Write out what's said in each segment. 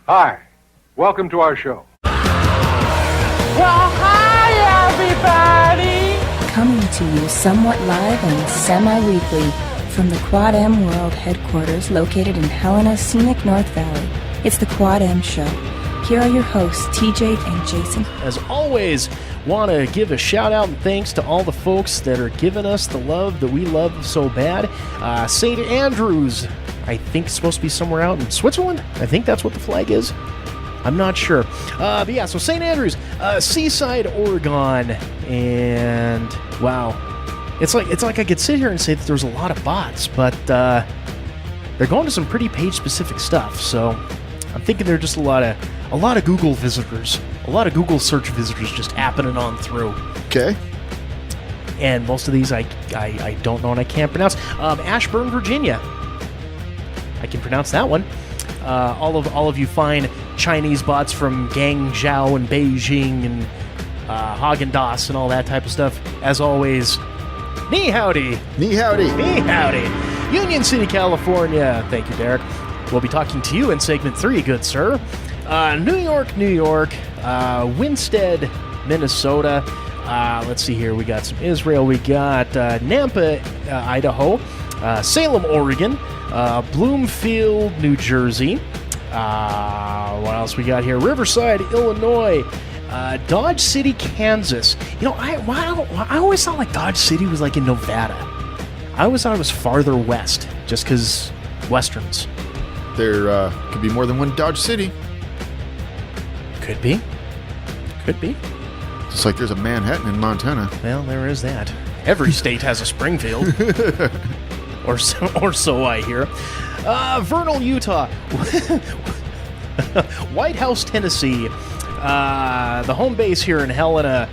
Hi, welcome to our show. Well, hi, everybody! Coming to you somewhat live and semi-weekly from the Quad M World headquarters located in Helena's scenic North Valley. It's the Quad M Show. Here are your hosts, TJ and Jason. As always, want to give a shout out and thanks to all the folks that are giving us the love that we love so bad. St. Andrews, I think it's supposed to be somewhere out in Switzerland. I think that's what the flag is. I'm not sure. But yeah, so St. Andrews, Seaside, Oregon, and wow. It's like I could sit here and say that there's a lot of bots, but they're going to some pretty page-specific stuff, so I'm thinking there are just a lot of Google visitors, a lot of Google search visitors just happening on through. Okay. And most of these I don't know and I can't pronounce. Ashburn, Virginia. I can pronounce that one. All of you fine Chinese bots from Guangzhou and Beijing and Haagen-Dazs and all that type of stuff. As always, knee howdy. Knee howdy. Knee howdy. Union City, California. Thank you, Derek. We'll be talking to you in segment 3, good sir. New York, Winstead, Minnesota. Let's see here. We got some Israel. We got Nampa, Idaho. Salem, Oregon. Bloomfield, New Jersey. What else we got here? Riverside, Illinois. Dodge City, Kansas. You know, I always thought like Dodge City was like in Nevada. I always thought it was farther west, just because westerns. There could be more than one Dodge City. Could be. Just like there's a Manhattan in Montana. Well, there is that. Every state has a Springfield. or so I hear. Vernal, Utah. White House, Tennessee. The home base here in Helena.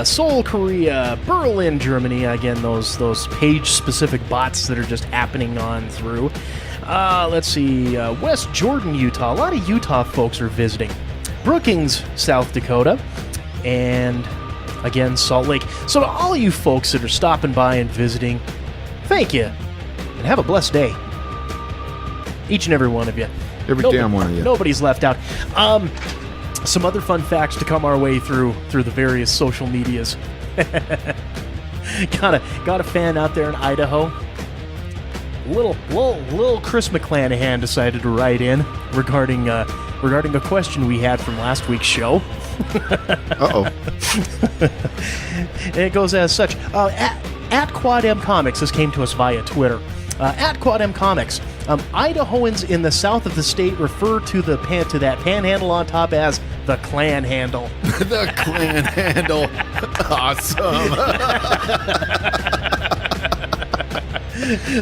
Seoul, Korea. Berlin, Germany. Again, those page-specific bots that are just happening on through. Let's see. West Jordan, Utah. A lot of Utah folks are visiting. Brookings, South Dakota. And, again, Salt Lake. So to all you folks that are stopping by and visiting, thank you. And have a blessed day. Each and every one of you. Damn one of you. Nobody's left out. Some other fun facts to come our way through the various social medias. got a fan out there in Idaho. Little Chris McClanahan decided to write in regarding a question we had from last week's show. Uh-oh. And it goes as such. At Quad M Comics, this came to us via Twitter. At Quad M Comics, Idahoans in the south of the state refer to that panhandle on top as the clan handle. The clan handle. Awesome.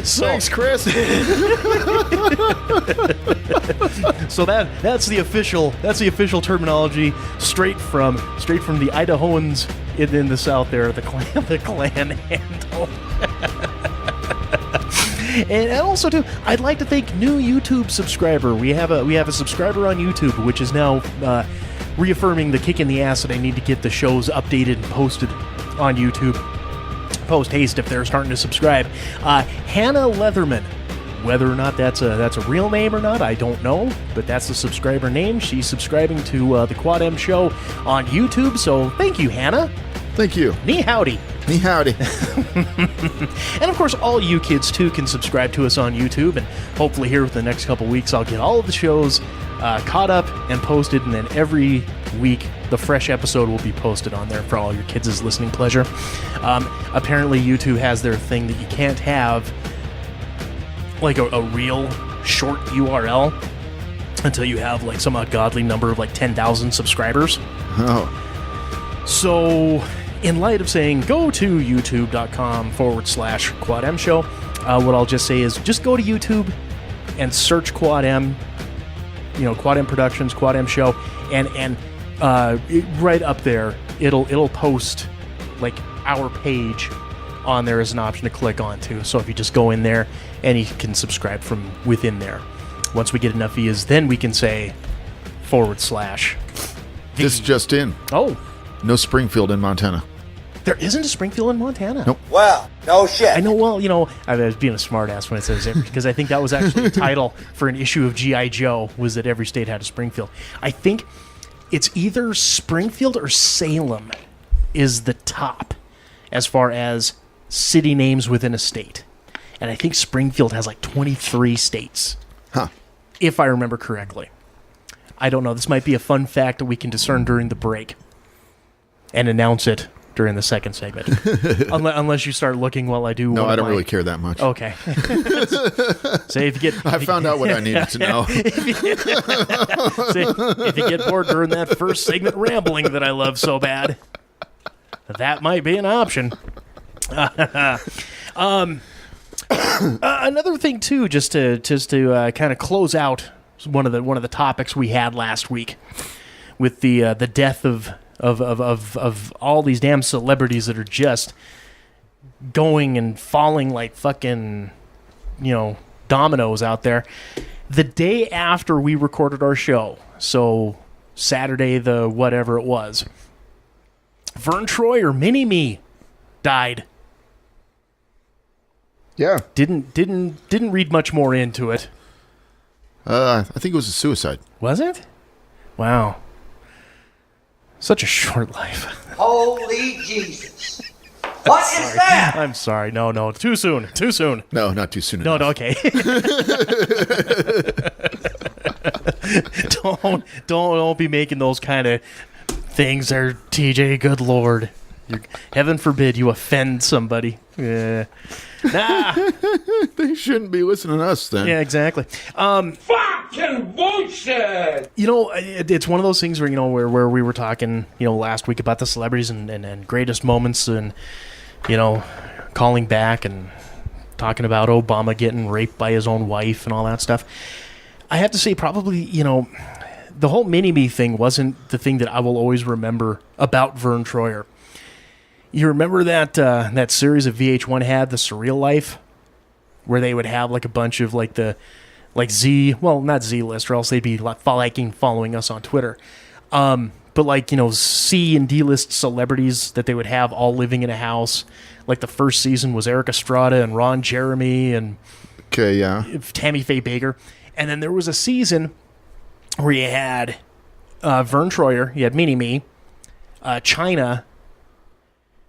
Thanks, Chris. So that's the official terminology straight from the Idahoans in the south there, the clan handle. And also too, I'd like to thank new YouTube subscriber. We have a subscriber on YouTube, which is now reaffirming the kick in the ass that I need to get the shows updated and posted on YouTube. Post haste if they're starting to subscribe. Hannah Leatherman. Whether or not that's a real name or not, I don't know, but that's the subscriber name. She's subscribing to the Quad M Show on YouTube, so thank you, Hannah. Thank you. Knee howdy. Knee howdy. And of course, all you kids too can subscribe to us on YouTube, and hopefully here within the next couple weeks, I'll get all of the shows caught up and posted, and then every week the fresh episode will be posted on there for all your kids' listening pleasure. Apparently, YouTube has their thing that you can't have like a real short URL until you have like some ungodly number of like 10,000 subscribers. Oh. So, in light of saying go to youtube.com/Quad M Show, what I'll just say is just go to YouTube and search Quad M, Quad M Productions, Quad M Show, and right up there, it'll post like our page on there as an option to click onto. So if you just go in there and you can subscribe from within there. Once we get enough views, then we can say /. This just in. Oh. No Springfield in Montana. There isn't a Springfield in Montana. Nope. Well, no shit. I know, well, I was being a smartass when it says every, because I think that was actually the title for an issue of G.I. Joe, was that every state had a Springfield. I think it's either Springfield or Salem is the top as far as city names within a state. And I think Springfield has like 23 states. Huh. If I remember correctly. I don't know. This might be a fun fact that we can discern during the break and announce it during the second segment. Unless you start looking while I do. No, I don't really care that much. Okay. Say if you get. I found out what I needed to know. If you get bored during that first segment rambling that I love so bad, that might be an option. Another thing too, just to kind of close out one of the topics we had last week with the death of all these damn celebrities that are just going and falling like fucking, dominoes out there. The day after we recorded our show, so Saturday the whatever it was, Vern Troyer, Mini-Me, died. Yeah. Didn't read much more into it. I think it was a suicide. Was it? Wow. Such a short life. Holy Jesus. What is that? I'm sorry. No. Too soon. No, not too soon. No, enough. okay. Don't be making those kind of things there, TJ. Good Lord. Heaven forbid you offend somebody. Yeah. Nah. They shouldn't be listening to us then. Yeah, exactly. Fucking bullshit. It's one of those things where where we were talking, last week about the celebrities and greatest moments and, calling back and talking about Obama getting raped by his own wife and all that stuff. I have to say probably, the whole Mini-Me thing wasn't the thing that I will always remember about Vern Troyer. You remember that series of VH1 had, The Surreal Life, where they would have like a bunch of not Z-list, or else they'd be following us on Twitter. But C and D-list celebrities that they would have all living in a house. Like the first season was Eric Estrada and Ron Jeremy and Tammy Faye Baker. And then there was a season where you had Vern Troyer, you had Mini-Me, China,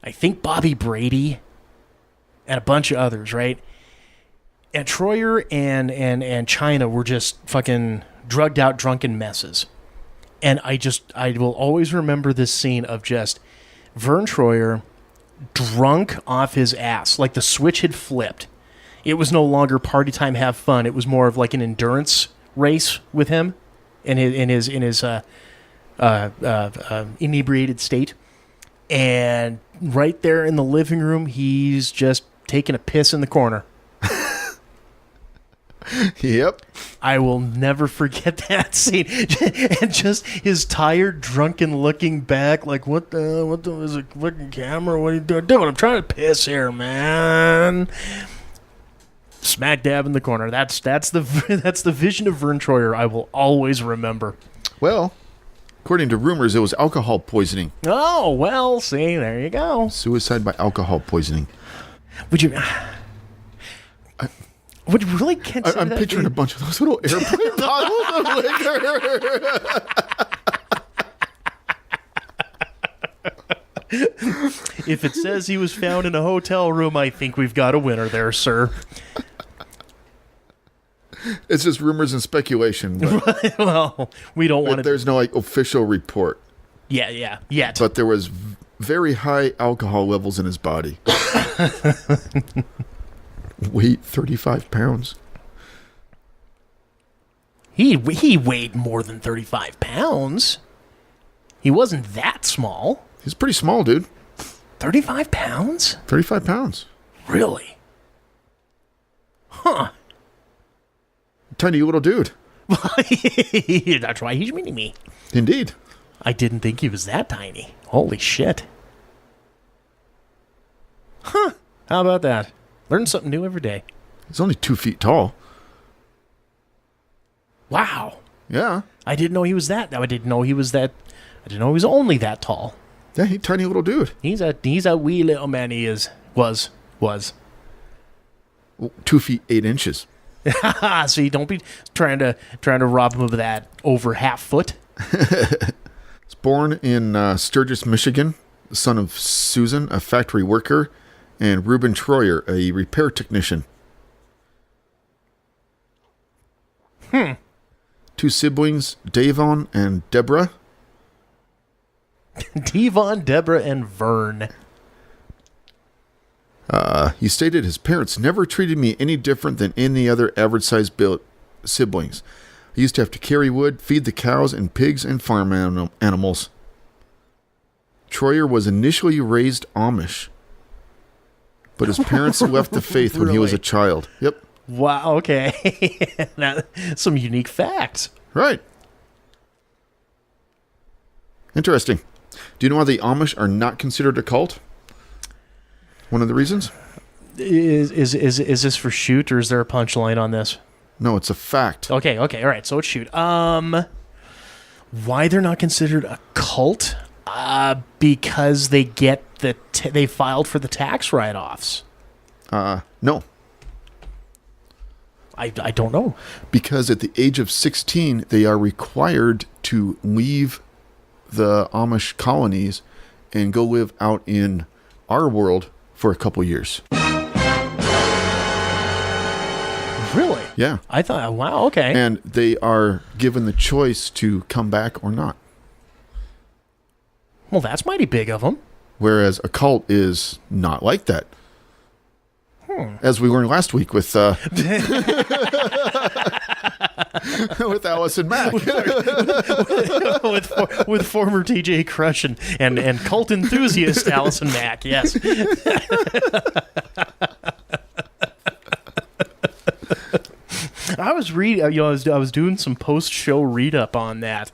I think Bobby Brady, and a bunch of others, right? And Troyer and China were just fucking drugged out, drunken messes. And I will always remember this scene of just Vern Troyer drunk off his ass, like the switch had flipped. It was no longer party time, have fun. It was more of like an endurance race with him in his inebriated state. And right there in the living room, he's just taking a piss in the corner. Yep. I will never forget that scene. And just his tired, drunken looking back, like, what the is a fucking camera? What are you doing? I'm trying to piss here, man. Smack dab in the corner. That's the vision of Vern Troyer I will always remember. Well, according to rumors, it was alcohol poisoning. Oh, well, see, there you go. Suicide by alcohol poisoning. Would you really consider I'm that picturing a bunch of those little airplane bottles of liquor. If it says he was found in a hotel room, I think we've got a winner there, sir. It's just rumors and speculation. But Well, we don't want to. there's no official report. Yeah, yet. But there was very high alcohol levels in his body. Weight 35 pounds. He weighed more than 35 pounds. He wasn't that small. He's pretty small, dude. 35 pounds? 35 pounds. Really? Huh. Tiny little dude. That's why he's Mini-Me. Indeed. I didn't think he was that tiny. Holy shit. Huh. How about that? Learn something new every day. He's only 2 feet tall. Wow. Yeah. I didn't know he was that. I didn't know he was only that tall. Yeah, he's a tiny little dude. He's a wee little man. He was. 2 feet 8 inches. So you don't be trying to rob him of that over half foot. He's born in Sturgis, Michigan, the son of Susan, a factory worker, and Reuben Troyer, a repair technician. 2 siblings, Davon and Deborah. Devon, Deborah, and Vern. He stated his parents never treated me any different than any other average-sized siblings. I used to have to carry wood, feed the cows and pigs and farm animals. Troyer was initially raised Amish, but his parents left the faith when he was a child. Yep. Wow, okay. Now, some unique facts. Right. Interesting. Do you know why the Amish are not considered a cult? One of the reasons? Is this for shoot, or is there a punchline on this? No, it's a fact. Okay, all right, so it's shoot. Why they're not considered a cult? Because they get they filed for the tax write-offs. No. I don't know. Because at the age of 16, they are required to leave the Amish colonies and go live out in our world for a couple years. Really? Yeah. I thought, wow, okay. And they are given the choice to come back or not. Well, that's mighty big of them. Whereas a cult is not like that. As we learned last week with with Allison Mack. with former TJ Crush and cult enthusiast Allison Mack, yes. I was reading, I was doing some post-show read-up on that,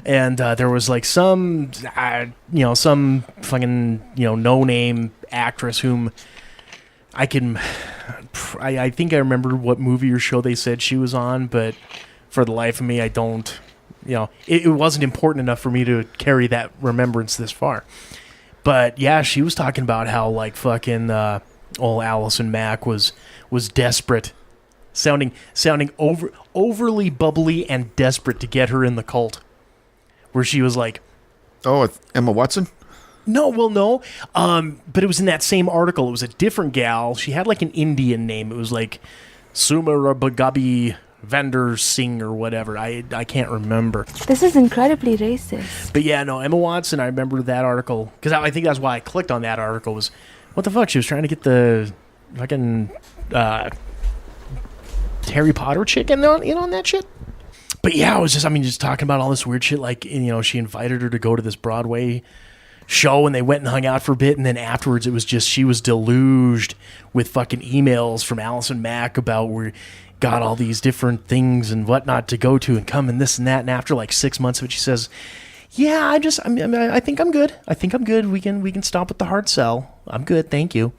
and there was like some fucking no-name actress whom I think I remember what movie or show they said she was on, but for the life of me, I don't, it wasn't important enough for me to carry that remembrance this far. But yeah, she was talking about how like fucking old Allison Mack was desperate, sounding overly bubbly and desperate to get her in the cult, where she was like, "Oh, it's Emma Watson." No, but it was in that same article. It was a different gal. She had like an Indian name. It was like Sumarabagabi Vander Singh or whatever. I can't remember. This is incredibly racist. But yeah, no, Emma Watson, I remember that article. Because I think that's why I clicked on that article was, what the fuck? She was trying to get the fucking Harry Potter chick in on that shit? But yeah, I was just talking about all this weird shit. Like, she invited her to go to this Broadway show, and they went and hung out for a bit, and then afterwards it was just she was deluged with fucking emails from Allison Mack about where got all these different things and whatnot to go to and come and this and that, and after like 6 months of it, she says, "Yeah, I think I'm good. I think I'm good. We can stop with the hard sell. I'm good, thank you."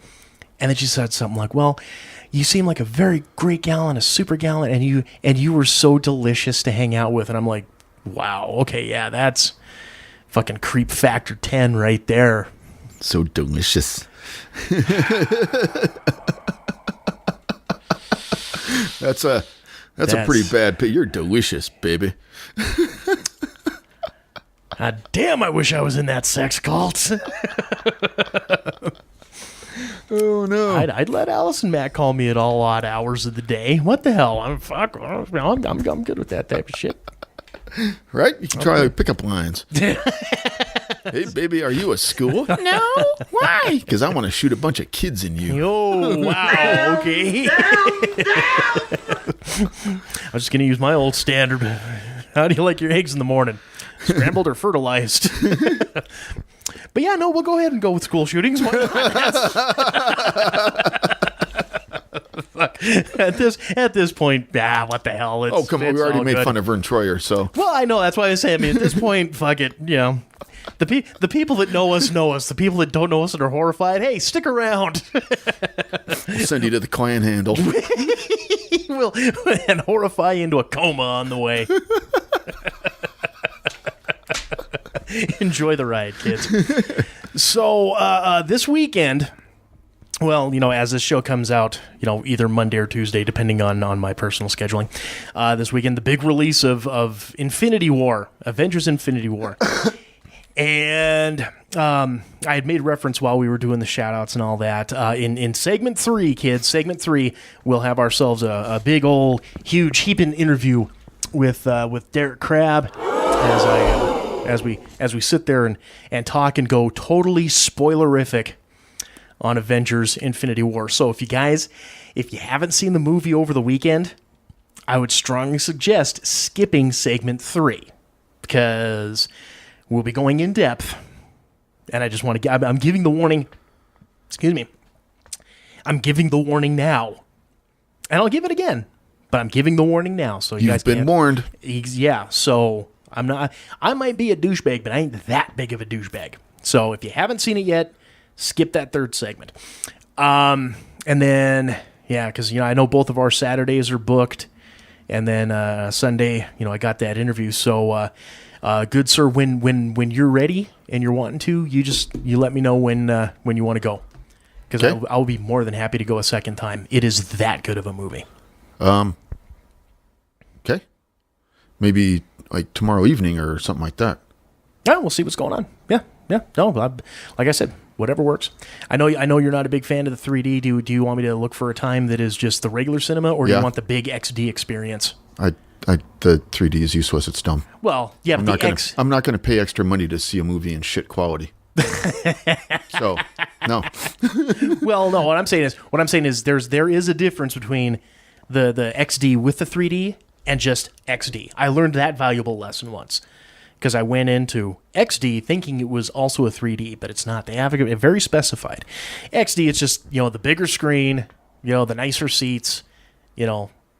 And then she said something like, "Well, you seem like a very great gal and a super gal, and you were so delicious to hang out with." And I'm like, wow, okay, yeah, that's fucking creep factor 10 right there. So delicious. That's a pretty bad pit. You're delicious, baby. God damn, I wish I was in that sex cult. Oh no! I'd let Allison Mack call me at all odd hours of the day. What the hell? I'm good with that type of shit. Right? You can try pickup lines. Hey, baby, are you a school? No. Why? Because I want to shoot a bunch of kids in you. Oh, wow. Okay. I'm just going to use my old standard. How do you like your eggs in the morning? Scrambled or fertilized? But yeah, no, we'll go ahead and go with school shootings. Why not? Fuck. At this point, what the hell? Oh, come on. We already made fun of Vern Troyer, so. Well, I know. That's why I say, at this point, fuck it. The people that know us know us. The people that don't know us and are horrified, hey, stick around. We'll send you to the clan handle. We'll and horrify you into a coma on the way. Enjoy the ride, kids. So this weekend, well, as this show comes out, either Monday or Tuesday, depending on my personal scheduling, this weekend, the big release of Infinity War, Avengers Infinity War. And I had made reference while we were doing the shout-outs and all that. In Segment 3, kids, Segment 3, we'll have ourselves a big old, huge, heaping interview with Derek Crabbe as we sit there and talk and go totally spoilerific on Avengers Infinity War. So if you haven't seen the movie over the weekend, I would strongly suggest skipping Segment 3 because we'll be going in depth. And I just want to I'm giving the warning. Excuse me. I'm giving the warning now. And I'll give it again. But I'm giving the warning now. So You've been warned. Yeah, so I might be a douchebag, but I ain't that big of a douchebag. So if you haven't seen it yet, skip that third segment. And then, because, I know both of our Saturdays are booked. And then Sunday, I got that interview. So, good sir, when you're ready and you're wanting to, you let me know when you want to go. Because okay. I'll be more than happy to go a second time. It is that good of a movie. Okay. Maybe like tomorrow evening or something like that. Yeah, we'll see what's going on. Yeah. No, like I said, whatever works. I know you're not a big fan of the 3D. Do you want me to look for a time that is just the regular cinema, or do you want the big XD experience? The 3D is useless. It's dumb. Well, yeah, I'm not going to pay extra money to see a movie in shit quality. So, no. Well, no. What I'm saying is there is a difference between the XD with the 3D and just XD. I learned that valuable lesson once because I went into XD thinking it was also a 3D, but it's not. They have it very specified. XD, it's just the bigger screen, the nicer seats,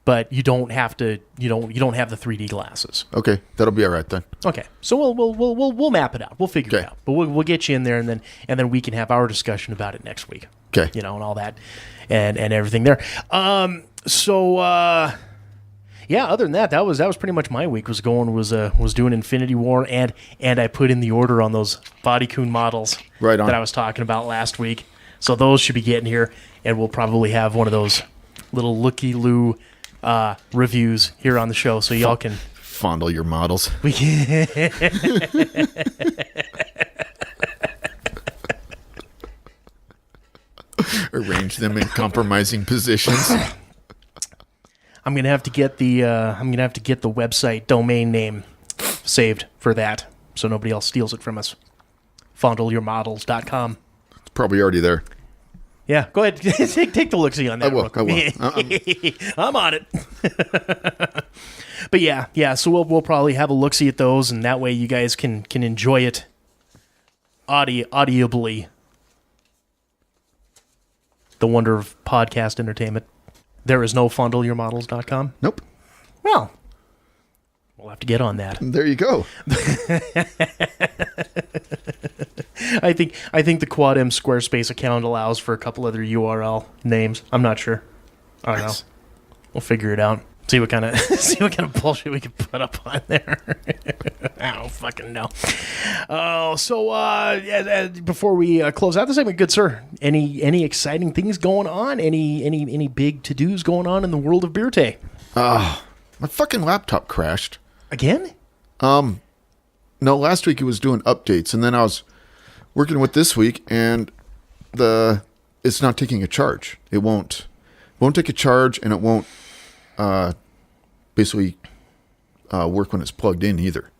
but you don't have to. You don't have the 3D glasses. Okay, that'll be all right then. Okay, so we'll map it out. We'll figure it out. But we'll get you in there, and then we can have our discussion about it next week. Okay, and all that, and everything there. Other than that was pretty much my week. Was doing Infinity War, and I put in the order on those Bodycoon models right on. That I was talking about last week. So those should be getting here, and we'll probably have one of those little looky-loo reviews here on the show, so y'all can fondle your models. Arrange them in compromising positions. I'm gonna have to get the website domain name saved for that, so nobody else steals it from us. Fondleyourmodels.com. It's probably already there. Yeah, go ahead. take the look-see on that. I will. I'm on it. But yeah. So we'll probably have a look-see at those, and that way you guys can enjoy it audibly. The wonder of podcast entertainment. There is no fondleyourmodels.com. Nope. Well, we'll have to get on that. There you go. I think the Quad M Squarespace account allows for a couple other URL names. I'm not sure. I don't know. We'll figure it out. See what kind of bullshit we can put up on there. I don't fucking know. Oh, so before we close out the segment, good sir, any exciting things going on? Any big to dos going on in the world of beer tay? My fucking laptop crashed again. No, last week it was doing updates, and then I was working with this week, and it's not taking a charge. It won't take a charge, and it won't basically work when it's plugged in either.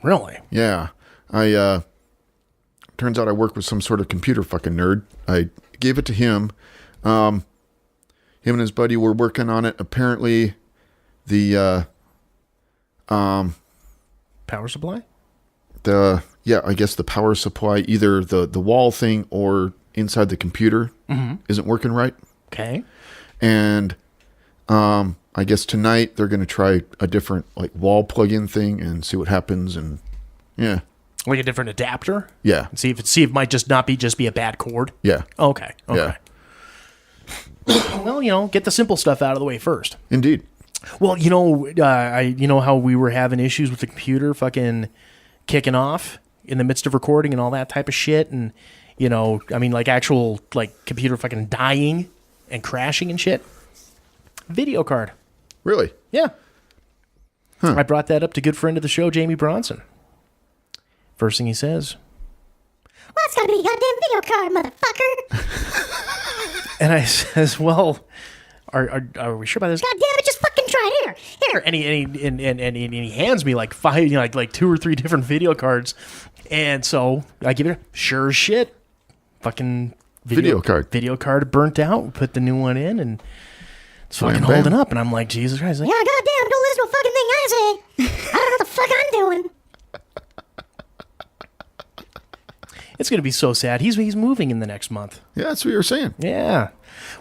Really? Yeah. Turns out I work with some sort of computer fucking nerd. I gave it to him. Him and his buddy were working on it. Apparently, the power supply? I guess the power supply, either the wall thing or inside the computer isn't working right. Okay. And I guess tonight they're going to try a different wall plug-in thing and see what happens. And yeah, like a different adapter. Yeah. And see if it might just be a bad cord. Yeah. Okay. Yeah. Well, get the simple stuff out of the way first. Indeed. Well, how we were having issues with the computer fucking kicking off, in the midst of recording and all that type of shit. And, you know, I mean, like actual, like, computer fucking dying and crashing and shit. Video card. Really? Yeah. Huh. I brought that up to good friend of the show, Jamie Bronson. First thing he says, well, it's gotta be a goddamn video card, motherfucker. And I says, well, are we sure about this? God damn it, just fucking try it. Here. And he hands me like 5, you know, like 2 or 3 different video cards. And so I give it sure as shit. Fucking video card. Video card burnt out. Put the new one in and it's fucking holding up. And I'm like, Jesus Christ. Like, yeah, goddamn, don't listen to a fucking thing I say. I don't know what the fuck I'm doing. It's going to be so sad. He's moving in the next month. Yeah, that's what you were saying. Yeah.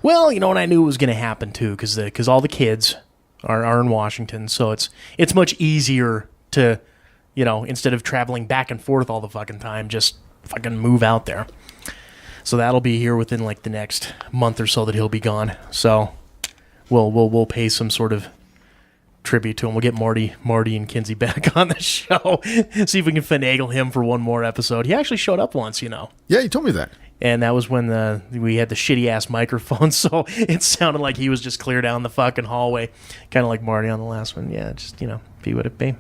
Well, you know, and I knew it was going to happen too, because all the kids are in Washington, so it's much easier to, you know, instead of traveling back and forth all the fucking time, just fucking move out there. So that'll be here within like the next month or so that he'll be gone. So we'll pay some sort of tribute to him. We'll get Marty and Kinsey back on the show. See if we can finagle him for one more episode. He actually showed up once, you know. Yeah, you told me that. And that was when we had the shitty ass microphone, so it sounded like he was just clear down the fucking hallway, kind of like Marty on the last one. Yeah, just, you know, be what it be.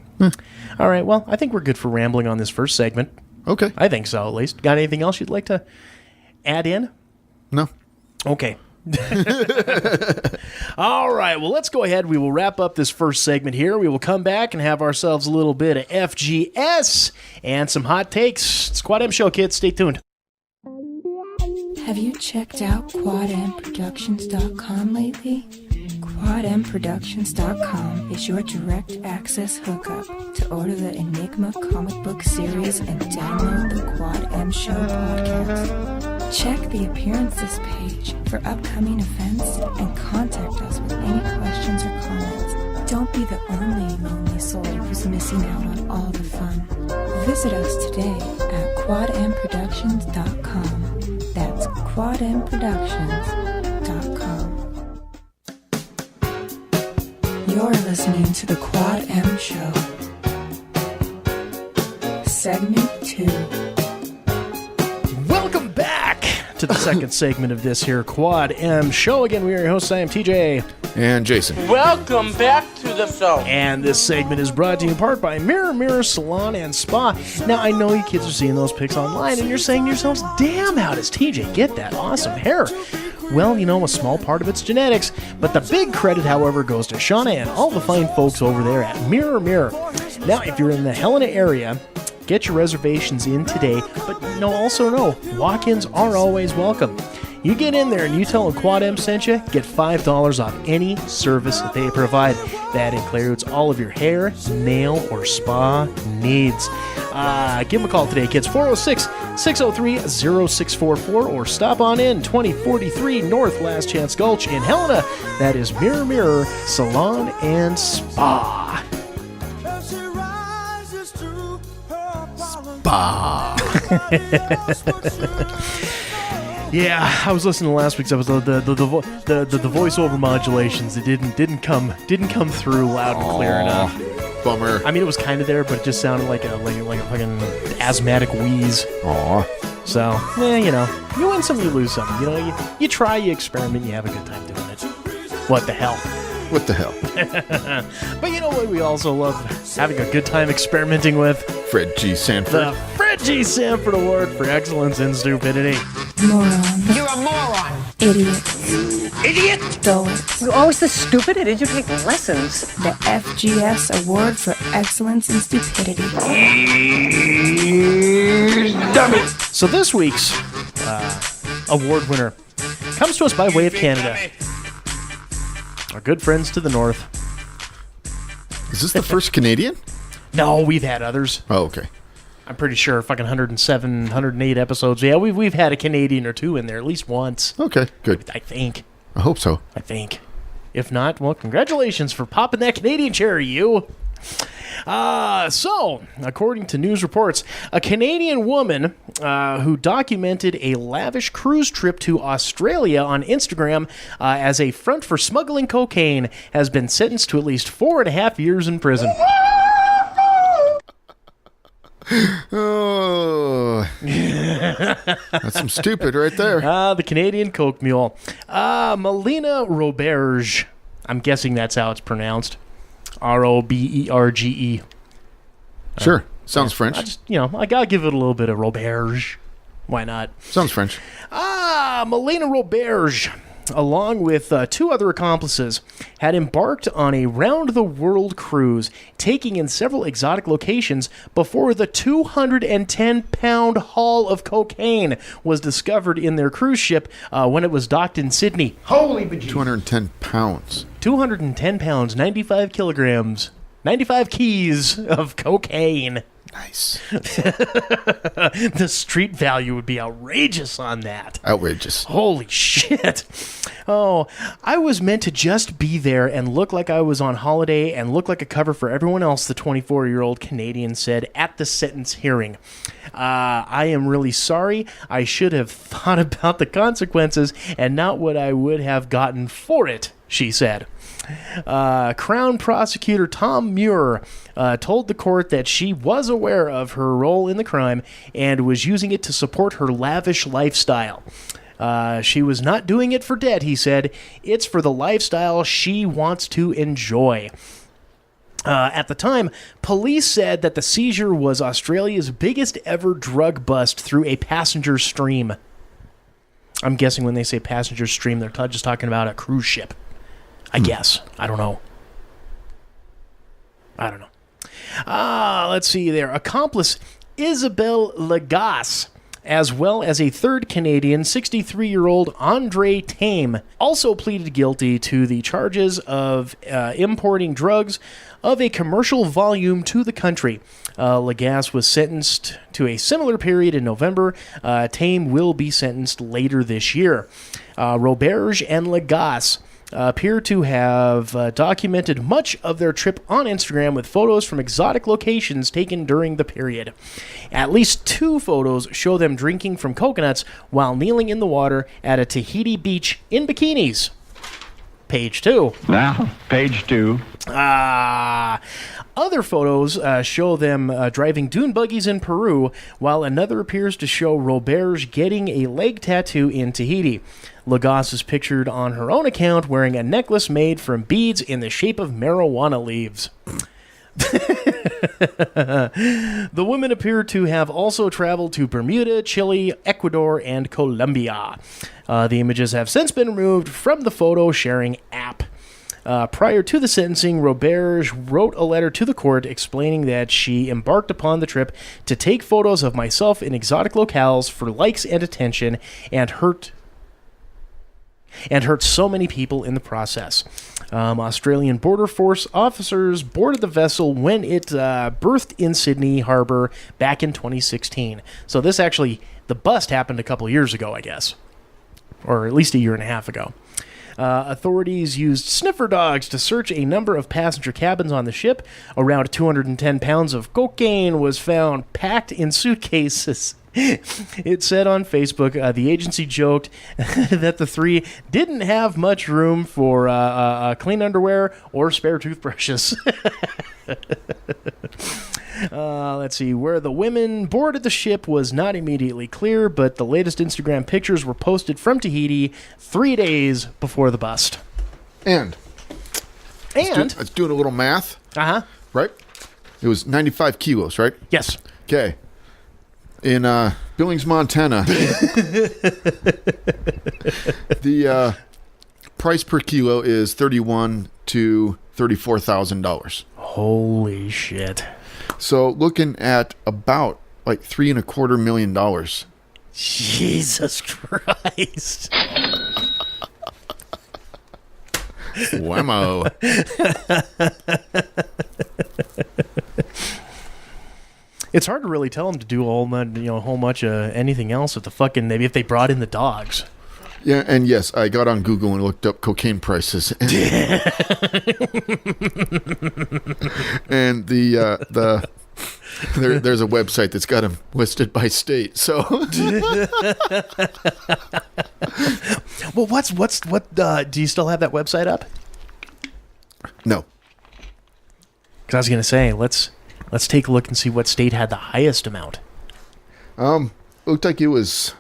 All right, well, I think we're good for rambling on this first segment. Okay, I think so, at least. Got anything else you'd like to add in? No. Okay. All right, well, let's go ahead. We will wrap up this first segment here. We will come back and have ourselves a little bit of FGS and some hot takes. It's Quad M Show, kids. Stay tuned. Have you checked out QuadMProductions.com lately? QuadMProductions.com is your direct access hookup to order the Enigma comic book series and download the Quad M Show podcast. Check the appearances page for upcoming events and contact us with any questions or comments. Don't be the only lonely soul who's missing out on all the fun. Visit us today at QuadMProductions.com. That's QuadMProductions.com. You're listening to the Quad M Show. Segment 2. Welcome back to the second segment of this here Quad M Show. Again, we are your hosts. I am TJ. And Jason. Welcome back to the show. And this segment is brought to you in part by Mirror Salon and Spa. Now, I know you kids are seeing those pics online and you're saying to yourselves, damn, how does TJ get that awesome hair? Well, you know, a small part of it's genetics, but the big credit, however, goes to Shauna and all the fine folks over there at Mirror. Now, if you're in the Helena area, get your reservations in today, but also know, walk-ins are always welcome. You get in there and you tell them Quad M sent you, get $5 off any service that they provide. That includes all of your hair, nail, or spa needs. Give them a call today, kids. 406-603-0644 or stop on in 2043 North Last Chance Gulch in Helena. That is Mirror Salon and Spa. Spa. Yeah, I was listening to last week's episode. The voiceover modulations, it didn't come through loud and clear enough. Bummer. I mean, it was kind of there, but it just sounded like a fucking asthmatic wheeze. Aw. So, you know, you win some, you lose some. You know, you try, you experiment, you have a good time doing it. What the hell? What the hell? But you know what we also love having a good time experimenting with? Fred G. Sanford. The Fred G. Sanford Award for Excellence in Stupidity. Moron. You're a moron. Idiot. Idiot. Dullard. You're always this stupid. Did you take lessons? The FGS Award for Excellence in Stupidity. Dummy. So this week's award winner comes to us by way of Canada. Our good friends to the north. Is this the first Canadian? No, we've had others. Oh, okay. I'm pretty sure fucking 107, 108 episodes. Yeah, we've had a Canadian or two in there at least once. Okay, good. I think. I hope so. If not, well, congratulations for popping that Canadian cherry, you. So, according to news reports, a Canadian woman who documented a lavish cruise trip to Australia on Instagram as a front for smuggling cocaine has been sentenced to at least 4.5 years in prison. Oh, that's some stupid right there. The Canadian Coke Mule. Melina Roberge. I'm guessing that's how it's pronounced. Roberge. Sure, sounds French. I gotta give it a little bit of Roberge. Why not? Sounds French. Melina Roberge, along with 2 other accomplices, had embarked on a round-the-world cruise, taking in several exotic locations before the 210-pound haul of cocaine was discovered in their cruise ship when it was docked in Sydney. Holy bejesus. 210 pounds. 210 pounds, 95 kilograms, 95 keys of cocaine. Nice. The street value would be outrageous on that. Outrageous. Holy shit. Oh, I was meant to just be there and look like I was on holiday and look like a cover for everyone else, the 24-year-old Canadian said at the sentence hearing. I am really sorry. I should have thought about the consequences and not what I would have gotten for it, she said. Crown prosecutor Tom Muir told the court that she was aware of her role in the crime and was using it to support her lavish lifestyle. She was not doing it for debt, he said. It's for the lifestyle she wants to enjoy. At the time, police said that the seizure was Australia's biggest ever drug bust through a passenger stream. I'm guessing when they say passenger stream, they're just talking about a cruise ship. I guess. I don't know. Let's see there. Accomplice Isabelle Lagasse, as well as a third Canadian, 63-year-old Andre Tame, also pleaded guilty to the charges of importing drugs of a commercial volume to the country. Lagasse was sentenced to a similar period in November. Tame will be sentenced later this year. Roberge and Lagasse appear to have documented much of their trip on Instagram with photos from exotic locations taken during the period. At least 2 photos show them drinking from coconuts while kneeling in the water at a Tahiti beach in bikinis. Page 2. Now, page 2. Other photos show them driving dune buggies in Peru, while another appears to show Roberge getting a leg tattoo in Tahiti. Lagasse is pictured on her own account wearing a necklace made from beads in the shape of marijuana leaves. The women appear to have also traveled to Bermuda, Chile, Ecuador, and Colombia. The images have since been removed from the photo sharing app. Prior to the sentencing, Roberge wrote a letter to the court explaining that she embarked upon the trip to take photos of myself in exotic locales for likes and attention and hurt so many people in the process. Australian Border Force officers boarded the vessel when it berthed in Sydney Harbour back in 2016. So this actually, the bust happened a couple years ago, I guess. Or at least a year and a half ago. Authorities used sniffer dogs to search a number of passenger cabins on the ship. Around 210 pounds of cocaine was found packed in suitcases. It said on Facebook, the agency joked that the 3 didn't have much room for clean underwear or spare toothbrushes. Let's see. Where the women boarded the ship was not immediately clear, but the latest Instagram pictures were posted from Tahiti 3 days before the bust. And let's do a little math. Right? It was 95 kilos, right? Yes. Okay. In Billings, Montana, the price per kilo is $31,000 to $34,000. Holy shit! So looking at about like $3.25 million. Jesus Christ! Whammo! It's hard to really tell them to do a whole much anything else with the fucking, maybe if they brought in the dogs. Yeah, and yes, I got on Google and looked up cocaine prices. And there's a website that's got them listed by state. So, well, do you still have that website up? No. Because I was gonna say, let's Let's take a look and see what state had the highest amount. Looked like it was,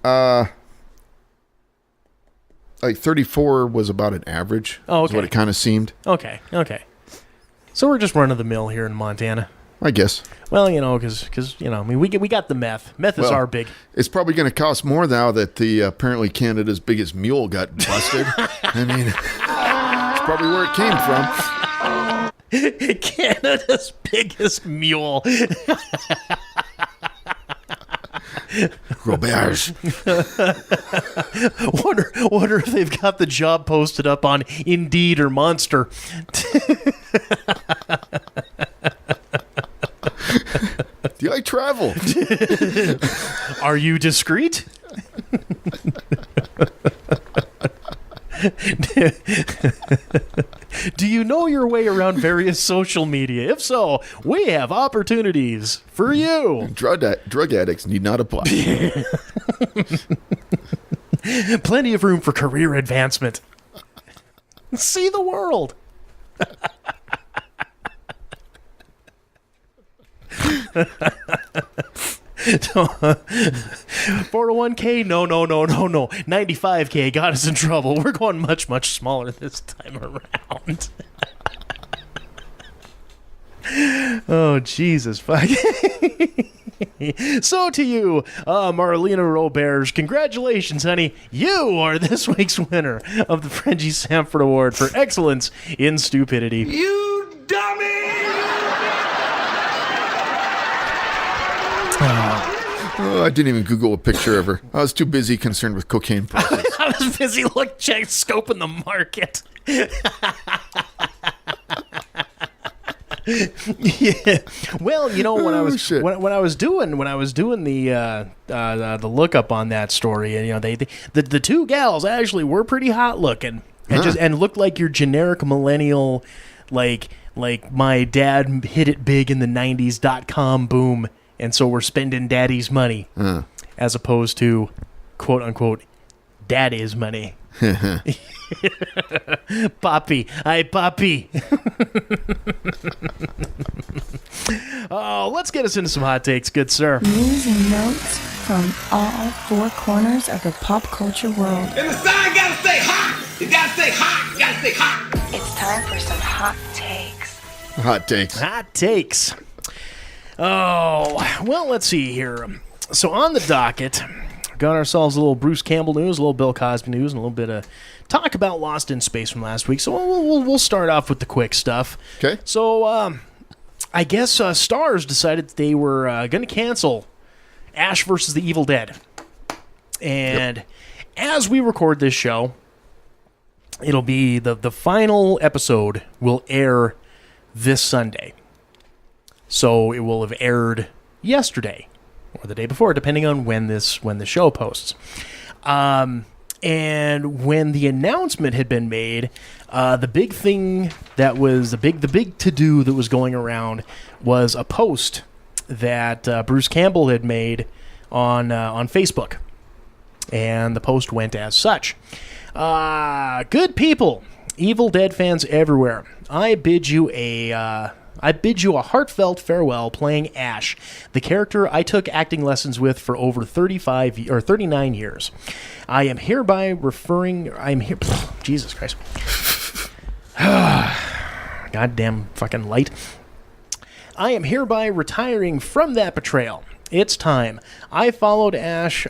like 34 was about an average. Oh, Is okay. what it kind of seemed. Okay. So we're just running the mill here in Montana. I guess. Well, because I mean, we got the meth. Meth is our big. It's probably going to cost more now that the apparently Canada's biggest mule got busted. I mean, it's probably where it came from. Canada's biggest mule. Roberts. Wonder if they've got the job posted up on Indeed or Monster. Do I travel? Are you discreet? Do you know your way around various social media? If so, we have opportunities for you. Drug addicts need not apply. Plenty of room for career advancement. See the world. 401k? No. 95k got us in trouble. We're going much, much smaller this time around. Oh, Jesus. Fuck. So to you, Marlena Roberts, congratulations, honey. You are this week's winner of the Frenchie Sanford Award for Excellence in Stupidity. You dummy! Oh, I didn't even Google a picture of her. I was too busy concerned with cocaine prices. I was busy scoping the market. Yeah. Well, when I was doing the lookup on that story, and the two gals actually were pretty hot looking, and looked like your generic millennial, like my dad hit it big in the 90s.com boom. And so we're spending daddy's money as opposed to, quote unquote, daddy's money. Papi. Hi, Papi. Oh, let's get us into some hot takes, good sir. News and notes from all four corners of the pop culture world. And the sign gotta stay hot! You gotta stay hot! You gotta stay hot! It's time for some hot takes. Hot takes. Hot takes. Oh, well, let's see here. So on the docket, got ourselves a little Bruce Campbell news, a little Bill Cosby news, and a little bit of talk about Lost in Space from last week. So we'll start off with the quick stuff. Okay. So I guess Starz decided that they were going to cancel Ash versus the Evil Dead. And as we record this show, it'll be the final episode will air this Sunday. So it will have aired yesterday or the day before, depending on when the show posts. And when the announcement had been made, the big thing that was the big to-do that was going around was a post that Bruce Campbell had made on Facebook. And the post went as such. Good people, Evil Dead fans everywhere, I bid you a heartfelt farewell playing Ash, the character I took acting lessons with for over 39 years. I am hereby Jesus Christ. Goddamn fucking light. I am hereby retiring from that betrayal. It's time. I followed Ash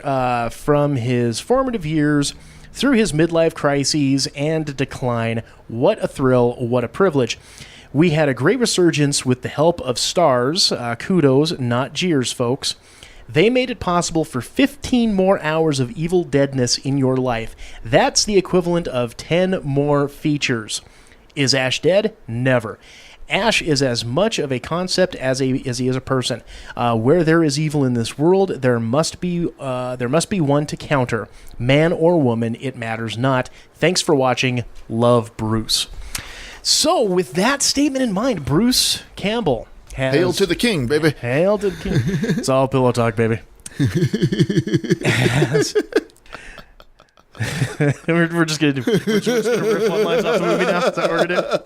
from his formative years through his midlife crises and decline. What a thrill, what a privilege. We had a great resurgence with the help of Starz. Kudos, not jeers, folks. They made it possible for 15 more hours of Evil Deadness in your life. That's the equivalent of 10 more features. Is Ash dead? Never. Ash is as much of a concept as he is a person. Where there is evil in this world, there must be one to counter. Man or woman, it matters not. Thanks for watching. Love, Bruce. So, with that statement in mind, Bruce Campbell has... Hail to the king, baby. Hail to the king. It's all pillow talk, baby. we're just gonna rip one lines off the movie now. Is that what we're gonna do?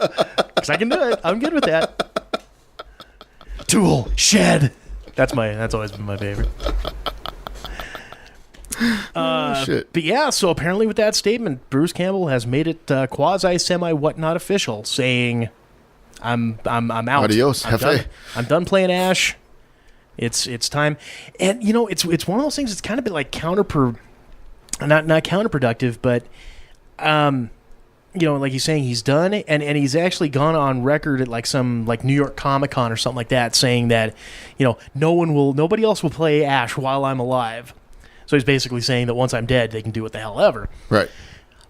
Because I can do it. I'm good with that. Tool shed. That's always been my favorite. Shit. But yeah, so apparently with that statement, Bruce Campbell has made it quasi semi whatnot official, saying, "I'm out. Adios, I'm Hefe. done. I'm done playing Ash. It's time." And you know, it's one of those things. It's kind of been like not counterproductive, but you know, like he's saying he's done, and he's actually gone on record at like some like New York Comic Con or something like that, saying that, you know, nobody else will play Ash while I'm alive. So he's basically saying that once I'm dead, they can do what the hell ever. Right.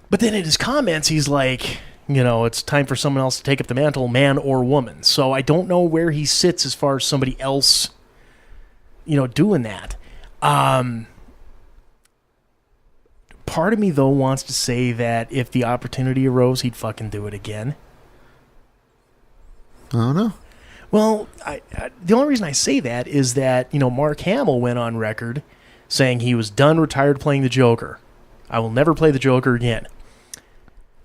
But then in his comments, he's like, you know, it's time for someone else to take up the mantle, man or woman. So I don't know where he sits as far as somebody else, you know, doing that. Part of me, though, wants to say that if the opportunity arose, he'd fucking do it again. I don't know. Well, the only reason I say that is that, you know, Mark Hamill went on record saying he was done, retired playing the Joker. I will never play the Joker again.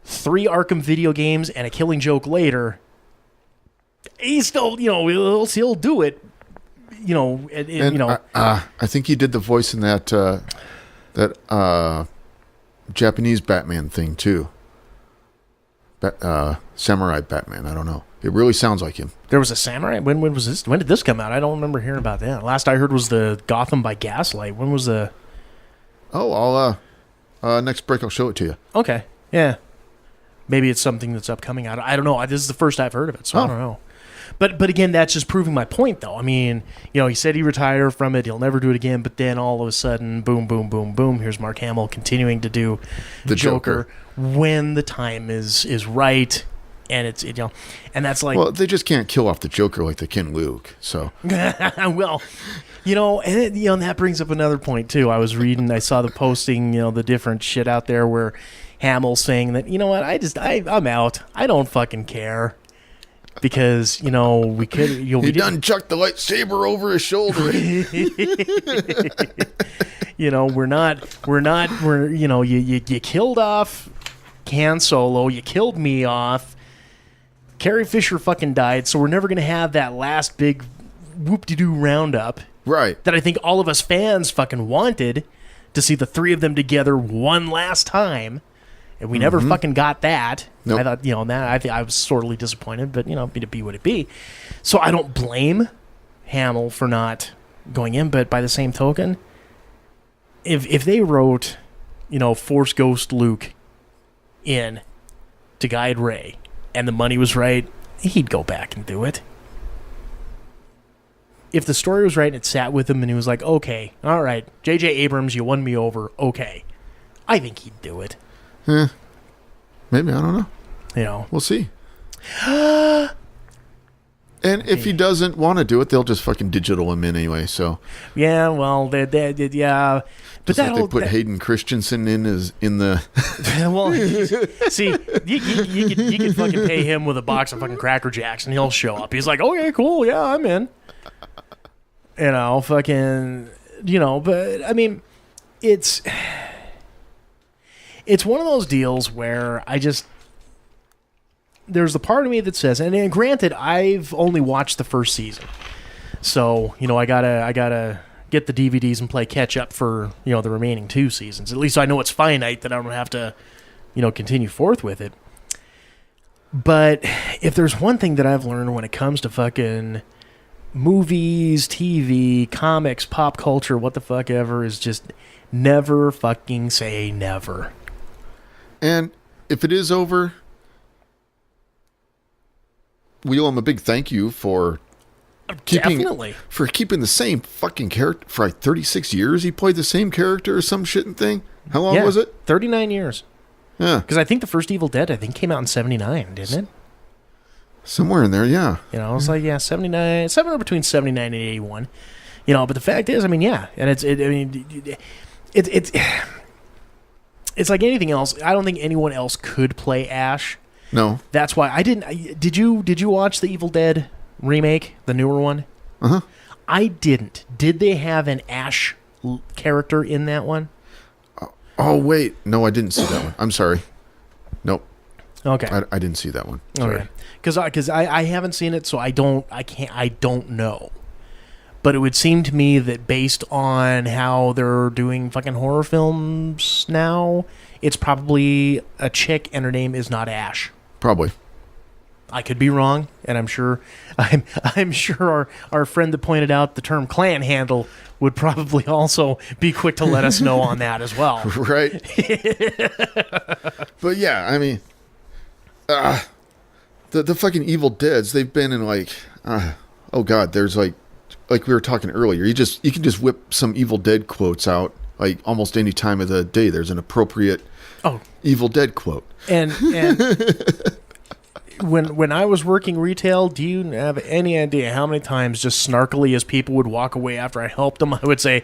3 Arkham video games and a Killing Joke later, he's still, you know, he'll do it. You know, you know. I think he did the voice in that Japanese Batman thing too. Samurai Batman. I don't know. It really sounds like him. There was a samurai. When was this? When did this come out? I don't remember hearing about that. Last I heard was the Gotham by Gaslight. When was the? Oh, next break I'll show it to you. Okay, yeah. Maybe it's something that's upcoming. I don't know. This is the first I've heard of it, so I don't know. But again, that's just proving my point, though. I mean, you know, he said he retired from it. He'll never do it again. But then all of a sudden, boom, boom, boom, boom. Here's Mark Hamill continuing to do the Joker when the time is right. And it's, you know, and that's like, well, they just can't kill off the Joker like they can Luke. So, well, you know, and you know, and that brings up another point too. I saw the posting, you know, the different shit out there where Hamill's saying that, you know what, I'm out. I don't fucking care because, you know, we could, you know, he done chucked the lightsaber over his shoulder. You know, we're you know, you killed off Han Solo, you killed me off. Carrie Fisher fucking died, so we're never going to have that last big whoop-de-doo roundup. Right. That I think all of us fans fucking wanted to see the 3 of them together one last time. And we never fucking got that. Nope. I thought, you know, that I was sorely disappointed, but, you know, it'd be what it be. So I don't blame Hamill for not going in, but by the same token, if they wrote, you know, Force Ghost Luke in to guide Rey, and the money was right, he'd go back and do it. If the story was right and it sat with him and he was like, okay, all right, J.J. Abrams, you won me over, okay, I think he'd do it. Maybe, I don't know. You know. We'll see. And if he doesn't want to do it, they'll just fucking digital him in anyway, so. Yeah, well, yeah. But just like they put Hayden Christensen in the. Well, see, you could fucking pay him with a box of fucking Cracker Jacks and he'll show up. He's like, okay, cool, yeah, I'm in. You know, fucking, you know, but I mean, it's one of those deals where there's the part of me that says, and granted, I've only watched the first season, so you know, I gotta get the DVDs and play catch up for, you know, the remaining 2 seasons. At least I know it's finite, that I don't have to, you know, continue forth with it. But if there's one thing that I've learned when it comes to fucking movies, TV, comics, pop culture, what the fuck ever, is just never fucking say never. And if it is over, we owe him a big thank you for keeping the same fucking character for like 36 years. He played the same character or some shit and thing. How long was it? 39 years. Yeah. Because I think the first Evil Dead, came out in 79, didn't it? Somewhere in there, yeah. You know, it's like, 79, somewhere between 79 and 81. You know, but the fact is, I mean, yeah. And it's like anything else. I don't think anyone else could play Ash. No. That's why I didn't. Did you watch the Evil Dead remake, the newer one? Uh-huh. I didn't. Did they have an Ash character in that one? Oh, wait. No, I didn't see that one. I'm sorry. Nope. Okay. I didn't see that one. Sorry. Okay. Because I haven't seen it, so I don't know. But it would seem to me that based on how they're doing fucking horror films now, it's probably a chick and her name is not Ash. Probably. I could be wrong, and I'm sure our friend that pointed out the term clan handle would probably also be quick to let us know on that as well. Right. But yeah, I mean, the fucking Evil Deads, they've been in like, oh God, there's like we were talking earlier, you can just whip some Evil Dead quotes out like almost any time of the day. There's an appropriate Evil Dead quote. And when I was working retail, do you have any idea how many times just snarkily as people would walk away after I helped them, I would say,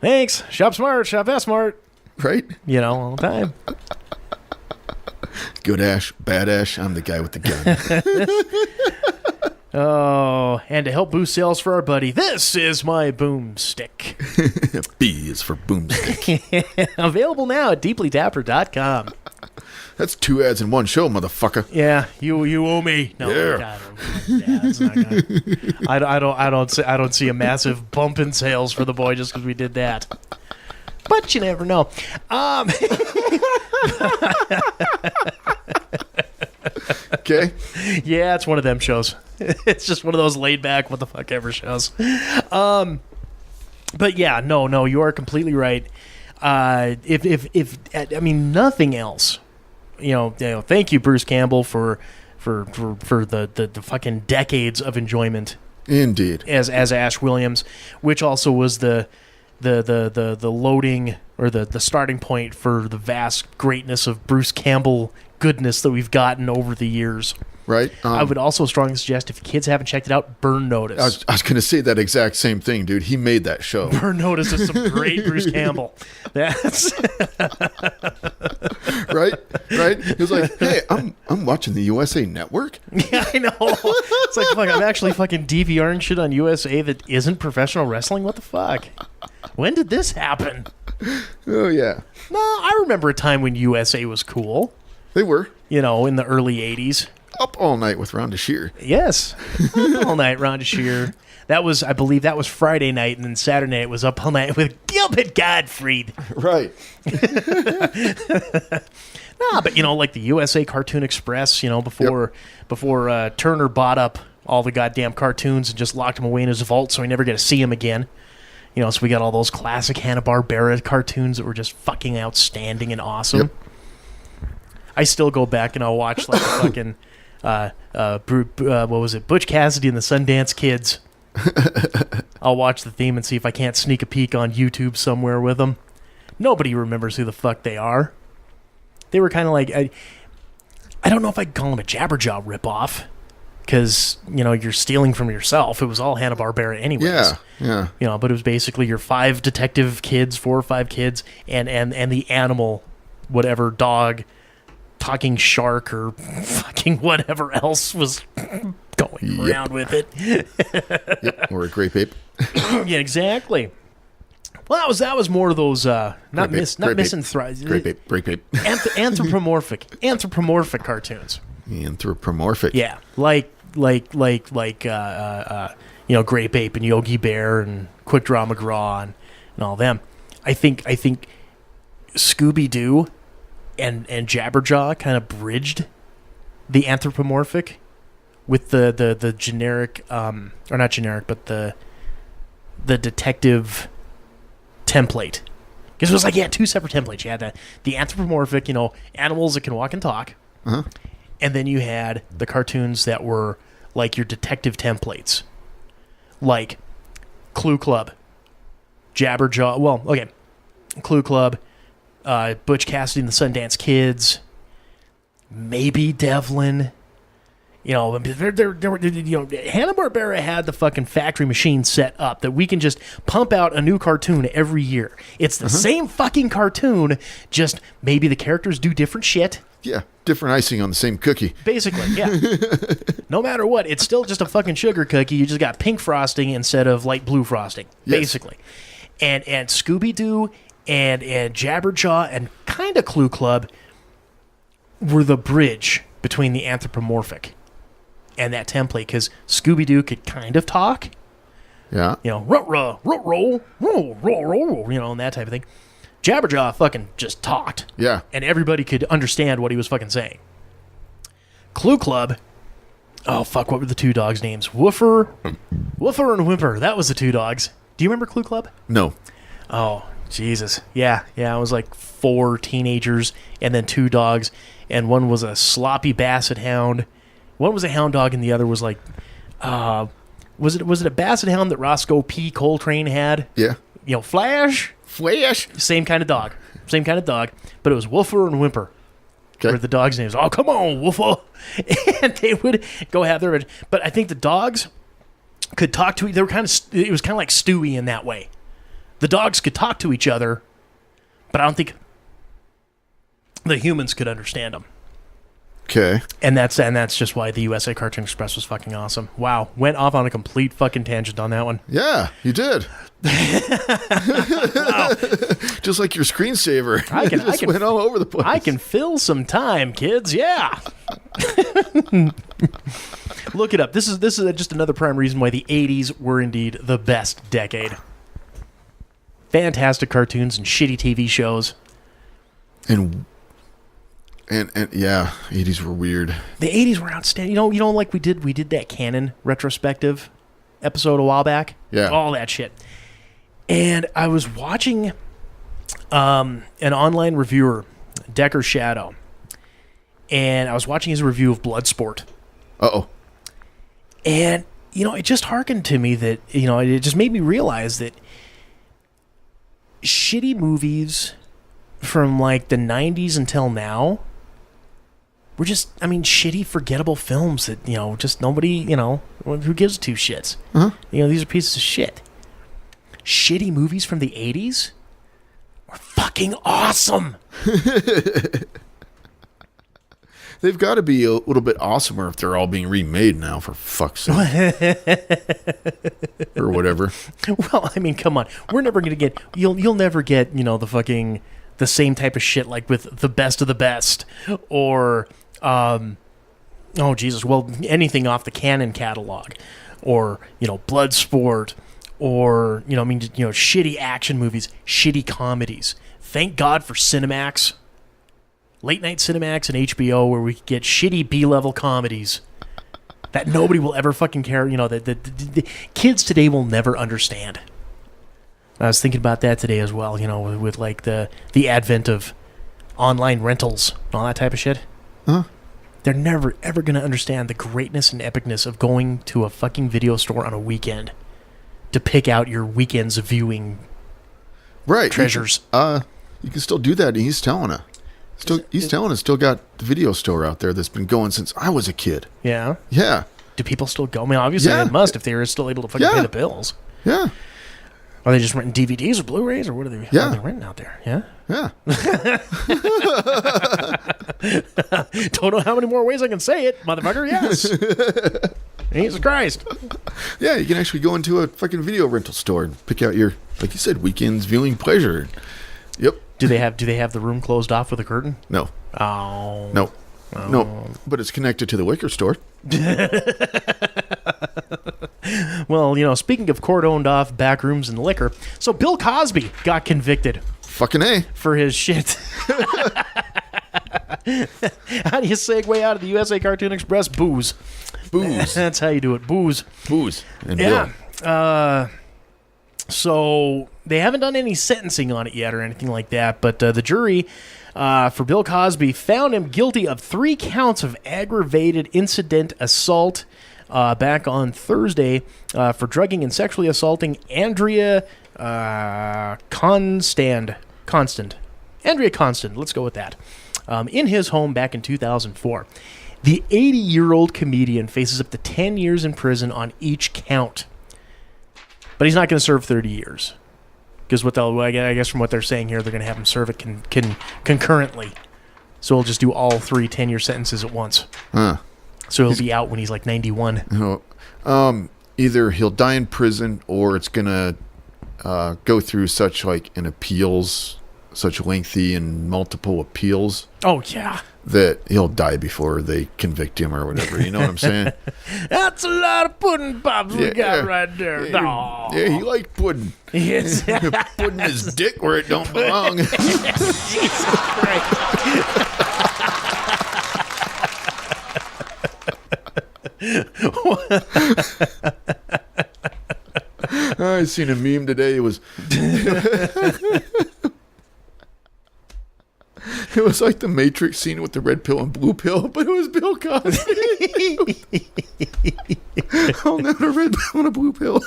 "Thanks, shop smart, shop fast smart." Right? You know, all the time. Good Ash, bad Ash, I'm the guy with the gun. Oh, and to help boost sales for our buddy, this is my boomstick. B is for boomstick. Available now at deeplytapper.com. That's 2 ads in one show, motherfucker. Yeah, you owe me. No, yeah. It's not gonna, I don't see a massive bump in sales for the boy just because we did that. But you never know. Okay. Yeah, it's one of them shows. It's just one of those laid back, what the fuck ever shows. But yeah, no, you are completely right. If I mean nothing else, you know, thank you, Bruce Campbell, for the fucking decades of enjoyment. Indeed. As Ash Williams, which also was the loading or the starting point for the vast greatness of Bruce Campbell goodness that we've gotten over the years. Right. I would also strongly suggest, if kids haven't checked it out, Burn Notice. I was going to say that exact same thing, dude. He made that show. Burn Notice is some great Bruce Campbell. That's right. He was like, "Hey, I'm watching the USA Network." Yeah, I know. It's like, fuck, I'm actually fucking DVRing shit on USA that isn't professional wrestling. What the fuck? When did this happen? Oh yeah. No, I remember a time when USA was cool. They were. You know, in the early 80s. Up All Night with Rhonda Shear. Yes. Up All Night, Rhonda Shear. That was, I believe, that was Friday night, and then Saturday night was Up All Night with Gilbert Gottfried. Right. Nah, but, you know, like the USA Cartoon Express, you know, before Turner bought up all the goddamn cartoons and just locked them away in his vault so we never get to see them again. You know, so we got all those classic Hanna Barbera cartoons that were just fucking outstanding and awesome. Yep. I still go back and I'll watch like the fucking what was it, Butch Cassidy and the Sundance Kids. I'll watch the theme and see if I can't sneak a peek on YouTube somewhere with them. Nobody remembers who the fuck they are. They were kind of like, I don't know if I'd call them a Jabberjaw ripoff, because, you know, you're stealing from yourself. It was all Hanna Barbera anyways. Yeah. You know, but it was basically your 5 detective kids, 4 or 5 kids, and the animal, whatever dog, talking shark or fucking whatever else was going around with it. Yep. Or a grape ape. Yeah, exactly. Well, that was more of those anthropomorphic cartoons. Anthropomorphic. Yeah, like you know, Grape Ape and Yogi Bear and Quick Draw McGraw and all them. I think Scooby Doo and Jabberjaw kind of bridged the anthropomorphic with the generic or not generic, but the detective template. Because it was like, 2 separate templates. You had the anthropomorphic, you know, animals that can walk and talk. Uh-huh. And then you had the cartoons that were like your detective templates. Like Clue Club, Jabberjaw. Well, okay. Clue Club, Butch Cassidy and the Sundance Kids, maybe Devlin. You know, there were, you know, Hanna Barbera had the fucking factory machine set up that we can just pump out a new cartoon every year. It's the same fucking cartoon, just maybe the characters do different shit. Yeah, different icing on the same cookie. Basically, yeah. No matter what, it's still just a fucking sugar cookie. You just got pink frosting instead of light blue frosting, basically. And Scooby-Doo and Jabberjaw and kind of Clue Club were the bridge between the anthropomorphic and that template, because Scooby-Doo could kind of talk. Yeah. You know, ruh-roh, ruh-roh, ruh-roh, you know, and that type of thing. Jabberjaw fucking just talked. Yeah. And everybody could understand what he was fucking saying. Clue Club. Oh, fuck, what were the two dogs' names? Woofer and Whimper. That was the two dogs. Do you remember Clue Club? No. Oh, Jesus. Yeah, it was like 4 teenagers and then 2 dogs, and one was a sloppy basset hound. One was a hound dog, and the other was like, was it a basset hound that Roscoe P. Coltrane had? Yeah. You know, Flash? Same kind of dog, but it was Woofer and Whimper. Okay. Were the dogs' names. Oh, come on, Woofer. And they would go have their... But I think the dogs could talk to... They were kind of... It was kind of like Stewie in that way. The dogs could talk to each other, but I don't think the humans could understand them. Okay. And that's just why the USA Cartoon Express was fucking awesome. Wow. Went off on a complete fucking tangent on that one. Yeah, you did. Wow. Just like your screensaver. I can went all over the place. I can fill some time, kids. Yeah. Look it up. This is just another prime reason why the 80s were indeed the best decade. Fantastic cartoons and shitty TV shows. And yeah, 80s were weird. The 80s were outstanding. You know, like we did that Canon retrospective episode a while back. Yeah. All that shit. And I was watching an online reviewer, Decker Shadow, and I was watching his review of Bloodsport. Uh-oh. And, you know, it just harkened to me that, you know, it just made me realize that shitty movies from, like, the 90s until now were just, I mean, shitty, forgettable films that, you know, just nobody, you know, who gives 2 shits? Uh-huh. You know, these are pieces of shit. Shitty movies from the 80s were fucking awesome. They've got to be a little bit awesomer if they're all being remade now, for fuck's sake. Or whatever. Well, I mean, come on. We're never going to get... You'll never get, you know, the same type of shit like with The Best of the Best or... oh, Jesus. Well, anything off the Canon catalog. Or, you know, Bloodsport. Or, you know, I mean, you know, shitty action movies. Shitty comedies. Thank God for Cinemax. Late night Cinemax and HBO where we could get shitty B-level comedies that nobody will ever fucking care. You know, the kids today will never understand. I was thinking about that today as well, you know, with like the advent of online rentals and all that type of shit. Huh? They're never, ever going to understand the greatness and epicness of going to a fucking video store on a weekend to pick out your weekend's viewing treasures. You can still do that in East Helena. East Helena still got the video store out there that's been going since I was a kid. Yeah? Yeah. Do people still go? I mean, obviously they must if they were still able to fucking pay the bills. Yeah. Are they just renting DVDs or Blu-rays or what are they, what are they renting out there? Yeah? Yeah. Don't know how many more ways I can say it, motherfucker. Yes. Jesus Christ. Yeah, you can actually go into a fucking video rental store and pick out your, like you said, weekend's viewing pleasure. Yep. Do they have the room closed off with a curtain? No. Oh. No. Oh. No. But it's connected to the liquor store. Well, you know, speaking of cordoned off back rooms and liquor, so Bill Cosby got convicted. Fucking A. For his shit. How do you segue out of the USA Cartoon Express? Booze. That's how you do it. Booze. And yeah. Bill. So they haven't done any sentencing on it yet or anything like that, but the jury for Bill Cosby found him guilty of 3 counts of aggravated incident assault back on Thursday for drugging and sexually assaulting Andrea Constant. Andrea Constant, let's go with that. In his home back in 2004. The 80-year-old comedian faces up to 10 years in prison on each count. But he's not going to serve 30 years. Because I guess from what they're saying here, they're going to have him serve it concurrently. So he'll just do all 3 10-year sentences at once. Huh. So he'll be out when he's like 91. You know, either he'll die in prison or it's going to go through such like an appeals such lengthy and multiple appeals. Oh, yeah. That he'll die before they convict him or whatever. You know what I'm saying? That's a lot of pudding pops we got right there. Yeah, he liked pudding. Yes. Putting his dick where it don't belong. Jesus Christ. I seen a meme today. It was it was like the Matrix scene with the red pill and blue pill, but it was Bill Cosby. Holding out a red pill and a blue pill.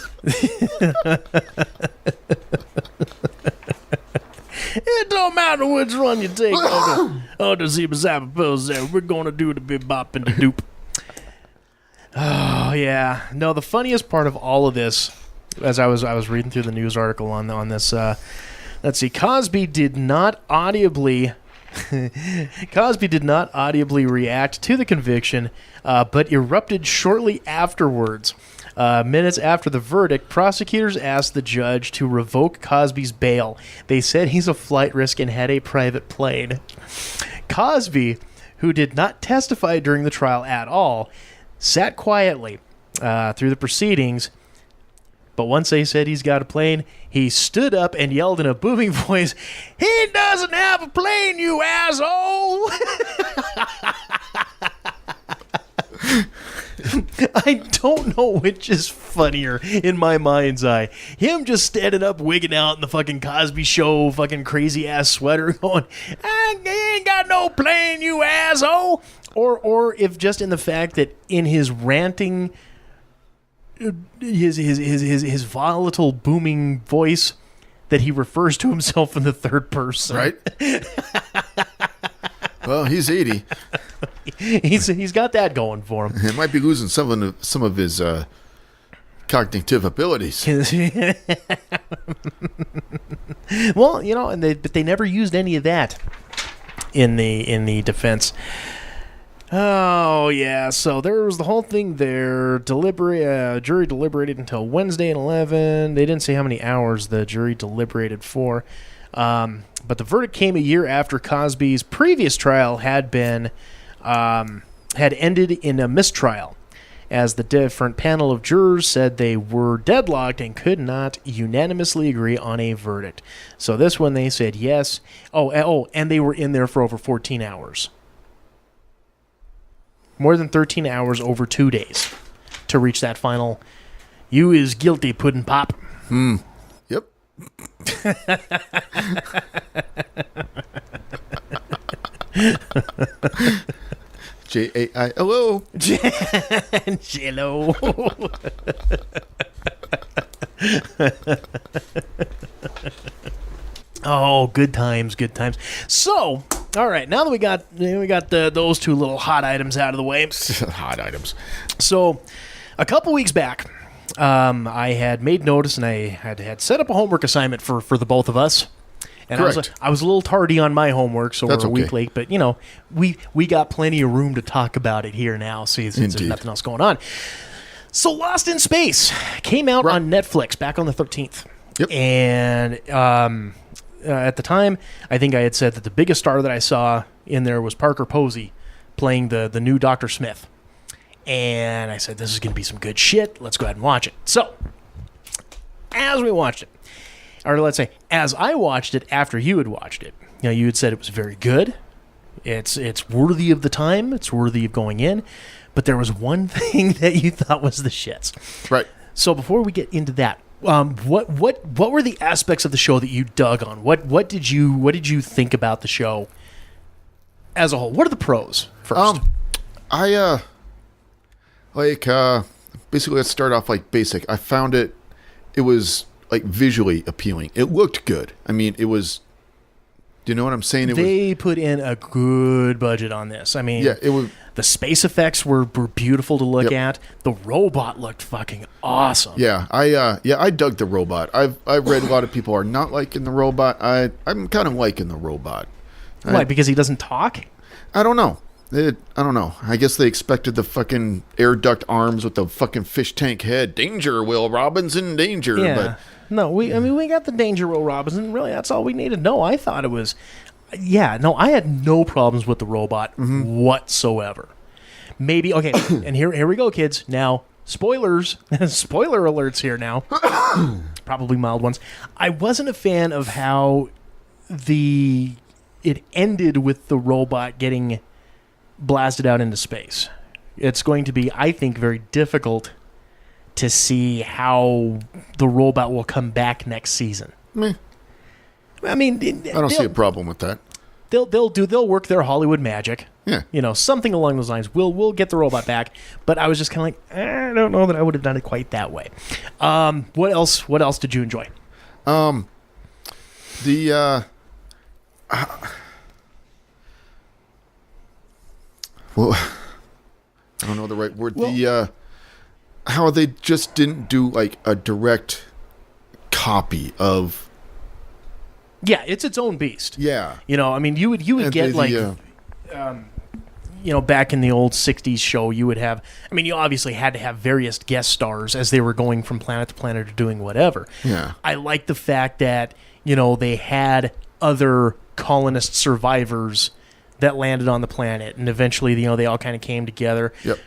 It don't matter which one you take. Oh, the zebra zappa pills there. We're gonna do the big bop and the doop. Oh yeah. No, the funniest part of all of this, as I was reading through the news article on this, let's see, Cosby did not audibly react to the conviction, but erupted shortly afterwards. Minutes after the verdict, prosecutors asked the judge to revoke Cosby's bail. They said he's a flight risk and had a private plane. Cosby, who did not testify during the trial at all, sat quietly through the proceedings, but once they said he's got a plane, he stood up and yelled in a booming voice, "He doesn't have a plane, you asshole!" I don't know which is funnier in my mind's eye. Him just standing up, wigging out in the fucking Cosby Show fucking crazy-ass sweater going, "I ain't got no plane, you asshole!" Or if just in the fact that in his ranting, his volatile booming voice, that he refers to himself in the third person. Right? Well, he's 80. He's got that going for him. He might be losing some of his cognitive abilities. Well, you know, but they never used any of that in the defense. Oh yeah, so there was the whole thing there. Jury deliberated until Wednesday at 11. They didn't say how many hours the jury deliberated for, but the verdict came a year after Cosby's previous trial had ended in a mistrial, as the different panel of jurors said they were deadlocked and could not unanimously agree on a verdict. So this one they said yes. Oh, and they were in there for over 14 hours. More than 13 hours over 2 days to reach that final, "You is guilty, puddin' pop." Yep. J-A-I-L-O. J-Lo. Oh, good times, good times. So, all right, now that we got those two little hot items out of the way. Hot items. So, a couple weeks back, I had made notice, and I had set up a homework assignment for the both of us. And Correct. I was a little tardy on my homework, so That's we're a week okay. late. But, you know, we got plenty of room to talk about it here now, since there's nothing else going on. So, Lost in Space came out on Netflix back on the 13th. Yep. And at the time, I think I had said that the biggest star that I saw in there was Parker Posey playing the new Dr. Smith. And I said, this is going to be some good shit. Let's go ahead and watch it. So, as we watched it, or let's say, as I watched it after you had watched it, you know, you had said it was very good. It's worthy of the time. It's worthy of going in. But there was one thing that you thought was the shits. Right. So before we get into that, what were the aspects of the show that you dug on? What did you think about the show as a whole? What are the pros first? Basically, let's start off like basic. I found it was like visually appealing. It looked good. I mean, it was. Do you know what I'm saying? They put in a good budget on this. I mean, yeah, it was. The space effects were beautiful to look at. The robot looked fucking awesome. Yeah, I dug the robot. I've read a lot of people are not liking the robot. I'm kind of liking the robot. Why? Because he doesn't talk? I don't know. I don't know. I guess they expected the fucking air duct arms with the fucking fish tank head. Danger, Will Robinson, danger. Yeah. But No, we got the Danger Will Robinson. Really, that's all we needed. No, I thought it was... Yeah, no, I had no problems with the robot whatsoever. Maybe, okay, and here we go, kids. Now, spoilers. Spoiler alerts here now. Probably mild ones. I wasn't a fan of how it ended with the robot getting blasted out into space. It's going to be, I think, very difficult to see how the robot will come back next season. Meh. I mean, I don't see a problem with that. They'll work their Hollywood magic. Yeah. You know, something along those lines. We'll get the robot back. But I was just kind of like, I don't know that I would have done it quite that way. What else did you enjoy? Well, I don't know the right word. Well, how they just didn't do like a direct copy of. Yeah, it's its own beast. Yeah. You know, I mean, you would get back in the old 60s show, you would have, I mean, you obviously had to have various guest stars as they were going from planet to planet or doing whatever. Yeah. I like the fact that, you know, they had other colonist survivors that landed on the planet, and eventually, you know, they all kind of came together. Yep.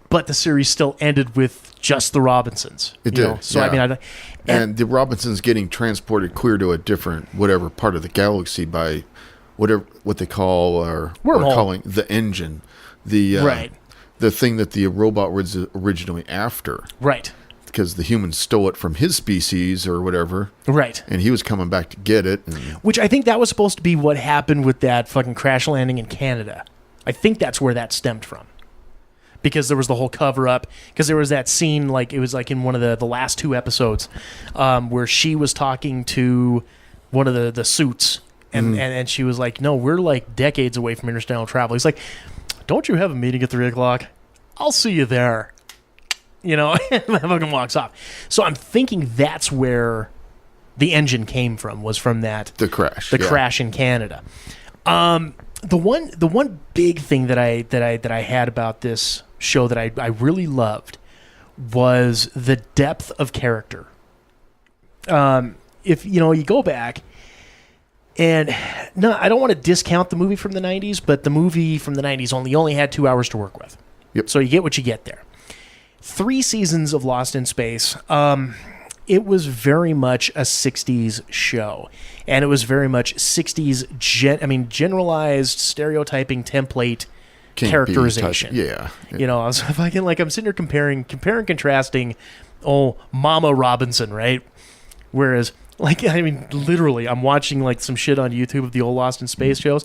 But the series still ended with just the Robinsons. It did. Know? So, yeah. I mean, and the Robinsons getting transported clear to a different, whatever part of the galaxy by what they call, or calling the engine. The thing that the robot was originally after. Right. Because the humans stole it from his species or whatever. Right. And he was coming back to get it. Which I think that was supposed to be what happened with that fucking crash landing in Canada. I think that's where that stemmed from. Because there was the whole cover-up. Because there was that scene, like it was like in one of the last two episodes, where she was talking to one of the suits. And she was like, no, we're like decades away from interstellar travel. He's like, don't you have a meeting at 3 o'clock? I'll see you there. You know, and fucking walks off. So I'm thinking that's where the engine came from, was from that the crash in Canada. The one big thing that I had about this show that I really loved was the depth of character. If you know, you go back, and no, I don't want to discount the movie from the 90s, but the movie from the 90s only had 2 hours to work with. Yep. So you get what you get there. 3 seasons of Lost in Space. It was very much a 60s show. And it was very much 60s, generalized stereotyping template characterization. Yeah. You know, I'm sitting here comparing, contrasting, Mama Robinson, right? Whereas, literally, I'm watching, some shit on YouTube of the old Lost in Space shows.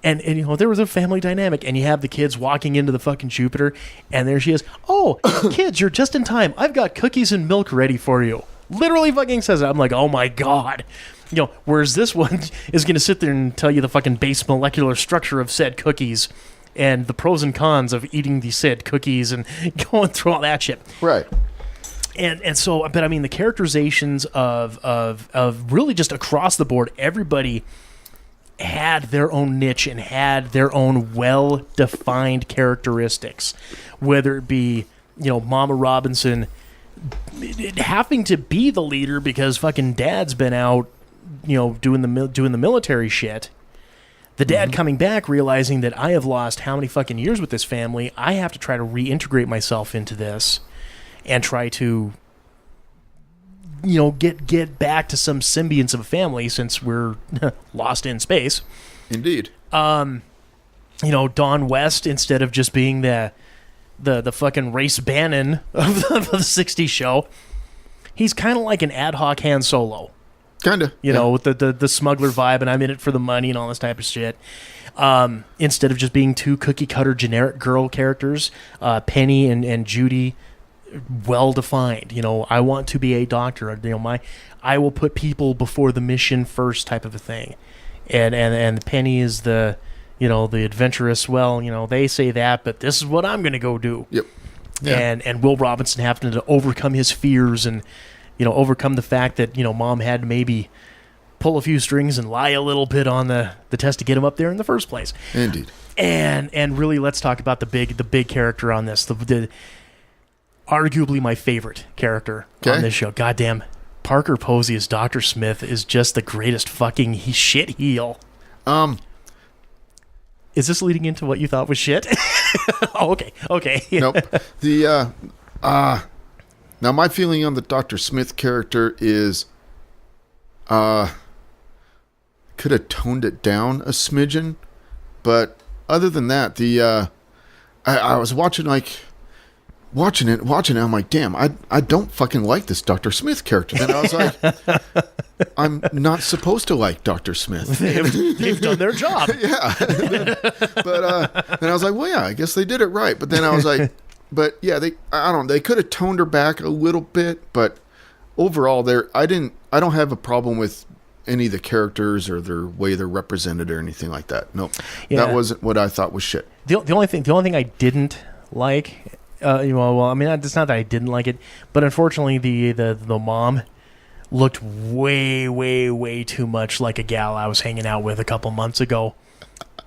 And you know, there was a family dynamic, and you have the kids walking into the fucking Jupiter, and there she is. Oh, kids, you're just in time. I've got cookies and milk ready for you. Literally fucking says it. I'm like, oh my God. You know, whereas this one is going to sit there and tell you the fucking base molecular structure of said cookies and the pros and cons of eating the said cookies and going through all that shit. Right. And so, but I mean, the characterizations of really just across the board, everybody had their own niche and had their own well-defined characteristics, whether it be, you know, Mama Robinson having to be the leader because fucking dad's been out, you know, doing the military shit. The dad coming back, realizing that I have lost how many fucking years with this family. I have to try to reintegrate myself into this and try to, you know, get back to some semblance of a family since we're lost in space. Indeed. You know, Don West, instead of just being the fucking Race Bannon of the 60s show, he's kind of like an ad hoc Han Solo. Kind of. You know, with the smuggler vibe, and I'm in it for the money and all this type of shit. Instead of just being two cookie-cutter generic girl characters, Penny and Judy, well-defined. You know, I want to be a doctor. You know, I will put people before the mission first type of a thing. And Penny is the, you know, the adventurous, well, you know, they say that, but this is what I'm going to go do. Yep. Yeah. And Will Robinson having to overcome his fears and, you know, overcome the fact that, you know, mom had to maybe pull a few strings and lie a little bit on the test to get him up there in the first place. Indeed. And really, let's talk about the big character on this. The arguably my favorite character on this show. Goddamn, Parker Posey as Dr. Smith is just the greatest fucking shit heel. Is this leading into what you thought was shit? Oh, okay. Nope. The now my feeling on the Dr. Smith character is could have toned it down a smidgen, but other than that, I was watching it. I'm like, damn, I don't fucking like this Dr. Smith character. Then I was like, I'm not supposed to like Dr. Smith. They've done their job. Yeah. But then I was like, well, yeah, I guess they did it right. But then I was like, but yeah, they could have toned her back a little bit, but overall, I don't have a problem with any of the characters or their way they're represented or anything like that. Nope. Yeah. That wasn't what I thought was shit. The only thing I didn't like, well, I mean, it's not that I didn't like it, but unfortunately, the mom looked way too much like a gal I was hanging out with a couple months ago.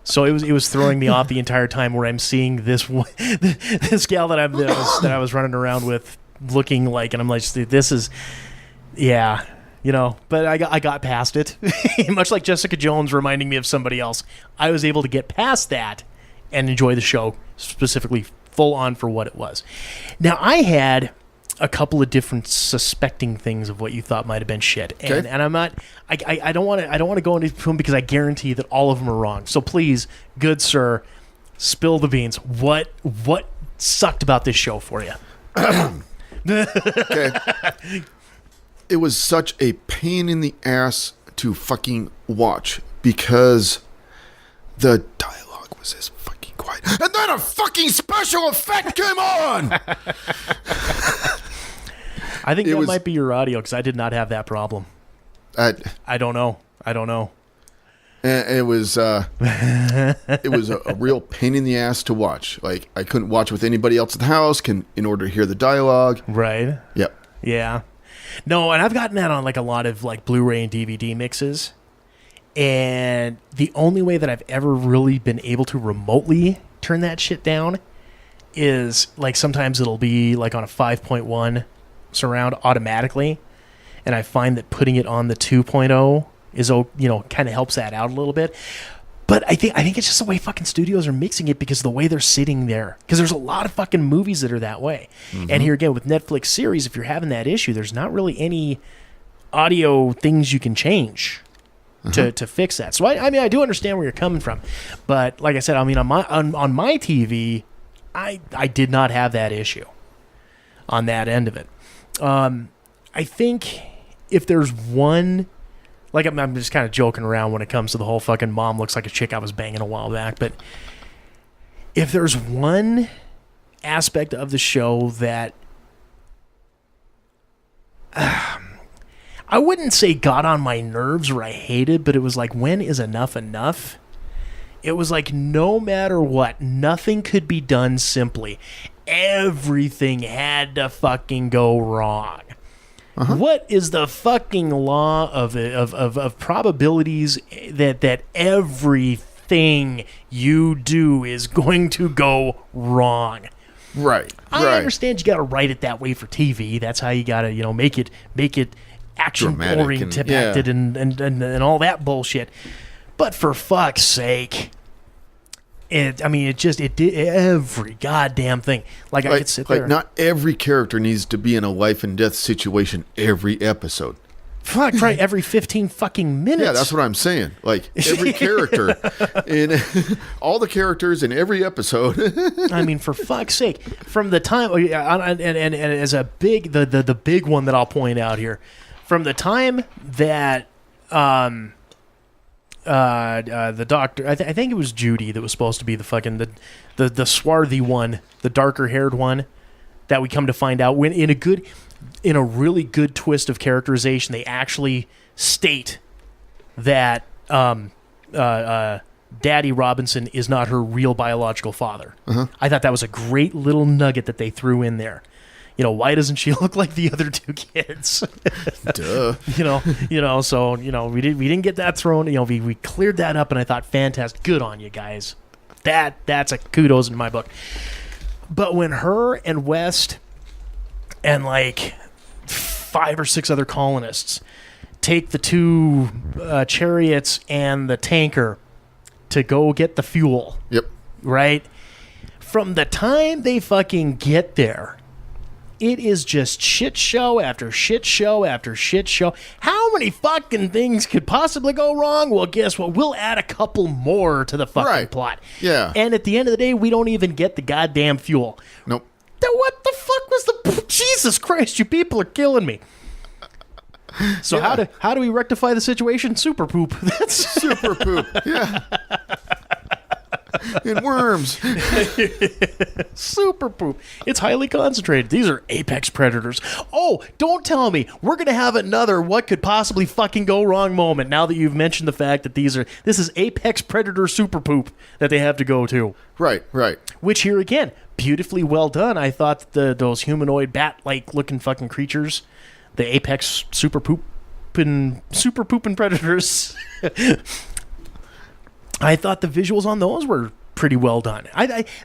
So it was throwing me off the entire time where I'm seeing this gal that I was running around with looking like, and I'm like, this is, yeah. But I got past it. Much like Jessica Jones reminding me of somebody else, I was able to get past that and enjoy the show, specifically full on for what it was. Now, I had a couple of different suspecting things of what you thought might have been shit, and I'm not. I don't want to go into them because I guarantee that all of them are wrong. So please, good sir, spill the beans. What sucked about this show for you? Okay. It was such a pain in the ass to fucking watch because the dialogue was as fucking quiet. And then a fucking special effect came on! I think that might be your audio because I did not have that problem. I don't know. And it was a real pain in the ass to watch. Like, I couldn't watch with anybody else in the house in order to hear the dialogue. Right. Yep. Yeah. No, and I've gotten that on like a lot of like Blu-ray and DVD mixes. And the only way that I've ever really been able to remotely turn that shit down is like sometimes it'll be like on a 5.1 surround automatically. And I find that putting it on the 2.0 is, kind of helps that out a little bit. But I think it's just the way fucking studios are mixing it because of the way they're sitting there. Because there's a lot of fucking movies that are that way. Mm-hmm. And here again, with Netflix series, if you're having that issue, there's not really any audio things you can change to fix that. So, I do understand where you're coming from. But like I said, I mean, on my TV, I did not have that issue on that end of it. I think if there's one... Like, I'm just kind of joking around when it comes to the whole fucking mom looks like a chick I was banging a while back. But if there's one aspect of the show that I wouldn't say got on my nerves or I hated, but it was like, when is enough enough? It was like, no matter what, nothing could be done simply. Everything had to fucking go wrong. Uh-huh. What is the fucking law of probabilities that everything you do is going to go wrong? Right. I understand you got to write it that way for TV. That's how you got to make it action oriented and all that bullshit. But for fuck's sake. It did every goddamn thing. Like I could sit there. Like, not every character needs to be in a life and death situation every episode. Fuck, right, every 15 fucking minutes. Yeah, that's what I'm saying. Like, every character in all the characters in every episode. I mean, for fuck's sake. From the time, and as a big, the big one that I'll point out here, from the time that the doctor, I think it was Judy that was supposed to be the fucking the swarthy one, the darker haired one, that we come to find out when in a really good twist of characterization, they actually state that Daddy Robinson is not her real biological father. Uh-huh. I thought that was a great little nugget that they threw in there. Why doesn't she look like the other two kids? Duh. So we didn't get that thrown. We cleared that up, and I thought, fantastic, good on you guys. That's a kudos in my book. But when her and West and like 5 or 6 other colonists take the 2 chariots and the tanker to go get the fuel. Yep. Right? From the time they fucking get there, it is just shit show after shit show after shit show. How many fucking things could possibly go wrong? Well, guess what? We'll add a couple more to the fucking plot. Yeah. And at the end of the day, we don't even get the goddamn fuel. Nope. What the fuck was the... Jesus Christ, you people are killing me. So how do we rectify the situation? Super poop. That's super poop. Yeah. And worms. Super poop. It's highly concentrated. These are apex predators. Oh, don't tell me we're going to have another what could possibly fucking go wrong moment now that you've mentioned the fact that this is apex predator super poop that they have to go to. Right. Which here again, beautifully well done. I thought those humanoid bat-like looking fucking creatures, the apex super pooping predators, I thought the visuals on those were pretty well done.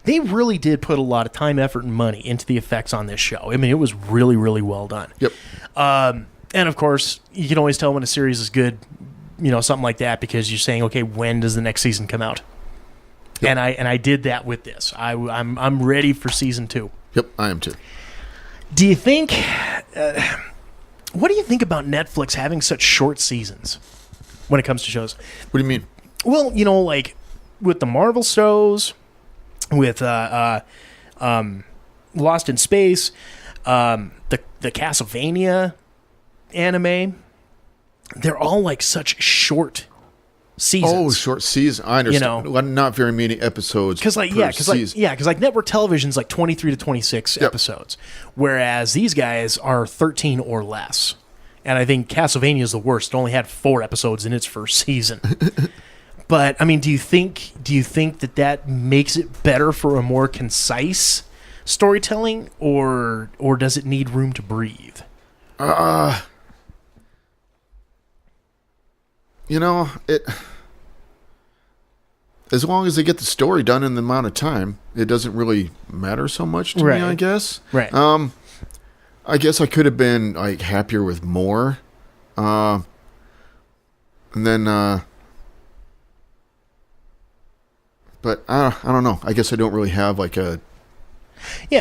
They really did put a lot of time, effort, and money into the effects on this show. I mean, it was really, really well done. Yep. And of course, you can always tell when a series is good, something like that, because you're saying, okay, when does the next season come out? Yep. And I did that with this. I'm ready for season 2. Yep, I am too. Do you think? What do you think about Netflix having such short seasons when it comes to shows? What do you mean? Well, like with the Marvel shows, with Lost in Space, the Castlevania anime, they're all like such short seasons. Oh, short season. I understand. Not very many episodes. Because network television's like 23 to 26 episodes, whereas these guys are 13 or less. And I think Castlevania is the worst. It only had 4 episodes in its first season. But I mean, do you think that makes it better for a more concise storytelling, or does it need room to breathe? It. As long as they get the story done in the amount of time, it doesn't really matter so much to me, I guess. Right. I guess I could have been like happier with more. And then. But I don't know. I guess I don't really have like a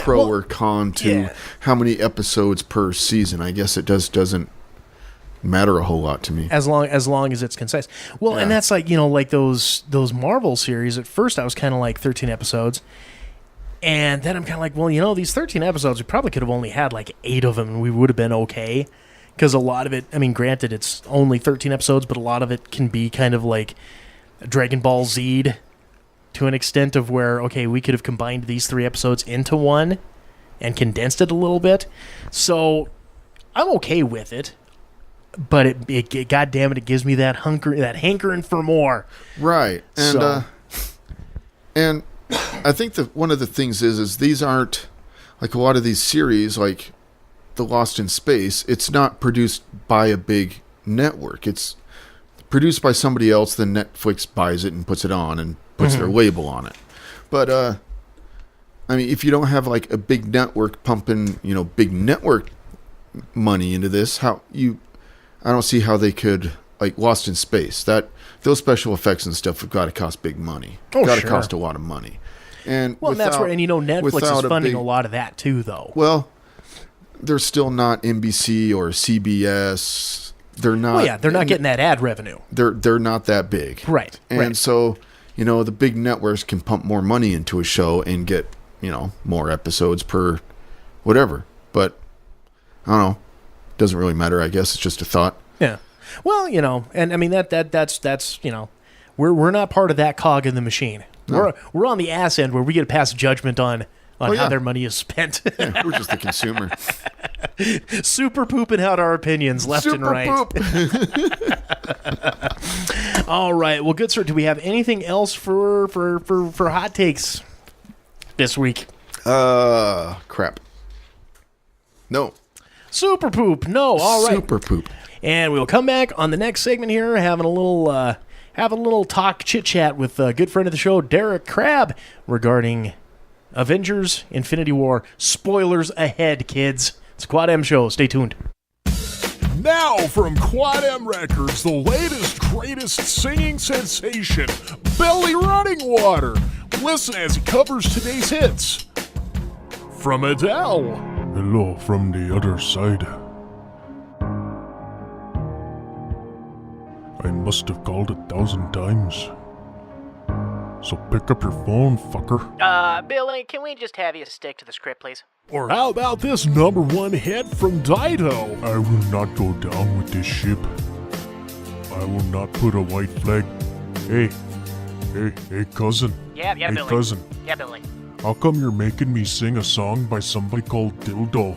pro or con to how many episodes per season. I guess it doesn't matter a whole lot to me. As long as it's concise. Well, and that's like, like those Marvel series. At first I was kind of like 13 episodes. And then I'm kind of like, well, these 13 episodes, we probably could have only had like 8 of them and we would have been okay. Because a lot of it, I mean, granted, it's only 13 episodes, but a lot of it can be kind of like Dragon Ball Z'd. To an extent of where, okay, we could have combined these 3 episodes into one and condensed it a little bit. So I'm okay with it, but it goddamn it gives me that hankering for more. Right. And and I think that one of the things is these aren't like a lot of these series, like the Lost in Space. It's not produced by a big network. It's produced by somebody else. Then Netflix buys it and puts it on and puts their label on it. But I mean, if you don't have like a big network pumping, big network money into this, I don't see how they could, like Lost in Space, that those special effects and stuff have got to cost big money. Got to cost a lot of money. And that's where, and Netflix is funding a lot of that too, though. Well, they're still not NBC or CBS. They're not. Well, yeah, they're not getting that ad revenue. They're not that big, right? And so. The big networks can pump more money into a show and get, more episodes per whatever. But, I don't know. Doesn't really matter, I guess. It's just a thought. Yeah. Well, and I mean, that's we're not part of that cog in the machine. No. We're on the ass end where we get to pass judgment on how their money is spent. Yeah, we're just the consumer. Super pooping out our opinions left and right. Poop. All right. Well, good sir. Do we have anything else for hot takes this week? Crap. No. Super poop. No. All right. Super poop. And we'll come back on the next segment here, having a little talk chit chat with a good friend of the show, Derek Crabbe, regarding Avengers: Infinity War. Spoilers ahead, kids. It's a Quad M show. Stay tuned. Now from Quad M Records, the latest, greatest singing sensation, Billy Running Water. Listen as he covers today's hits. From Adele. Hello from the other side. I must have called 1,000 times. So pick up your phone, fucker. Billy, can we just have you stick to the script, please? Or how about this #1 hit from Idaho? I will not go down with this ship. I will not put a white flag. Hey, cousin. Yeah, hey, Billy. Cousin. Yeah, Billy. How come you're making me sing a song by somebody called Dildo?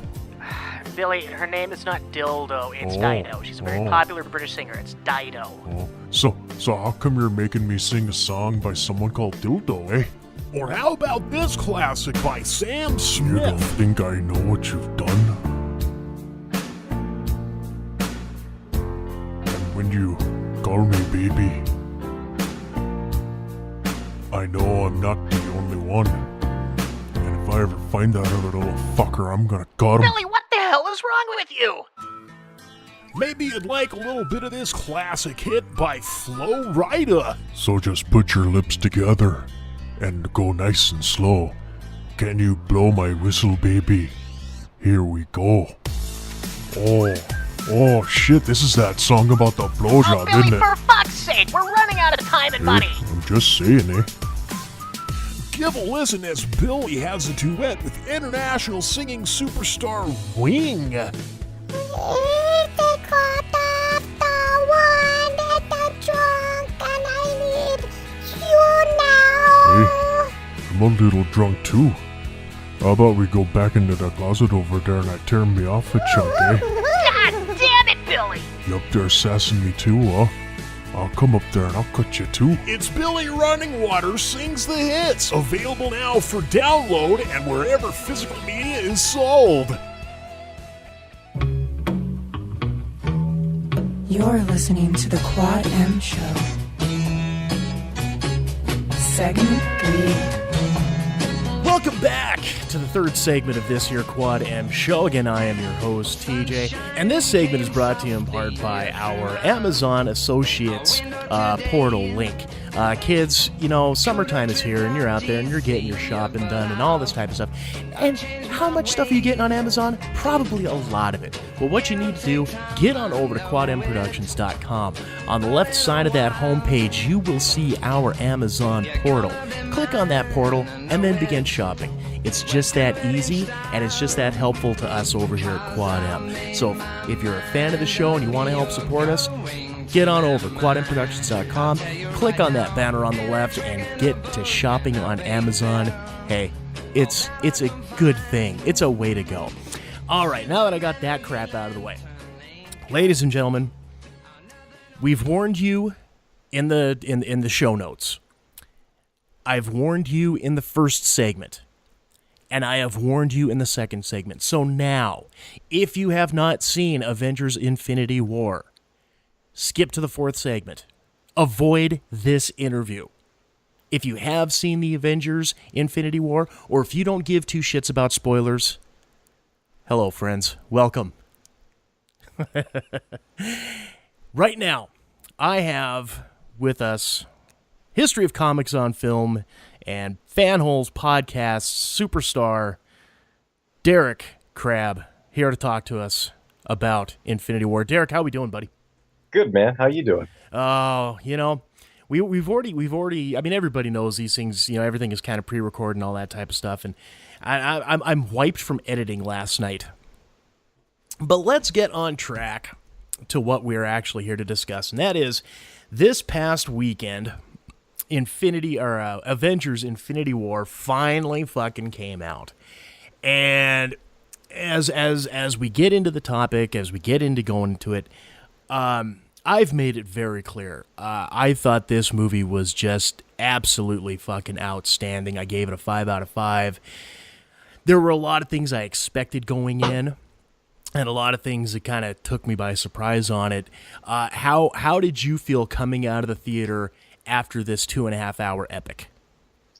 Billy, her name is not Dildo, it's Dido. She's a very popular British singer. It's Dido. Oh, so how come you're making me sing a song by someone called Dildo, eh? Or how about this classic by Sam Smith? You don't think I know what you've done? And when you call me baby, I know I'm not the only one. And if I ever find that other little fucker, I'm gonna cut him. Billy, what the hell is wrong with you? Maybe you'd like a little bit of this classic hit by Flo Rida. So just put your lips together and go nice and slow. Can you blow my whistle, baby? Here we go. Oh shit, this is that song about the blowjob, Billy, isn't it? for fuck's sake, we're running out of time and money. I'm just saying, eh? Give a listen as Billy has a duet with international singing superstar Wing. If they cut off the one at the trunk and I need you now. Hey, I'm a little drunk too. How about we go back into the closet over there and I tear me off a chunk, eh? God damn it, Billy! You up there sassing me too, huh? I'll come up there and I'll cut you too. It's Billy Running Water Sings the Hits. Available now for download and wherever physical media is sold. You're listening to the Quad M Show. Segment 3. Welcome back to the third segment of this here Quad M Show. Again, I am your host, TJ, and this segment is brought to you in part by our Amazon Associates portal link. Kids, you know, summertime is here, and you're out there, and you're getting your shopping done and all this type of stuff. And how much stuff are you getting on Amazon? Probably a lot of it. But what you need to do, get on over to quadmproductions.com. On the left side of that homepage, you will see our Amazon portal. Click on that portal, and then begin shopping. It's just that easy, and it's just that helpful to us over here at Quad M. So if you're a fan of the show and you want to help support us, get on over quadmproductions.com, click on that banner on the left, and get to shopping on Amazon. Hey, it's a good thing. It's a way to go. All right, now that I got that crap out of the way, ladies and gentlemen, we've warned you in the show notes. I've warned you in the first segment, and I have warned you in the second segment. So now, if you have not seen Avengers Infinity War, skip to the fourth segment. Avoid this interview. If you have seen the Avengers Infinity War, or if you don't give two shits about spoilers, hello, friends. Welcome. Right now, I have with us History of Comics on Film and Fanholes podcast superstar Derek Crabbe here to talk to us about Infinity War. Derek, how we doing, buddy? Good, man. How you doing? Oh, you know, we've already. I mean, everybody knows these things. You know, everything is kind of pre-recorded and all that type of stuff. And I'm wiped from editing last night. But let's get on track to what we're actually here to discuss, and that is this past weekend, Avengers Infinity War finally fucking came out. And as we get into the topic, as we get into going into it, I've made it very clear. I thought this movie was just absolutely fucking outstanding. I gave it a 5 out of 5. There were a lot of things I expected going in, and a lot of things that kind of took me by surprise on it. How did you feel coming out of the theater after this 2.5 hour epic?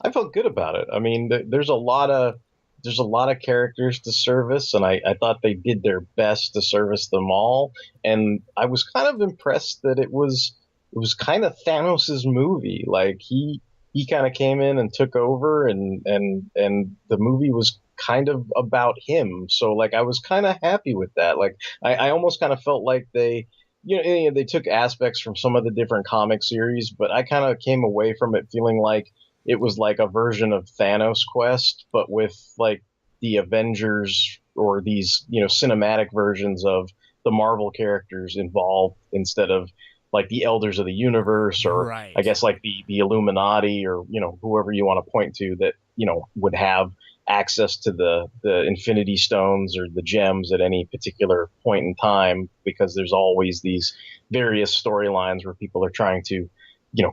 I felt good about it. I mean, there's a lot of there's a lot of characters to service, and I thought they did their best to service them all. And I was kind of impressed that it was kind of Thanos's movie. Like he kind of came in and took over, and the movie was kind of about him. So like I was kind of happy with that. Like I almost kind of felt like they they took aspects from some of the different comic series, but I kind of came away from it feeling like it was like a version of Thanos Quest, but with like the Avengers or these, cinematic versions of the Marvel characters involved instead of like the Elders of the Universe, or I guess like the Illuminati, or, whoever you want to point to that, would have access to the Infinity Stones or the gems at any particular point in time, because there's always these various storylines where people are trying to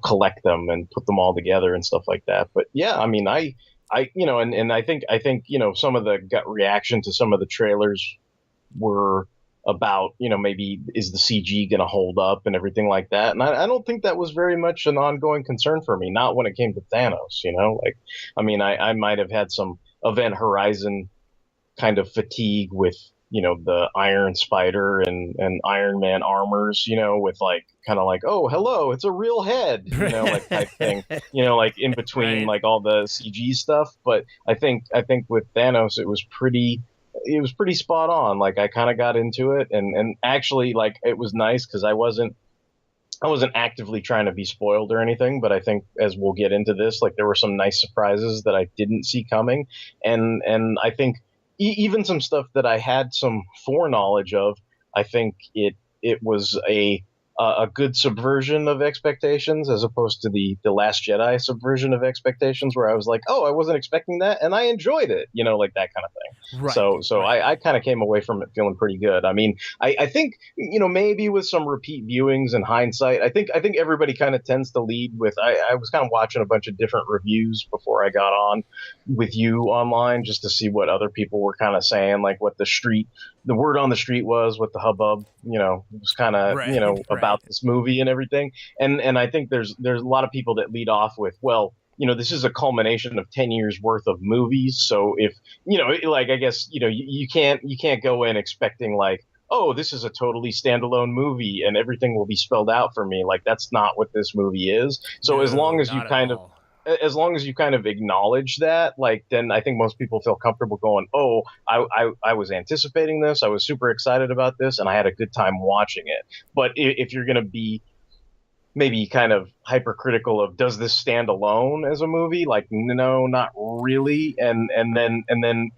collect them and put them all together and stuff like that. But yeah, I mean, I think some of the gut reaction to some of the trailers were about, maybe is the CG going to hold up and everything like that. And I don't think that was very much an ongoing concern for me. Not when it came to Thanos, like, I mean, I might have had some Event Horizon kind of fatigue with, the Iron Spider and Iron Man armors, with like, kind of like, oh, hello, it's a real head, like type thing, like in between like all the CG stuff. But I think with Thanos, it was pretty spot on. Like I kind of got into it, and actually like it was nice because I wasn't actively trying to be spoiled or anything, but I think as we'll get into this, like there were some nice surprises that I didn't see coming. And I think even some stuff that I had some foreknowledge of, I think it was a good subversion of expectations, as opposed to the Last Jedi subversion of expectations, where I was like, oh, I wasn't expecting that, and I enjoyed it, like that kind of thing. Right. So I kind of came away from it feeling pretty good. I mean, I think, maybe with some repeat viewings and hindsight, I think everybody kind of tends to lead with, I was kind of watching a bunch of different reviews before I got on with you online, just to see what other people were kind of saying, like what the word on the street was, what the hubbub, was kind of, about this movie and everything. And I think there's a lot of people that lead off with, well, this is a culmination of 10 years worth of movies. So if, like, I guess, you can't go in expecting like, oh, this is a totally standalone movie and everything will be spelled out for me. Like, that's not what this movie is. So as long as you kind of acknowledge that, like, then I think most people feel comfortable going, oh, I was anticipating this. I was super excited about this, and I had a good time watching it. But if you're going to be maybe kind of hypercritical of, does this stand alone as a movie? Like, no, not really. And then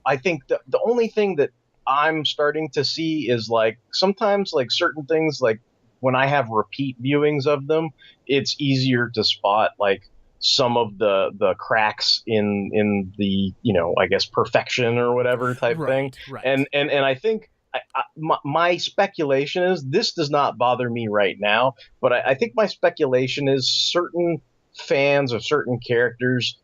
I think the only thing that I'm starting to see is like sometimes like certain things, like when I have repeat viewings of them, it's easier to spot like some of the cracks in the, I guess perfection or whatever type thing. Right. And I think my speculation is, this does not bother me right now, but I think my speculation is certain fans of certain characters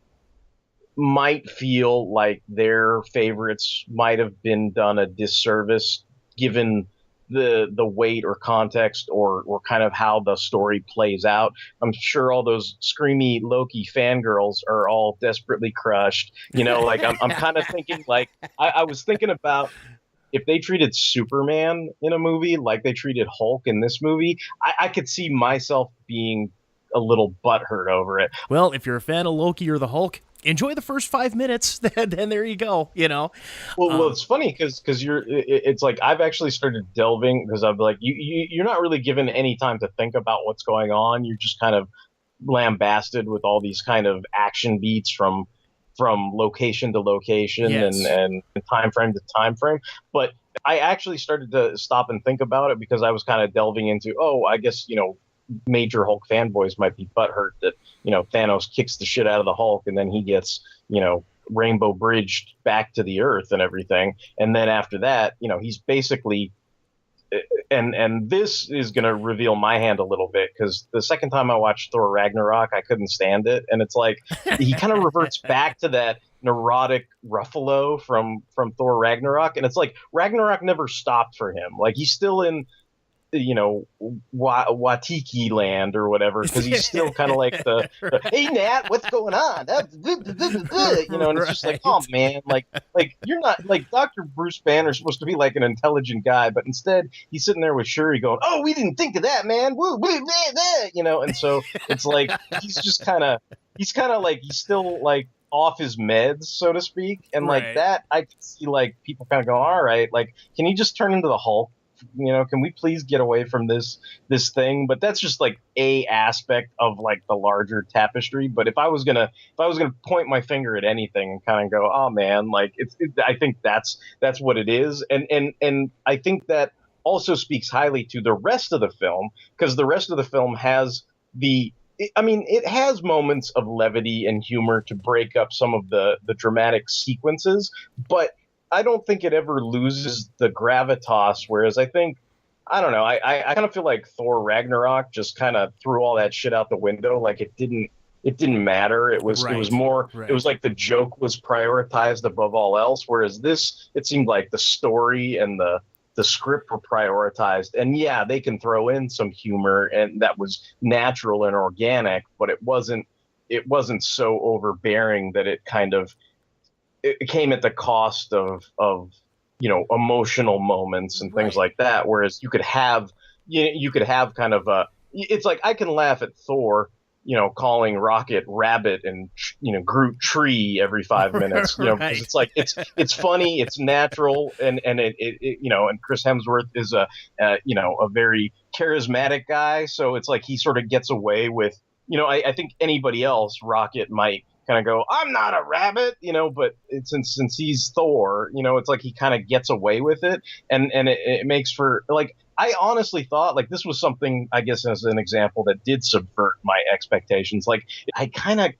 might feel like their favorites might have been done a disservice given the weight or context or kind of how the story plays out. I'm sure all those screamy Loki fangirls are all desperately crushed. Like I'm kind of thinking like I was thinking about if they treated Superman in a movie like they treated Hulk in this movie, I could see myself being a little butthurt over it. Well, if you're a fan of Loki or the Hulk, enjoy the first 5 minutes, then there you go, Well, it's funny because it's like I've actually started delving, because I'm like, you're not really given any time to think about what's going on. You're just kind of lambasted with all these kind of action beats from location to location. Yes. and time frame to time frame. But I actually started to stop and think about it, because I was kind of delving into, I guess, major Hulk fanboys might be butthurt that, Thanos kicks the shit out of the Hulk and then he gets, rainbow bridged back to the earth and everything. And then after that, he's basically, and this is going to reveal my hand a little bit, because the second time I watched Thor Ragnarok, I couldn't stand it. And it's like, he kind of reverts back to that neurotic Ruffalo from Thor Ragnarok. And it's like, Ragnarok never stopped for him. Like, he's still in Watiki land or whatever, because he's still kind of like the hey Nat, what's going on? And it's just like, oh man, like you're not like Dr. Bruce Banner's supposed to be like an intelligent guy, but instead he's sitting there with Shuri going, oh, we didn't think of that, man. Woo, blah, blah, blah, and so it's like he's still like off his meds, so to speak, and like that I can see like people kind of go, all right, like can he just turn into the Hulk? Can we please get away from this thing? But that's just like a aspect of like the larger tapestry. But if I was gonna point my finger at anything and kind of go, oh man, like I think that's what it is, and I think that also speaks highly to the rest of the film, because the rest of the film has it has moments of levity and humor to break up some of the dramatic sequences, but I don't think it ever loses the gravitas. Whereas I think, I don't know, I kind of feel like Thor Ragnarok just kind of threw all that shit out the window. Like it didn't matter. It was more. It was like the joke was prioritized above all else. Whereas this, it seemed like the story and the script were prioritized. And yeah, they can throw in some humor, and that was natural and organic, but it wasn't so overbearing that it kind of. It came at the cost of emotional moments and things like that. Whereas you could have kind of it's like I can laugh at Thor, calling Rocket Rabbit and Groot Tree every 5 minutes, because it's like it's funny, it's natural, and it and Chris Hemsworth is a very charismatic guy, so it's like he sort of gets away with, I think anybody else, Rocket might kind of go, I'm not a rabbit, but since he's Thor, it's like he kind of gets away with it, and it makes for, like, I honestly thought like this was something, I guess as an example, that did subvert my expectations. Like I kind of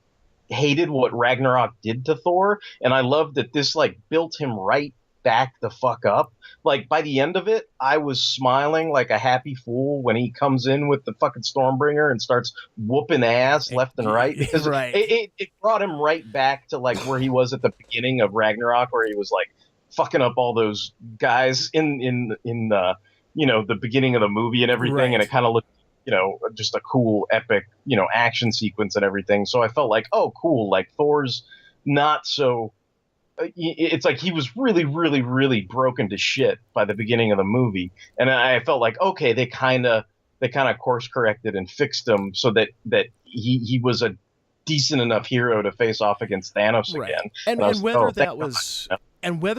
hated what Ragnarok did to Thor, and I loved that this like built him right back the fuck up. Like by the end of it, I was smiling like a happy fool when he comes in with the fucking Stormbringer and starts whooping ass left and right, because it brought him right back to like where he was at the beginning of Ragnarok, where he was like fucking up all those guys in the beginning of the movie and everything, and it kind of looked just a cool epic action sequence and everything. So I felt like, oh cool, like Thor's not so. It's like he was really, really, really broken to shit by the beginning of the movie, and I felt like, okay, they kind of course corrected and fixed him so that he was a decent enough hero to face off against Thanos again. And whether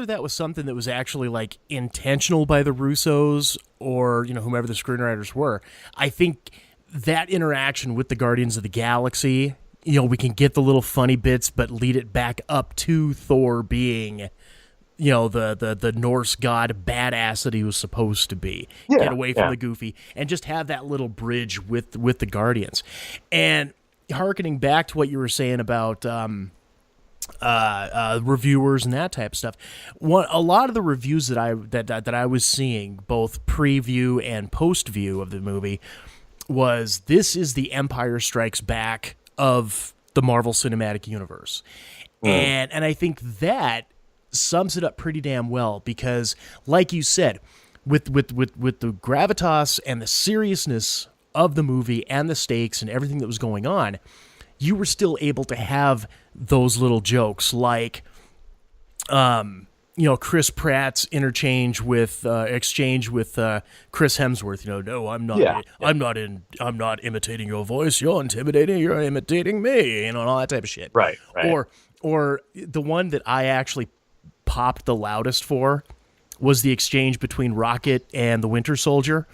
that was something that was actually like intentional by the Russos or whomever the screenwriters were, I think that interaction with the Guardians of the Galaxy. We can get the little funny bits, but lead it back up to Thor being, the Norse god badass that he was supposed to be. Get away from the goofy and just have that little bridge with the Guardians. And hearkening back to what you were saying about reviewers and that type of stuff, a lot of the reviews that I was seeing, both preview and post view of the movie, was this is the Empire Strikes Back of the Marvel Cinematic Universe. And I think that sums it up pretty damn well, because like you said, with the gravitas and the seriousness of the movie and the stakes and everything that was going on, you were still able to have those little jokes like Chris Pratt's exchange with Chris Hemsworth. No, I'm not imitating your voice. You're imitating me. And all that type of shit. Right. Or the one that I actually popped the loudest for was the exchange between Rocket and the Winter Soldier.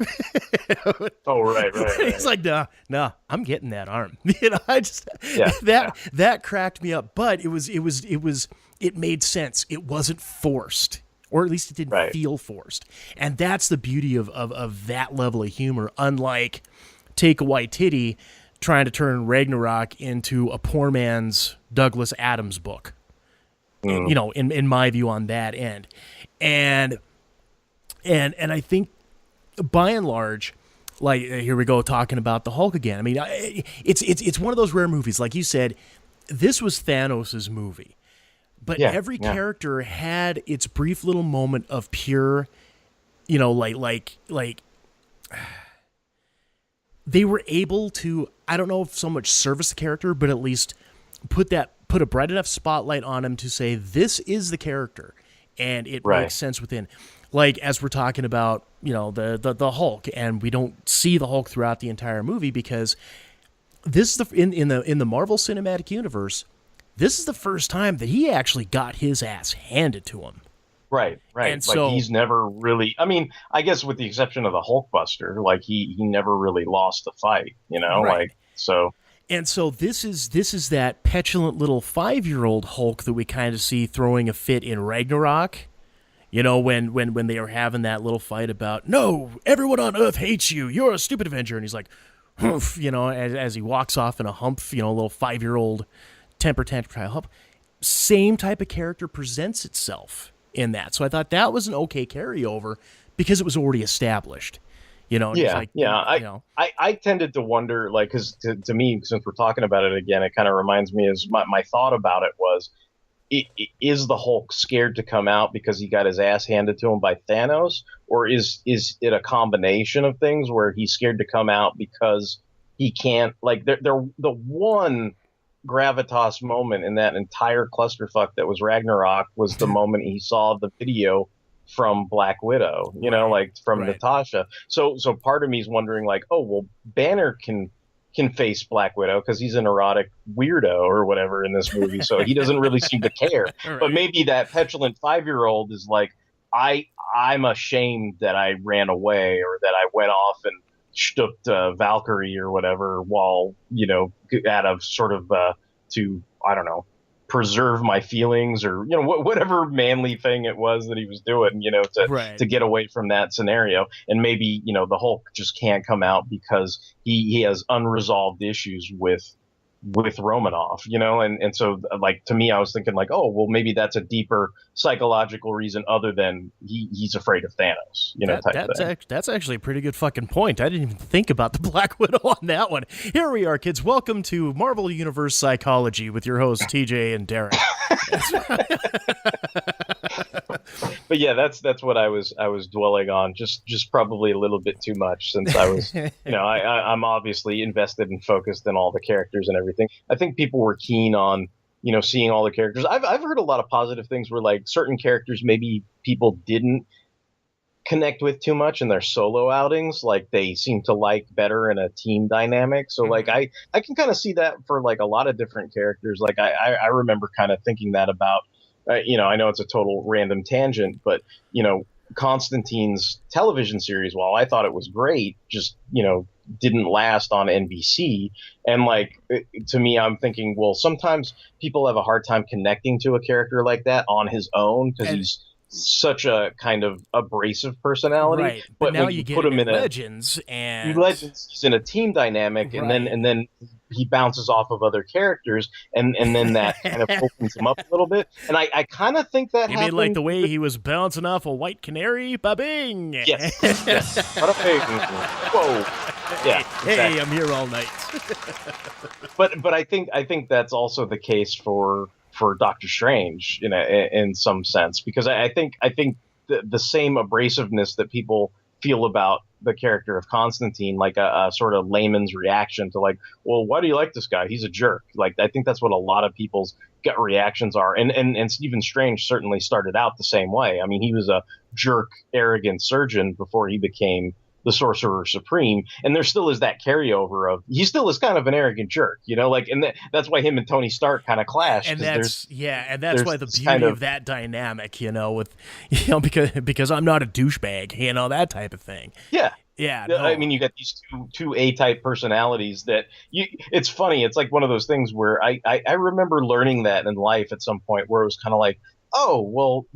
Oh, right. He's like, no, I'm getting that arm. That cracked me up. But it made sense. It wasn't forced, or at least it didn't feel forced. And that's the beauty of that level of humor. Unlike Taika Waititi trying to turn Ragnarok into a poor man's Douglas Adams book. In my view on that end. And I think by and large, like here we go talking about the Hulk again. I mean, it's one of those rare movies. Like you said, this was Thanos' movie, but every character had its brief little moment of pure, like they were able to, I don't know if so much service the character, but at least put a bright enough spotlight on him to say, this is the character, and it makes sense within. Like, as we're talking about, the Hulk, and we don't see the Hulk throughout the entire movie because this is in the Marvel Cinematic Universe, this is the first time that he actually got his ass handed to him. Right. And like, so he's never really, I mean, I guess with the exception of the Hulkbuster, like he never really lost a fight, like, so. And so this is that petulant little 5-year-old Hulk that we kind of see throwing a fit in Ragnarok. When they are having that little fight about, no, everyone on Earth hates you. You're a stupid Avenger. And he's like, humph, as he walks off in a humph, a little 5-year-old temper tantrum hump. Same type of character presents itself in that. So I thought that was an okay carryover because it was already established. I tended to wonder, like, because to me, since we're talking about it again, it kind of reminds me as my thought about it was, is the Hulk scared to come out because he got his ass handed to him by Thanos, or is it a combination of things where he's scared to come out because he can't, like, the one gravitas moment in that entire clusterfuck that was Ragnarok was the moment he saw the video from Black Widow, like from Natasha. So part of me is wondering, like, oh, well, Banner can face Black Widow because he's an erotic weirdo or whatever in this movie, so he doesn't really seem to care. But maybe that petulant 5-year-old is like, I'm ashamed that I ran away or that I went off and stooped Valkyrie or whatever while, out of sort of to, I don't know, preserve my feelings or, whatever manly thing it was that he was doing, to get away from that scenario. And maybe, the Hulk just can't come out because he has unresolved issues with Romanoff, and so, like, to me, I was thinking, like, oh, well, maybe that's a deeper psychological reason other than he's afraid of Thanos, that's actually a pretty good fucking point. I didn't even think about the Black Widow on that one. Here we are, kids. Welcome to Marvel Universe Psychology with your hosts TJ and Derek. But yeah, that's what I was dwelling on, just probably a little bit too much, since I was, I'm obviously invested and focused in all the characters and everything. I think people were keen on, seeing all the characters. I've heard a lot of positive things where, like, certain characters maybe people didn't connect with too much in their solo outings, like they seem to like better in a team dynamic. So like I can kind of see that for, like, a lot of different characters. Like I remember kind of thinking that about, I know it's a total random tangent, but, Constantine's television series, while I thought it was great, just, didn't last on NBC. And, like, to me, I'm thinking, well, sometimes people have a hard time connecting to a character like that on his own because he's such a kind of abrasive personality. Right. But now when you put him in Legends, and he's in a team dynamic, and then he bounces off of other characters, and then that kind of opens him up a little bit. And I kind of think that you happened. mean like the way he was bouncing off a white canary? Ba-bing! Yes. Ba-bing. Whoa. Yeah. Exactly. Hey, I'm here all night. but I think that's also the case for Doctor Strange, in some sense, because I think the same abrasiveness that people feel about the character of Constantine, like a sort of layman's reaction to, like, well, why do you like this guy? He's a jerk. Like, I think that's what a lot of people's gut reactions are. And Stephen Strange certainly started out the same way. I mean, he was a jerk, arrogant surgeon before he became the Sorcerer Supreme, and there still is that carryover of he still is kind of an arrogant jerk, like, and that's why him and Tony Stark kind of clash. And that's why the beauty of that dynamic, with, because I'm not a douchebag, that type of thing. Yeah. Yeah. No. I mean, you got these two A-type personalities that it's funny. It's like one of those things where I remember learning that in life at some point where it was kind of like, oh, well,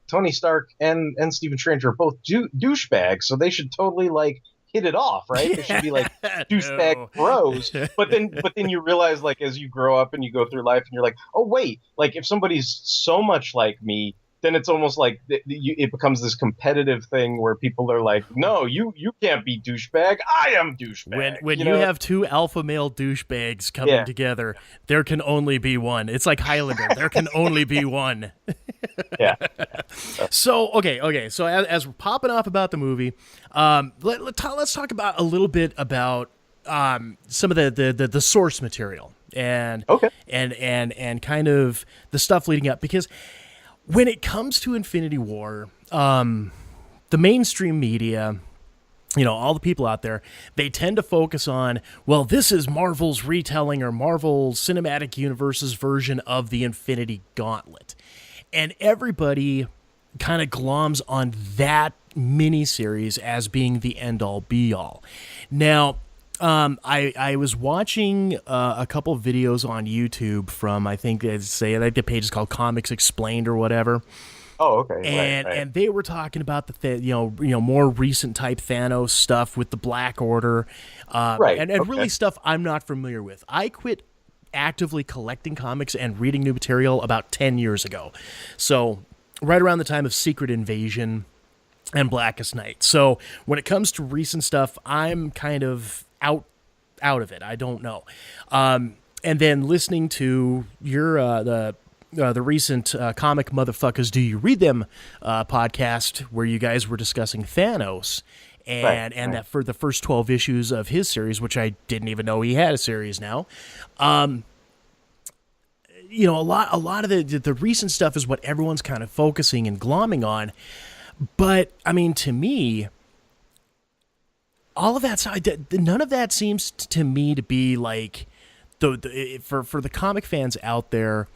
Tony Stark and Stephen Strange are both douchebags, so they should totally, like, hit it off, right? They should be like douchebag bros. But then you realize, like, as you grow up and you go through life and you're like, oh, wait, like, if somebody's so much like me, then it's almost like it becomes this competitive thing where people are like, no, you can't be douchebag. I am douchebag. When you have two alpha male douchebags coming together, there can only be one. It's like Highlander. There can only be one. Yeah. So okay. So as we're popping off about the movie, let's talk about a little bit about some of the source material and and kind of the stuff leading up, because when it comes to Infinity War, the mainstream media, all the people out there, they tend to focus on, well, this is Marvel's retelling or Marvel Cinematic Universe's version of the Infinity Gauntlet. And everybody kind of gloms on that miniseries as being the end-all, be-all. Now, I was watching a couple of videos on YouTube from, I think the page is called Comics Explained or whatever. Oh, okay. And they were talking about the more recent type Thanos stuff with the Black Order, and really stuff I'm not familiar with. I quit actively collecting comics and reading new material about 10 years ago, so right around the time of Secret Invasion and Blackest Night. So when it comes to recent stuff, I'm kind of out of it. I don't know. And then listening to your the recent Comic Motherfuckers Do You Read Them podcast, where you guys were discussing Thanos and that for the first 12 issues of his series, which I didn't even know he had a series now. A lot of the recent stuff is what everyone's kind of focusing and glomming on. But I mean, to me, all of that, none of that seems to me to be like for the comic fans out there.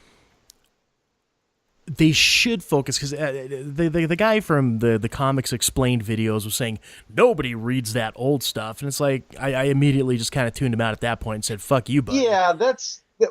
They should focus, because the guy from the Comics Explained videos was saying nobody reads that old stuff, and it's like I immediately just kind of tuned him out at that point and said, "Fuck you, buddy." Yeah,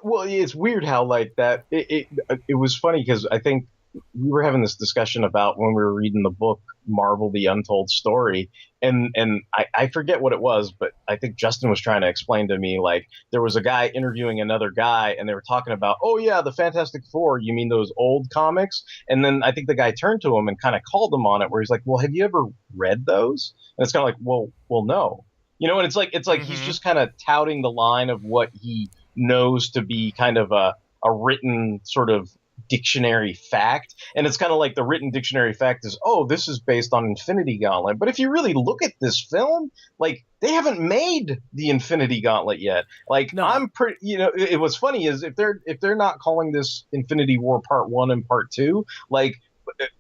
well, it's weird how like that. It was funny because I think we were having this discussion about when we were reading the book Marvel: The Untold Story, and I forget what it was, but I think Justin was trying to explain to me, like, there was a guy interviewing another guy and they were talking about, oh yeah, the Fantastic Four, you mean those old comics? And then I think the guy turned to him and kind of called him on it, where he's like, well, have you ever read those? And it's kind of like, well no, and it's like he's just kind of touting the line of what he knows to be kind of a written sort of dictionary fact, and it's kind of like the written dictionary fact is, oh, this is based on Infinity Gauntlet. But if you really look at this film, like, they haven't made the Infinity Gauntlet yet. Like, no. I'm pretty, what's funny is if they're not calling this Infinity War Part 1 and Part 2, like,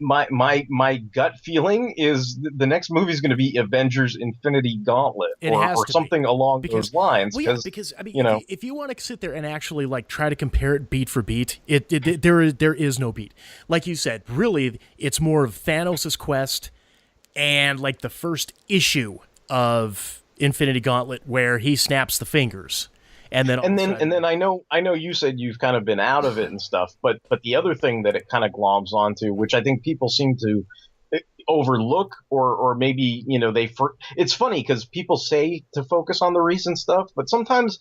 my gut feeling is the next movie is going to be Avengers Infinity Gauntlet or something along those lines. Well, because I mean, if you want to sit there and actually like try to compare it beat for beat, there is no beat. Like you said, really, it's more of Thanos' quest and like the first issue of Infinity Gauntlet where he snaps the fingers. And then I know you said you've kind of been out of it and stuff, but the other thing that it kind of gloms onto, which I think people seem to overlook or maybe it's funny because people say to focus on the recent stuff, but sometimes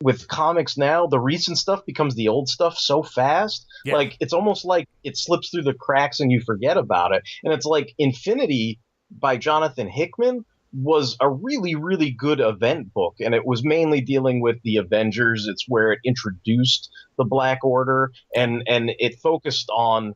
with comics now, the recent stuff becomes the old stuff so fast. Yeah. Like, it's almost like it slips through the cracks and you forget about it. And it's like Infinity by Jonathan Hickman was a really, really good event book, and it was mainly dealing with the Avengers. It's where it introduced the Black Order, and it focused on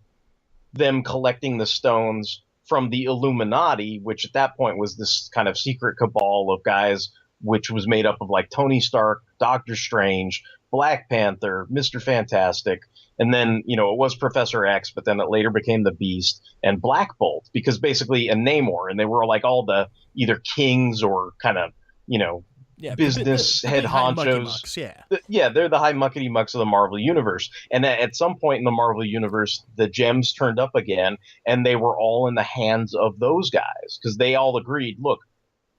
them collecting the stones from the Illuminati, which at that point was this kind of secret cabal of guys, which was made up of like Tony Stark, Doctor Strange, Black Panther, Mr. Fantastic, and then, it was Professor X, but then it later became the Beast and Black Bolt, because basically, and Namor, and they were like all the either kings or kind of, business head honchos. They're the high muckety mucks of the Marvel Universe. And at some point in the Marvel Universe, the gems turned up again, and they were all in the hands of those guys, because they all agreed, look,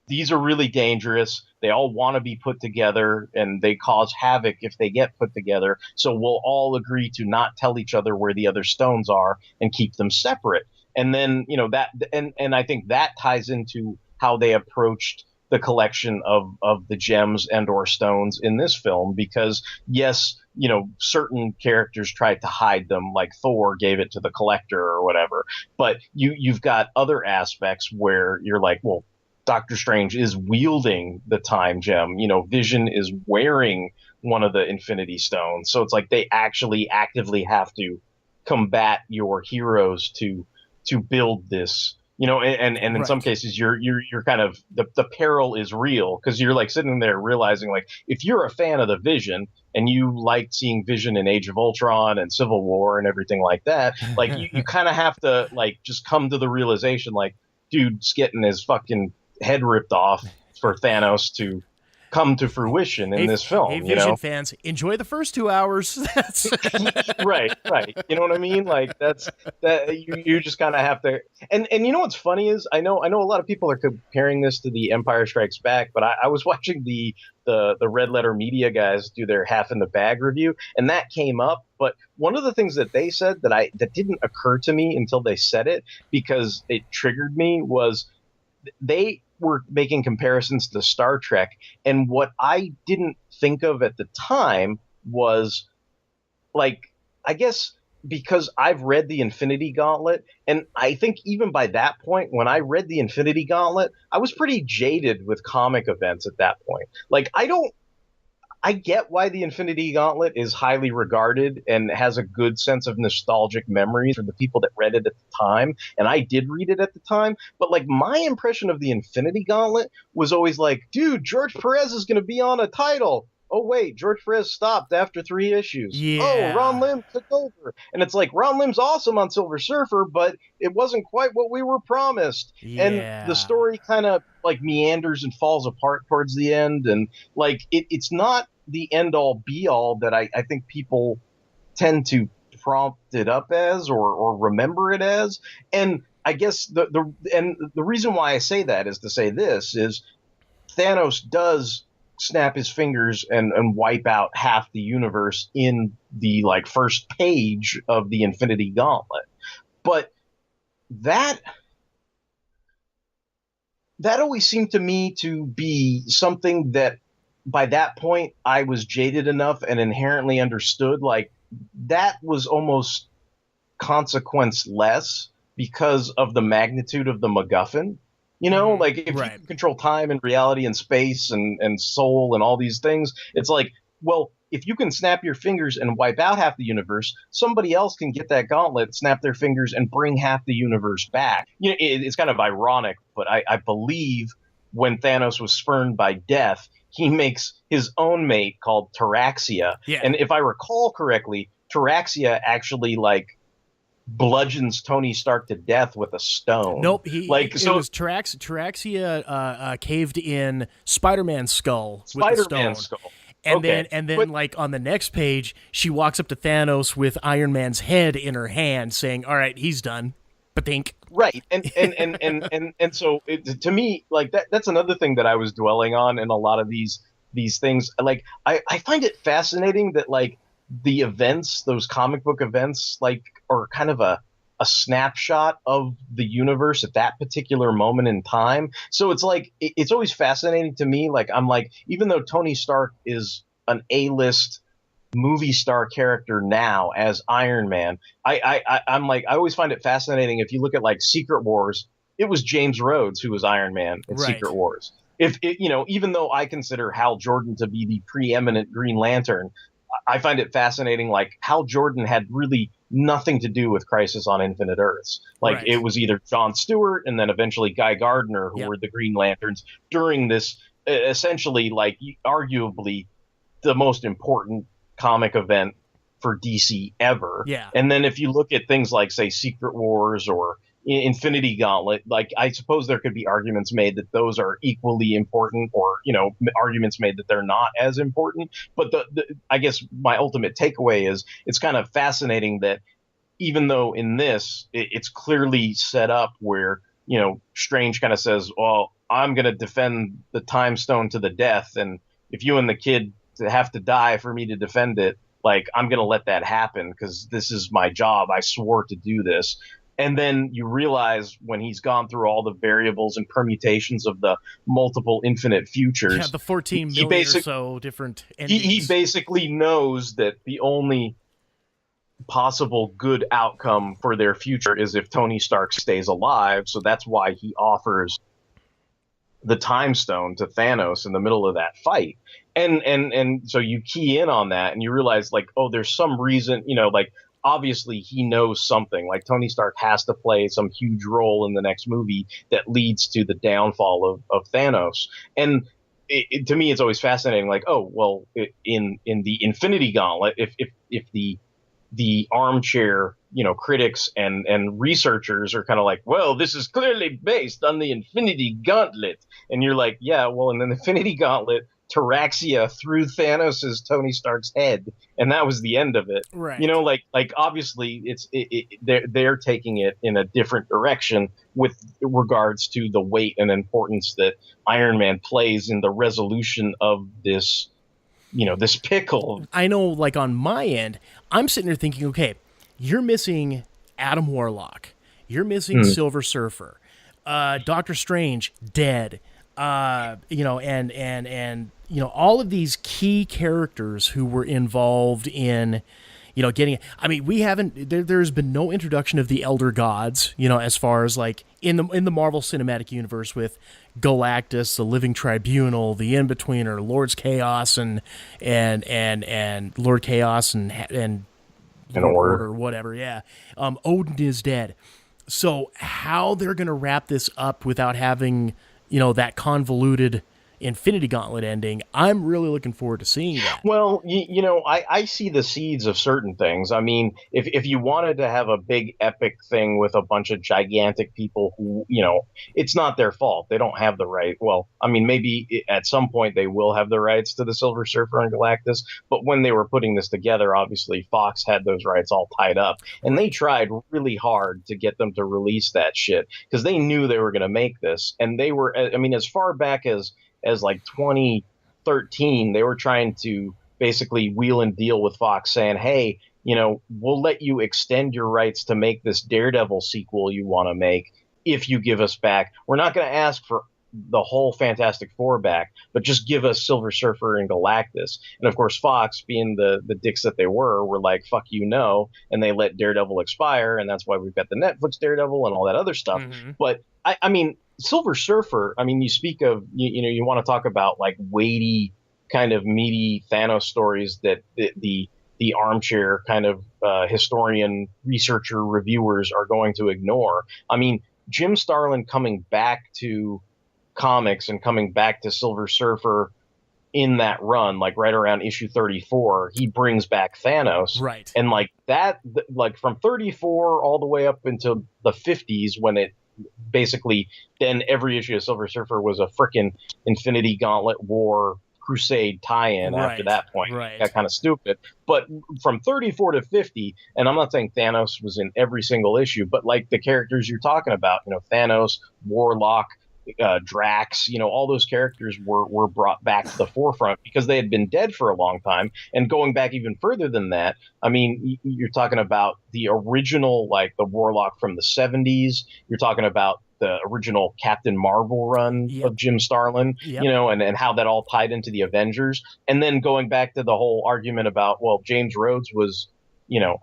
these are really dangerous. They all want to be put together, and they cause havoc if they get put together. So we'll all agree to not tell each other where the other stones are and keep them separate. And then, that, and I think that ties into how they approached the collection of the gems and or stones in this film, because yes, certain characters tried to hide them, like Thor gave it to the Collector or whatever. But you've got other aspects where you're like, well, Doctor Strange is wielding the time gem. Vision is wearing one of the Infinity Stones. So it's like they actually actively have to combat your heroes to build this. And in some cases you're kind of the peril is real, because you're like sitting there realizing, like, if you're a fan of the Vision and you liked seeing Vision in Age of Ultron and Civil War and everything like that, like you kind of have to like just come to the realization, like, dude's getting his fucking head ripped off for Thanos to come to fruition in this film. Hey, Vision fans, enjoy the first 2 hours. That's right. You know what I mean? Like that you just kind of have to. And you know what's funny is I know a lot of people are comparing this to the Empire Strikes Back, but I was watching the Red Letter Media guys do their Half in the Bag review, and that came up. But one of the things that they said that didn't occur to me until they said it, because it triggered me, was they were making comparisons to Star Trek, and what I didn't think of at the time was, like, I guess because I've read the Infinity Gauntlet, and I think even by that point, when I read the Infinity Gauntlet, I was pretty jaded with comic events at that point. Like, I get why the Infinity Gauntlet is highly regarded and has a good sense of nostalgic memories for the people that read it at the time. And I did read it at the time. But like, my impression of the Infinity Gauntlet was always like, dude, George Perez is going to be on a title. Oh, wait, George Perez stopped after 3 issues. Yeah. Oh, Ron Lim took over. And it's like, Ron Lim's awesome on Silver Surfer, but it wasn't quite what we were promised. Yeah. And the story kind of like meanders and falls apart towards the end. And like, it's not the end all be all that I think people tend to prompt it up as or remember it as. And I guess the reason why I say that is to say this is Thanos does snap his fingers and wipe out half the universe in the like first page of the Infinity Gauntlet. But that always seemed to me to be something that by that point I was jaded enough and inherently understood, like, that was almost consequence-less because of the magnitude of the MacGuffin. Like, if you can control time and reality and space and soul and all these things, it's like, well, if you can snap your fingers and wipe out half the universe, somebody else can get that gauntlet, snap their fingers, and bring half the universe back. It's kind of ironic, but I believe when Thanos was spurned by death, he makes his own mate called Taraxia. Yeah. And if I recall correctly, Taraxia actually, like, bludgeons Tony Stark to death with a stone. Nope, it was Taraxia caved in Spider-Man's skull with a stone. Skull. And then like on the next page, she walks up to Thanos with Iron Man's head in her hand, saying, "All right, he's done." But think right, and so to me, like that's another thing that I was dwelling on in a lot of these things. Like I find it fascinating that like the events, those comic book events, like are kind of a snapshot of the universe at that particular moment in time. So it's like it's always fascinating to me. Like I'm like, even though Tony Stark is an A-list movie star character now as Iron Man, I'm like, I always find it fascinating. If you look at like Secret Wars, it was James Rhodes who was Iron Man in Secret Wars. Even though I consider Hal Jordan to be the preeminent Green Lantern, I find it fascinating, like Hal Jordan had really nothing to do with Crisis on Infinite Earths. Like it was either Jon Stewart and then eventually Guy Gardner who were the Green Lanterns during this essentially like arguably the most important comic event for DC ever. Yeah. And then if you look at things like, say, Secret Wars or Infinity Gauntlet, like I suppose there could be arguments made that those are equally important, or arguments made that they're not as important. But I guess my ultimate takeaway is it's kind of fascinating that even though in this it's clearly set up where Strange kind of says, well, I'm going to defend the Time Stone to the death, and if you and the kid have to die for me to defend it, like I'm going to let that happen because this is my job. I swore to do this. And then you realize when he's gone through all the variables and permutations of the multiple infinite futures, the 14 million or so different endings. He basically knows that the only possible good outcome for their future is if Tony Stark stays alive. So that's why he offers the Time Stone to Thanos in the middle of that fight. And so you key in on that and you realize like, oh, there's some reason, like obviously he knows something. Like Tony Stark has to play some huge role in the next movie that leads to the downfall of Thanos. And to me, it's always fascinating. Like, oh well, in the Infinity Gauntlet, if the armchair, critics and researchers are kind of like, well, this is clearly based on the Infinity Gauntlet, and you're like, yeah, well, in the Infinity Gauntlet, Taraxia threw Thanos' Tony Stark's head, and that was the end of it. Right. Like obviously they're taking it in a different direction with regards to the weight and importance that Iron Man plays in the resolution of this, this pickle. I know, like on my end, I'm sitting there thinking, okay, you're missing Adam Warlock, you're missing Silver Surfer, Doctor Strange dead. And all of these key characters who were involved in, getting. I mean, we haven't. There's been no introduction of the Elder Gods. As far as like in the Marvel Cinematic Universe with Galactus, the Living Tribunal, the In-Betweener, Lord's Chaos, and Lord Chaos and Order, whatever. Yeah, Odin is dead. So how they're gonna wrap this up without having that convoluted Infinity Gauntlet ending, I'm really looking forward to seeing that. Well, I see the seeds of certain things. I mean, if you wanted to have a big epic thing with a bunch of gigantic people who, it's not their fault. They don't have the right. Well, I mean, maybe at some point they will have the rights to the Silver Surfer and Galactus. But when they were putting this together, obviously Fox had those rights all tied up. And they tried really hard to get them to release that shit because they knew they were going to make this. And they were, I mean, as far back as like 2013, they were trying to basically wheel and deal with Fox saying, hey, we'll let you extend your rights to make this Daredevil sequel you want to make if you give us back. We're not going to ask for the whole Fantastic Four back, but just give us Silver Surfer and Galactus. And of course, Fox, being the dicks that they were like, fuck you, no. And they let Daredevil expire. And that's why we've got the Netflix Daredevil and all that other stuff. Mm-hmm. But I mean, Silver Surfer, I mean, you speak of, you want to talk about like weighty, kind of meaty Thanos stories that the armchair kind of historian, researcher, reviewers are going to ignore. I mean, Jim Starlin coming back to comics and coming back to Silver Surfer in that run, like right around issue 34, he brings back Thanos. Right. And like that, like from 34 all the way up into the 50s when it, basically then every issue of Silver Surfer was a frickin' Infinity Gauntlet War Crusade tie-in. After that point. Right. Got kind of stupid. But from 34 to 50, and I'm not saying Thanos was in every single issue, but like the characters you're talking about, Thanos, Warlock, Drax, all those characters were brought back to the forefront because they had been dead for a long time. And going back even further than that, I mean, you're talking about the original, like the Warlock from the 70s. You're talking about the original Captain Marvel run of Jim Starlin, and how that all tied into the Avengers. And then going back to the whole argument about, well, James Rhodes was,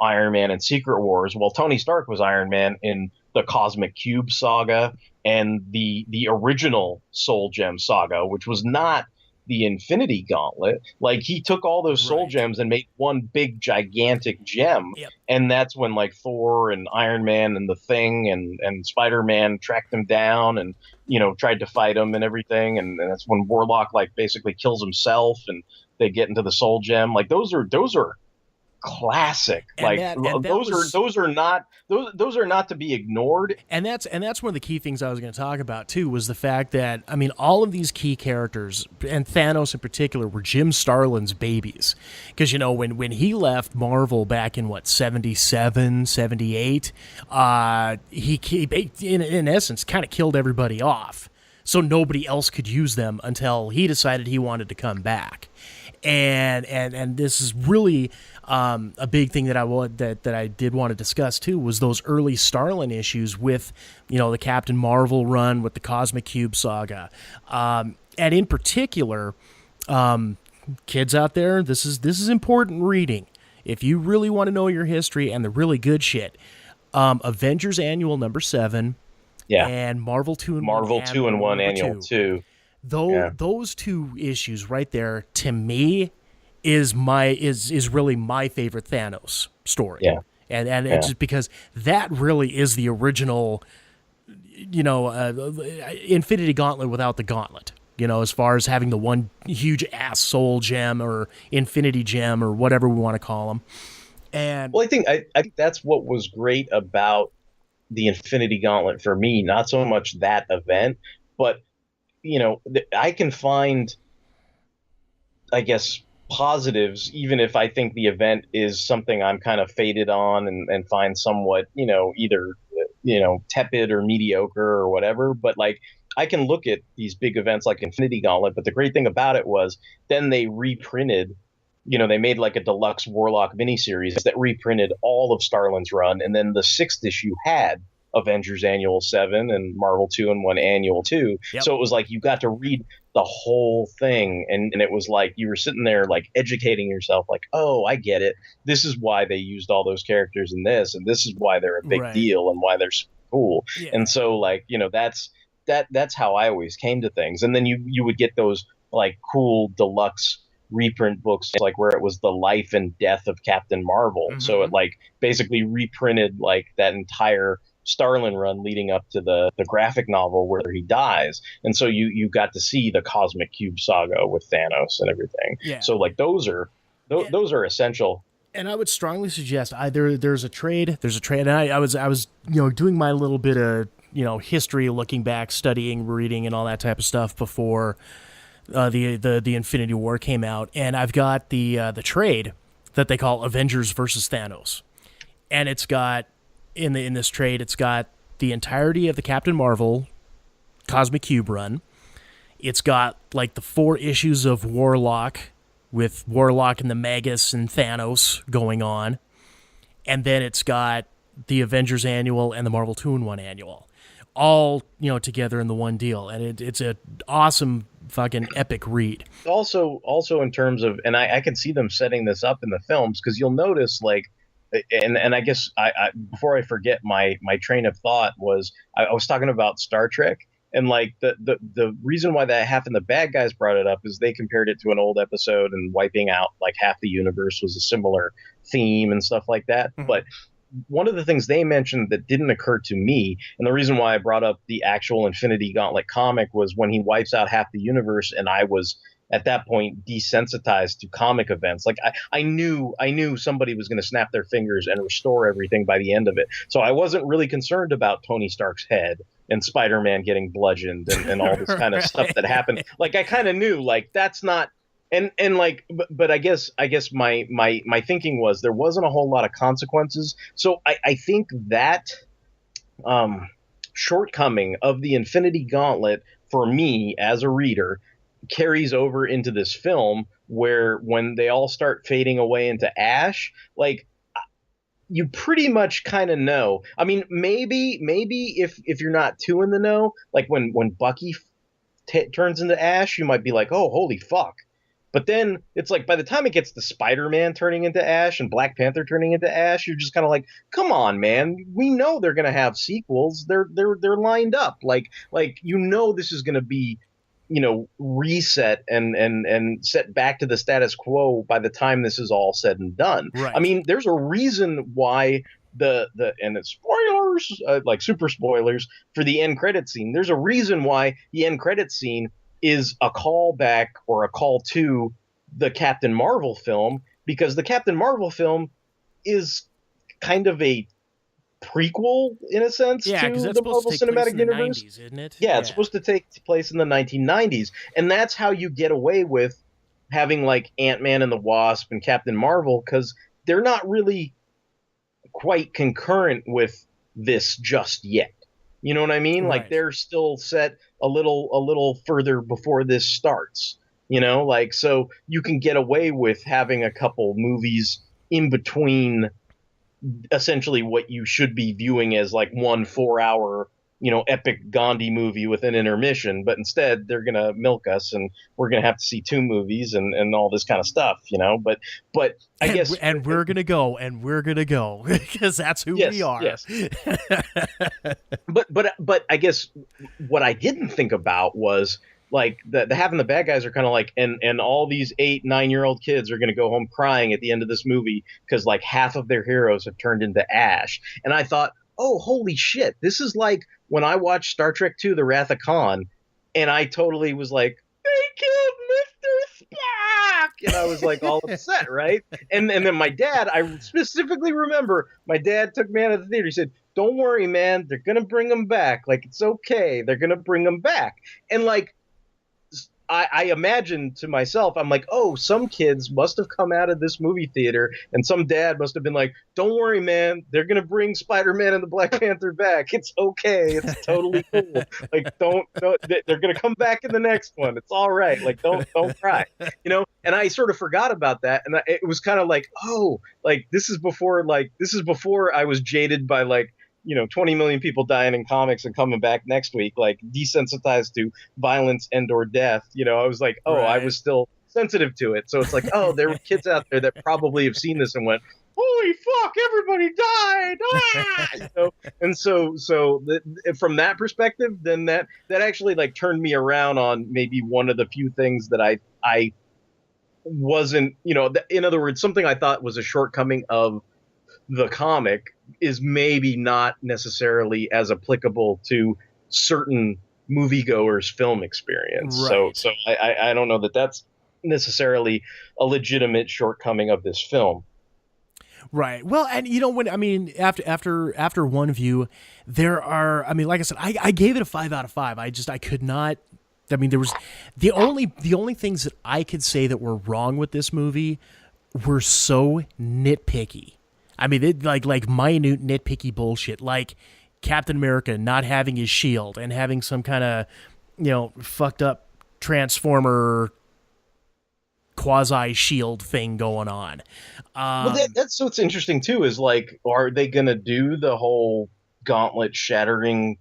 Iron Man in Secret Wars. Well, Tony Stark was Iron Man in the Cosmic Cube saga and the original Soul Gem saga, which was not the Infinity Gauntlet. Like, he took all those Soul Gems and made one big gigantic gem. Yep. And that's when like Thor and Iron Man and the Thing and Spider-Man tracked him down and, tried to fight him and everything. And that's when Warlock like basically kills himself and they get into the Soul Gem. Like those are classic. Those are not to be ignored. And that's one of the key things I was going to talk about too, was the fact that, I mean, all of these key characters, and Thanos in particular, were Jim Starlin's babies. Because when he left Marvel back in 77, 78, he in essence kind of killed everybody off, so nobody else could use them until he decided he wanted to come back. And this is really a big thing that I did want to discuss too, was those early Starlin issues with the Captain Marvel run with the Cosmic Cube saga, and in particular, kids out there, this is important reading if you really want to know your history and the really good shit. Avengers Annual number 7, and Marvel 2-in-1 Annual 2. Those two issues right there, to me, is really my favorite Thanos story. And it's just because that really is the original, Infinity Gauntlet without the gauntlet. As far as having the one huge ass soul gem or infinity gem or whatever we want to call them. And I think that's what was great about the Infinity Gauntlet for me. Not so much that event, but I can find, I guess, positives, even if I think the event is something I'm kind of faded on and find somewhat, either tepid or mediocre or whatever. But like, I can look at these big events like Infinity Gauntlet, but the great thing about it was then they reprinted, they made like a deluxe Warlock miniseries that reprinted all of Starlin's run. And then the 6th issue had Avengers Annual 7 and Marvel 2-in-1 Annual 2. Yep. So it was like you got to read the whole thing. And it was like you were sitting there like educating yourself like, oh, I get it. This is why they used all those characters in this. And this is why they're a big deal and why they're so cool. Yeah. And so like, that's how I always came to things. And then you would get those like cool deluxe reprint books, like where it was the life and death of Captain Marvel. Mm-hmm. So it like basically reprinted like that entire Starlin run leading up to the graphic novel where he dies. And so you got to see the Cosmic Cube saga with Thanos and everything. Yeah. So like those are essential. And I would strongly suggest there's a trade. And I was doing my little bit of history, looking back, studying, reading, and all that type of stuff before the Infinity War came out, and I've got the trade that they call Avengers versus Thanos, and it's got in this trade, it's got the entirety of the Captain Marvel Cosmic Cube run. It's got like the 4 issues of Warlock with Warlock and the Magus and Thanos going on, and then it's got the Avengers Annual and the Marvel 2-in-1 Annual, all together in the one deal, and it's an awesome fucking epic read. Also in terms of, and I can see them setting this up in the films, because you'll notice like, and I guess I before I forget my train of thought was I was talking about Star Trek, and like the reason why that happened, the bad guys brought it up, is they compared it to an old episode, and wiping out like half the universe was a similar theme and stuff like that. Mm-hmm. But one of the things they mentioned that didn't occur to me, and the reason why I brought up the actual Infinity Gauntlet comic, was when he wipes out half the universe, and I was at that point desensitized to comic events. Like I knew somebody was going to snap their fingers and restore everything by the end of it. So I wasn't really concerned about Tony Stark's head and Spider-Man getting bludgeoned and all this kind of stuff that happened. Like I kind of knew like that's not. And like, but I guess my thinking was there wasn't a whole lot of consequences. So I think that shortcoming of the Infinity Gauntlet for me as a reader carries over into this film, where when they all start fading away into ash, like you pretty much kind of know. I mean, maybe if you're not too in the know, like when Bucky turns into ash, you might be like, oh, holy fuck. But then it's like by the time it gets to Spider-Man turning into ash and Black Panther turning into ash, you're just kind of like, come on, man. We know they're gonna have sequels. They're lined up. Like this is gonna be, reset and set back to the status quo by the time this is all said and done. Right. I mean, there's a reason why and it's spoilers, like super spoilers for the end credit scene. There's a reason why the end credit scene is a callback or a call to the Captain Marvel film, because the Captain Marvel film is kind of a prequel in a sense to the Marvel Cinematic Universe. 90s, isn't it? Yeah, it's supposed to take place in the 1990s, and that's how you get away with having like Ant-Man and the Wasp and Captain Marvel, because they're not really quite concurrent with this just yet. You know what I mean? Right. Like they're still set a little further before this starts, like, so you can get away with having a couple movies in between essentially what you should be viewing as like 1 4-hour, epic Gandhi movie with an intermission, but instead they're going to milk us and we're going to have to see 2 movies and all this kind of stuff, but I guess. And we're going to go because that's who we are. Yes. But I guess what I didn't think about was like the having the bad guys are kind of like, and all these 8-9-year-old kids are going to go home crying at the end of this movie because like half of their heroes have turned into ash. And I thought, oh, holy shit, this is like when I watched Star Trek II: The Wrath of Khan, and I totally was like, they killed Mr. Spock, and I was like all upset, right? And then my dad, I specifically remember my dad took me out of the theater. He said, don't worry, man, they're gonna bring him back. Like, it's okay, they're gonna bring him back. And like, I imagined to myself, I'm like, oh, some kids must have come out of this movie theater and some dad must have been like, don't worry, man, they're going to bring Spider-Man and the Black Panther back. It's okay. It's totally cool. Like, don't they're going to come back in the next one. It's all right. Like, don't cry, you know? And I sort of forgot about that. And it was kind of like, oh, like, this is before I was jaded by like, 20 million people dying in comics and coming back next week, like desensitized to violence and or death. I was like, oh, right. I was still sensitive to it. So it's like, oh, there were kids out there that probably have seen this and went, holy fuck, everybody died. Ah! And so from that perspective, then that actually like turned me around on maybe one of the few things that I wasn't, in other words, something I thought was a shortcoming of the comic is maybe not necessarily as applicable to certain moviegoers' film experience. Right. So I don't know that that's necessarily a legitimate shortcoming of this film. Right. Well, and after one view, there are, like I said, I gave it a 5 out of 5. I could not. There was the only things that I could say that were wrong with this movie were so nitpicky. Like minute nitpicky bullshit, like Captain America not having his shield and having some kind of, fucked up Transformer quasi shield thing going on. Well, that's what's interesting too. Is like, are they gonna do the whole Gauntlet shattering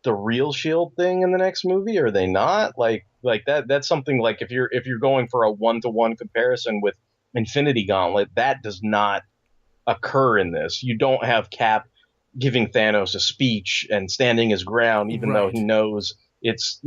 the real shield thing in the next movie? Or are they not? Like that? That's something like if you're going for a 1-to-1 comparison with Infinity Gauntlet, that does not occur in this. You don't have Cap giving Thanos a speech and standing his ground, even though he knows it's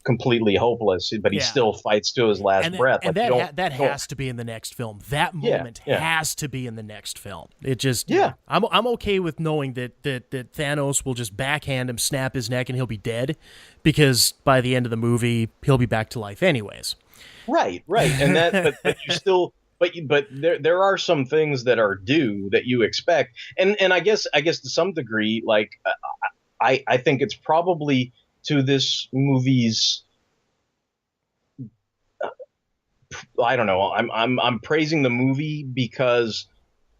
completely hopeless, but he still fights to his last breath. And that has to be in the next film. That moment has to be in the next film. It just I'm okay with knowing that Thanos will just backhand him, snap his neck, and he'll be dead, because by the end of the movie he'll be back to life anyways. Right, and that but you still. But there are some things that are due that you expect, and I guess to some degree, like I think it's probably to this movie's. I don't know. I'm praising the movie because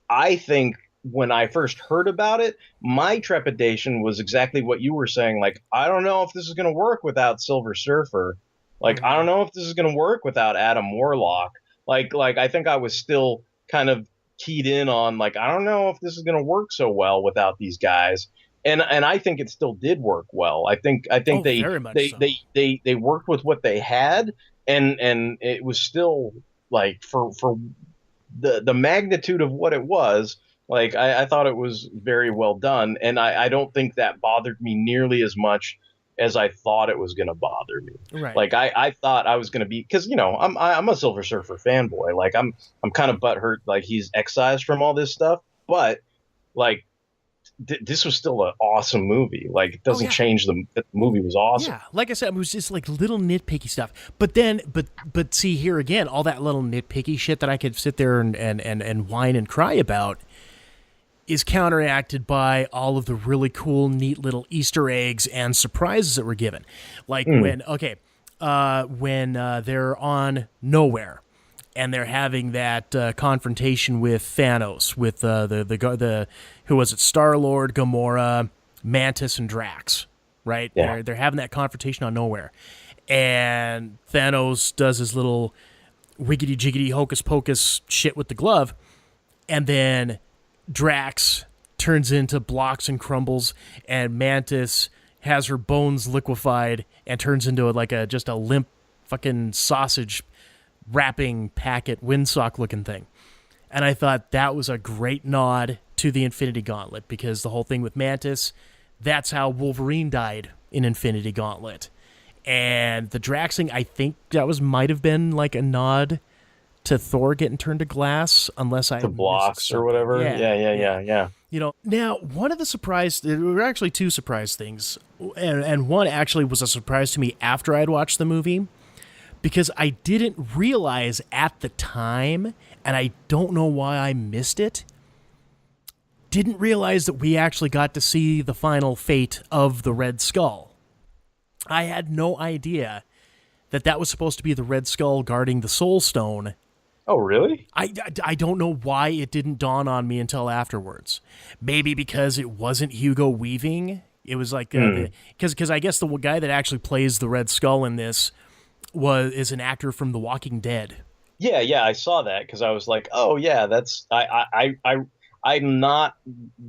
I think when I first heard about it, my trepidation was exactly what you were saying. Like, I don't know if this is going to work without Silver Surfer. Like, I don't know if this is going to work without Adam Warlock. Like I think I was still kind of keyed in on, like, I don't know if this is going to work so well without these guys. And I think it still did work well. I think they worked with what they had, and it was still like for the magnitude of what it was. Like I thought it was very well done, and I don't think that bothered me nearly as much as I thought it was going to bother me. Right. Like I thought I was going to be, because I'm a Silver Surfer fanboy. Like I'm kind of butthurt like he's excised from all this stuff, but like this was still an awesome movie. Like it doesn't change the movie was awesome. Yeah, like I said, it was just like little nitpicky stuff. But then, but see here again, all that little nitpicky shit that I could sit there and whine and cry about is counteracted by all of the really cool, neat little Easter eggs and surprises that were given. Like when they're on Nowhere and they're having that confrontation with Thanos, with the who was it, Star-Lord, Gamora, Mantis, and Drax, right? Yeah. They're having that confrontation on Nowhere. And Thanos does his little wiggity-jiggity hocus-pocus shit with the glove, and then Drax turns into blocks and crumbles, and Mantis has her bones liquefied and turns into just a limp fucking sausage wrapping packet windsock looking thing. And I thought that was a great nod to the Infinity Gauntlet, because the whole thing with Mantis, that's how Wolverine died in Infinity Gauntlet. And the Draxing, I think that might have been like a nod to Thor getting turned to glass, unless I the blocks or whatever. Yeah. You know, now one of the there were actually two surprise things, and one actually was a surprise to me after I'd watched the movie, because I didn't realize at the time, and I don't know why I missed it. Didn't realize that we actually got to see the final fate of the Red Skull. I had no idea that was supposed to be the Red Skull guarding the Soul Stone. Oh, really? I don't know why it didn't dawn on me until afterwards. Maybe because it wasn't Hugo Weaving. It was like because I guess the guy that actually plays the Red Skull in this is an actor from The Walking Dead. Yeah, I saw that because I was like, oh yeah, that's I'm not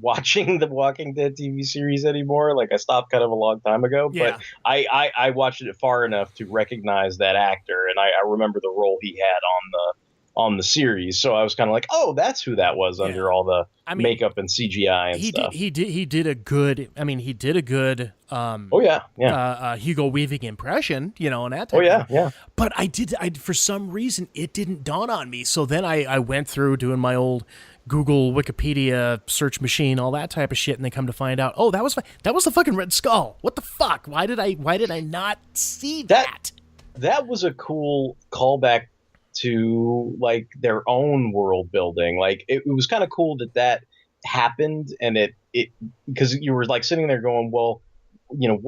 watching the Walking Dead TV series anymore. Like I stopped kind of a long time ago, but I watched it far enough to recognize that actor, and I remember the role he had on the series. So I was kind of like, oh, that's who that was under all the makeup and CGI and stuff. He did a good. I mean, he did a good. Hugo Weaving impression, you know, and that type of thing. Yeah. But I for some reason it didn't dawn on me. So then I went through doing my old Google, Wikipedia, search machine, all that type of shit, and they come to find out, oh, that was the fucking Red Skull. What the fuck? Why did I not see that? That was a cool callback to like their own world building. Like it was kind of cool that happened, and it because you were like sitting there going, well, you know,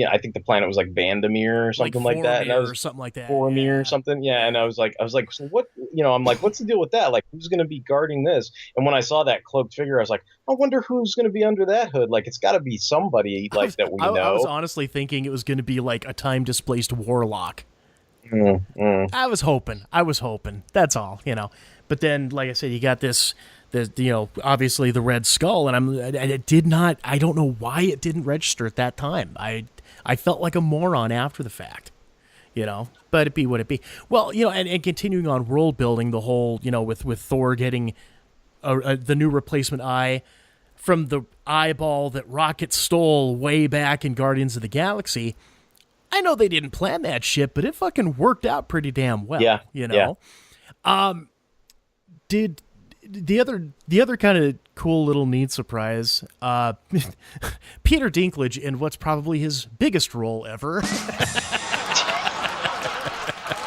I think the planet was like Vandermeer or something like that. And or something like that. Boromir or something. Yeah. And I was like, so what, you know, I'm like, what's the deal with that? Like, who's going to be guarding this? And when I saw that cloaked figure, I was like, I wonder who's going to be under that hood. Like, it's got to be somebody that we know. I was honestly thinking it was going to be like a time displaced warlock. I was hoping. That's all, you know. But then, like I said, you got this, you know, obviously the Red Skull, and it did not. I don't know why it didn't register at that time. I felt like a moron after the fact, you know. But it be what it be. Well, you know, and continuing on world building, the whole, you know, with Thor getting the new replacement eye from the eyeball that Rocket stole way back in Guardians of the Galaxy. I know they didn't plan that shit, but it fucking worked out pretty damn well. Yeah, you know. Yeah. Did the other kind of cool little neat surprise? Peter Dinklage in what's probably his biggest role ever.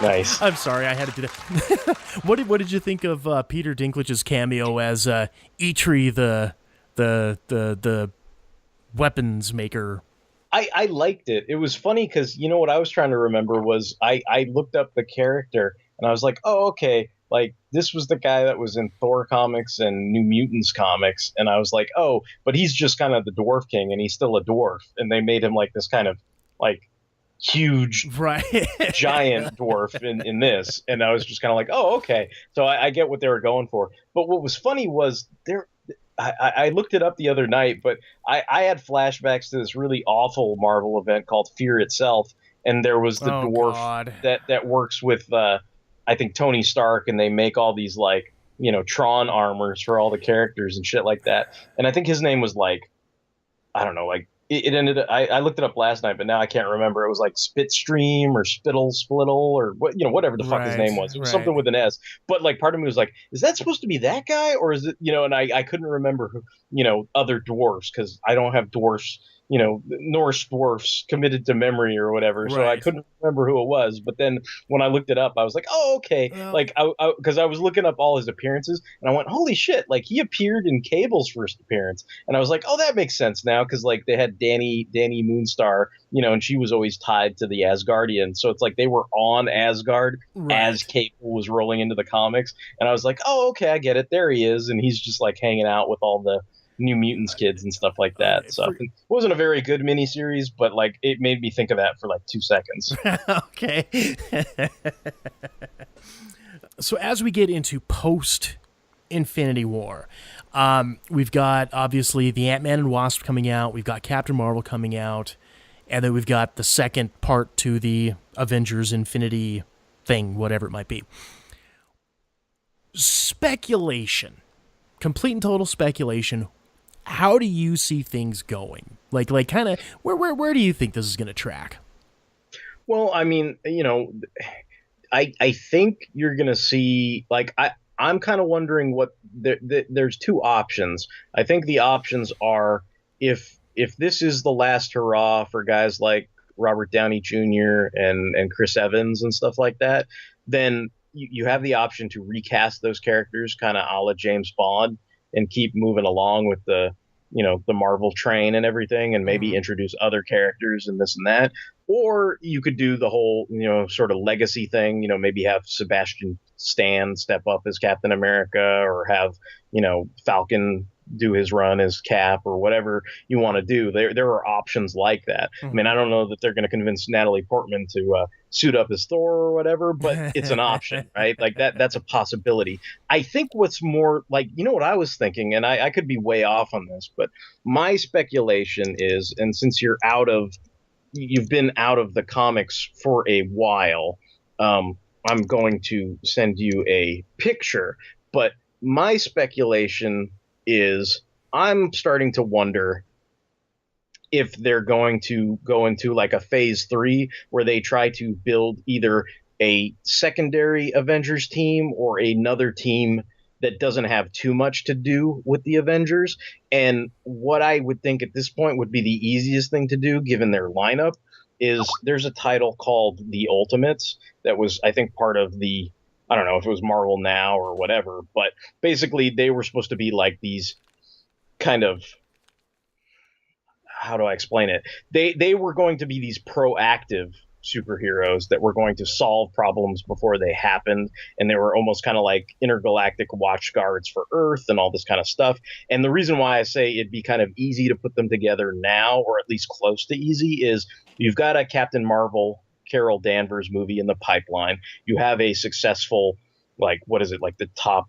Nice. I'm sorry, I had to do that. What did you think of Peter Dinklage's cameo as Eitri, the weapons maker? I liked it. It was funny because, you know, what I was trying to remember was I looked up the character and I was like, oh, okay, like this was the guy that was in Thor comics and New Mutants comics, and I was like, oh, but he's just kind of the Dwarf King, and he's still a dwarf, and they made him like this kind of like huge giant dwarf in this, and I was just kind of like, oh, okay, so I get what they were going for. But what was funny was I looked it up the other night, but I had flashbacks to this really awful Marvel event called Fear Itself, and there was the dwarf that works with I think Tony Stark, and they make all these like, you know, Tron armors for all the characters and shit like that. And I think his name was like, I don't know, like it ended up, I looked it up last night, but now I can't remember. It was like Spitstream or Spittle or what, you know, whatever the fuck his name was. It was something with an S. But like part of me was like, is that supposed to be that guy, or is it, you know? And I couldn't remember who, you know, other dwarfs, because I don't have dwarfs, you know, Norse dwarfs committed to memory or whatever. So I couldn't remember who it was. But then when I looked it up, I was like, oh, okay. Well, like, because I was looking up all his appearances, and I went, holy shit, like he appeared in Cable's first appearance. And I was like, oh, that makes sense now, because like they had Danny Moonstar, you know, and she was always tied to the Asgardian. So it's like they were on Asgard as Cable was rolling into the comics. And I was like, oh, okay, I get it. There he is. And he's just like hanging out with all the New Mutants kids and stuff like that. So it wasn't a very good miniseries, but like it made me think of that for like 2 seconds. Okay. So as we get into post Infinity War, we've got obviously the Ant-Man and Wasp coming out. We've got Captain Marvel coming out, and then we've got the second part to the Avengers Infinity thing, whatever it might be. Speculation, complete and total speculation. How do you see things going? Like kind of where do you think this is going to track? Well, I mean, I think you're gonna see like I'm kind of wondering what there's two options. I think the options are if this is the last hurrah for guys like Robert Downey Jr. and Chris Evans and stuff like that, then you have the option to recast those characters kind of a la James Bond and keep moving along with the Marvel train and everything, and maybe introduce other characters and this and that. Or you could do the whole, sort of legacy thing, maybe have Sebastian Stan step up as Captain America, or have, Falcon do his run as Cap, or whatever you want to do. There are options like that. I mean, I don't know that they're going to convince Natalie Portman to suit up as Thor or whatever, but it's an option, right? Like that's a possibility. I think what's more like, what I was thinking, and I could be way off on this, but my speculation is, and since you've been out of the comics for a while, I'm going to send you a picture, but my speculation is I'm starting to wonder if they're going to go into like a phase 3 where they try to build either a secondary Avengers team or another team that doesn't have too much to do with the Avengers. And what I would think at this point would be the easiest thing to do, given their lineup, is there's a title called The Ultimates that was, I think, part of the, I don't know if it was Marvel Now or whatever, but basically they were supposed to be like these kind of, how do I explain it? They were going to be these proactive superheroes that were going to solve problems before they happened, and they were almost kind of like intergalactic watchguards for Earth and all this kind of stuff. And the reason why I say it'd be kind of easy to put them together now, or at least close to easy, is you've got a Captain Marvel Carol Danvers movie in the pipeline. You have a successful, like, what is it, like the top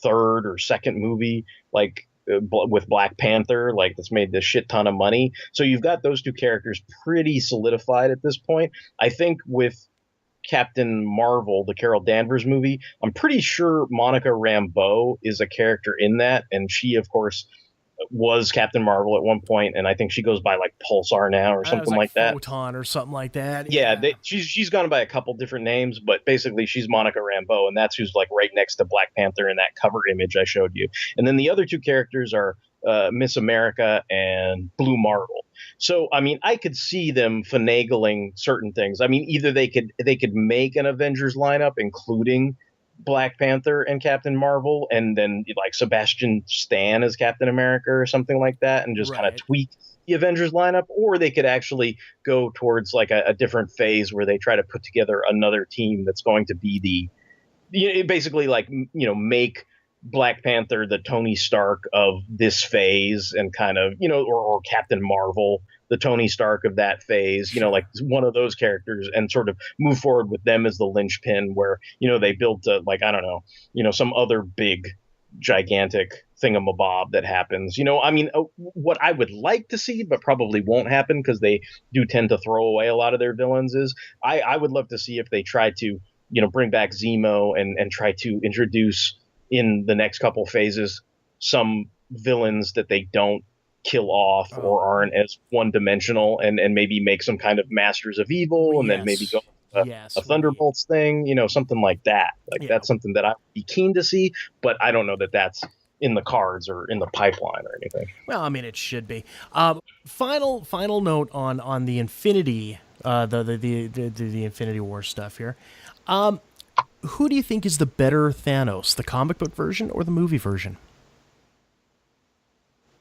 third or second movie, like with Black Panther, like that's made this shit ton of money. So you've got those two characters pretty solidified at this point. I think with Captain Marvel, the Carol Danvers movie, I'm pretty sure Monica Rambeau is a character in that, and she, of course, was Captain Marvel at one point, and I think she goes by like Pulsar now or something like that. Photon or something like that. Yeah, she's gone by a couple different names, but basically she's Monica Rambeau, and that's who's like right next to Black Panther in that cover image I showed you. And then the other two characters are Miss America and Blue Marvel. So I mean, I could see them finagling certain things. I mean, either they could make an Avengers lineup including Black Panther and Captain Marvel, and then like Sebastian Stan as Captain America or something like that, and just kind of tweak the Avengers lineup. Or they could actually go towards like a different phase where they try to put together another team that's going to be basically like, make Black Panther the Tony Stark of this phase, and kind of, or Captain Marvel the Tony Stark of that phase, like one of those characters, and sort of move forward with them as the linchpin where, they built like, I don't know, some other big gigantic thingamabob that happens. I mean, what I would like to see, but probably won't happen because they do tend to throw away a lot of their villains, is I would love to see if they try to, bring back Zemo and try to introduce in the next couple phases some villains that they don't kill off or aren't as one-dimensional, and maybe make some kind of Masters of Evil, and then maybe go a Thunderbolts thing, something like that. Like that's something that I'd be keen to see, but I don't know that that's in the cards or in the pipeline or anything. Well, I mean, it should be. Final note on the Infinity, the Infinity War stuff here. Who do you think is the better Thanos, the comic book version or the movie version?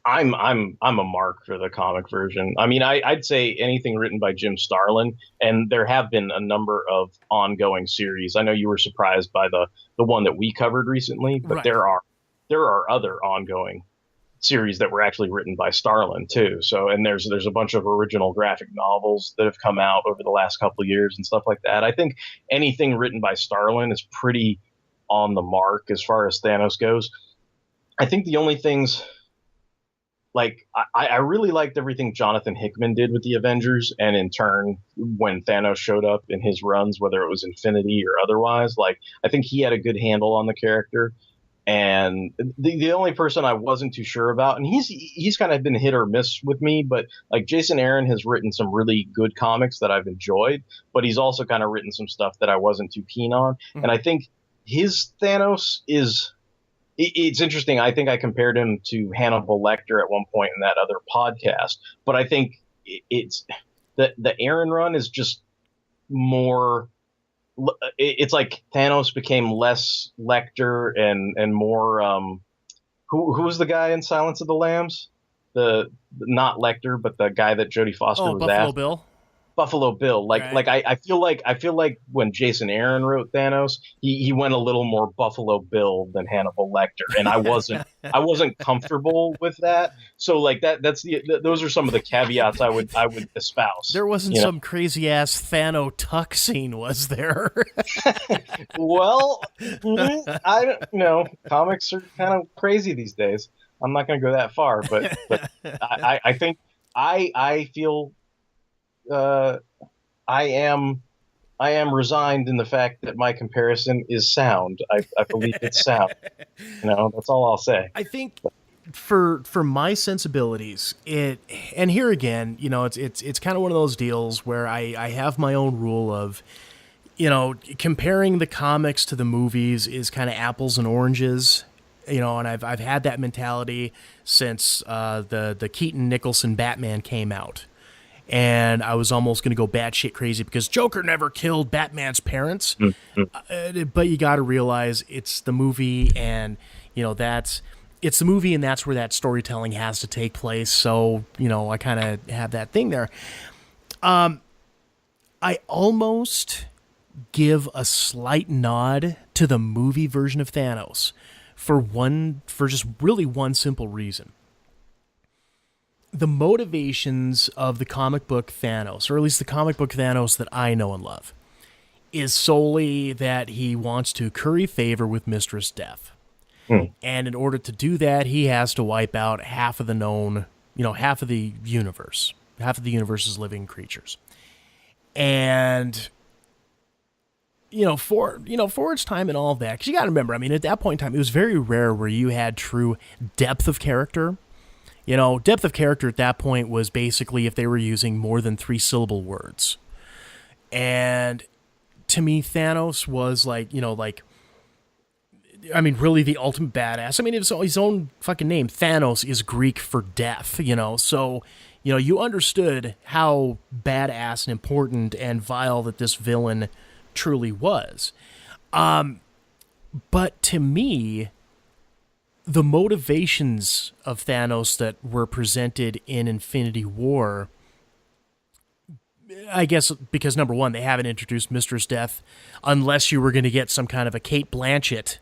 I'm a mark for the comic version. I mean, I'd say anything written by Jim Starlin, and there have been a number of ongoing series. I know you were surprised by the one that we covered recently, but there are other ongoing series that were actually written by Starlin too. So, and there's a bunch of original graphic novels that have come out over the last couple of years and stuff like that. I think anything written by Starlin is pretty on the mark as far as Thanos goes. I think the only things, like, I really liked everything Jonathan Hickman did with the Avengers, and in turn, when Thanos showed up in his runs, whether it was Infinity or otherwise, like, I think he had a good handle on the character. And the only person I wasn't too sure about, and he's kind of been hit or miss with me, but like Jason Aaron has written some really good comics that I've enjoyed, but he's also kind of written some stuff that I wasn't too keen on. And I think his Thanos it's interesting. I think I compared him to Hannibal Lecter at one point in that other podcast, but I think it's the Aaron run is just more. It's like Thanos became less Lecter and more who was the guy in Silence of the Lambs? The not Lecter, but the guy that Jodie Foster was Buffalo after. Bill. Buffalo Bill. I feel like when Jason Aaron wrote Thanos, he went a little more Buffalo Bill than Hannibal Lecter, and I wasn't comfortable with that. So like those are some of the caveats I would espouse. There wasn't some crazy ass Thano tuck scene, was there? Well, I don't know. Comics are kind of crazy these days. I'm not going to go that far, but I think I feel. I am resigned in the fact that my comparison is sound. I believe it's sound. That's all I'll say. I think for my sensibilities, and here again, it's kind of one of those deals where I have my own rule of, comparing the comics to the movies is kind of apples and oranges. And I've had that mentality since the Keaton Nicholson Batman came out. And I was almost going to go batshit crazy because Joker never killed Batman's parents. But you got to realize it's the movie, and it's the movie, and that's where that storytelling has to take place. So I kind of have that thing there. I almost give a slight nod to the movie version of Thanos for just really one simple reason. The motivations of the comic book Thanos, or at least the comic book Thanos that I know and love, is solely that he wants to curry favor with Mistress Death. And in order to do that, he has to wipe out half of the known, half of the universe, half of the universe's living creatures. And for its time and all of that, because you got to remember, at that point in time, it was very rare where you had true depth of character. Depth of character at that point was basically if they were using more than 3-syllable words. And to me, Thanos was really the ultimate badass. It was his own fucking name. Thanos is Greek for death, So, you understood how badass and important and vile that this villain truly was. But to me, the motivations of Thanos that were presented in Infinity War, I guess because, number one, they haven't introduced Mistress Death unless you were going to get some kind of a Cate Blanchett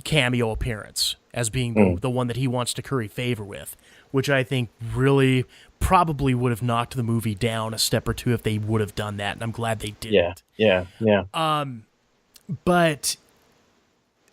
cameo appearance as being the one that he wants to curry favor with, which I think really probably would have knocked the movie down a step or two if they would have done that, and I'm glad they didn't. Yeah. But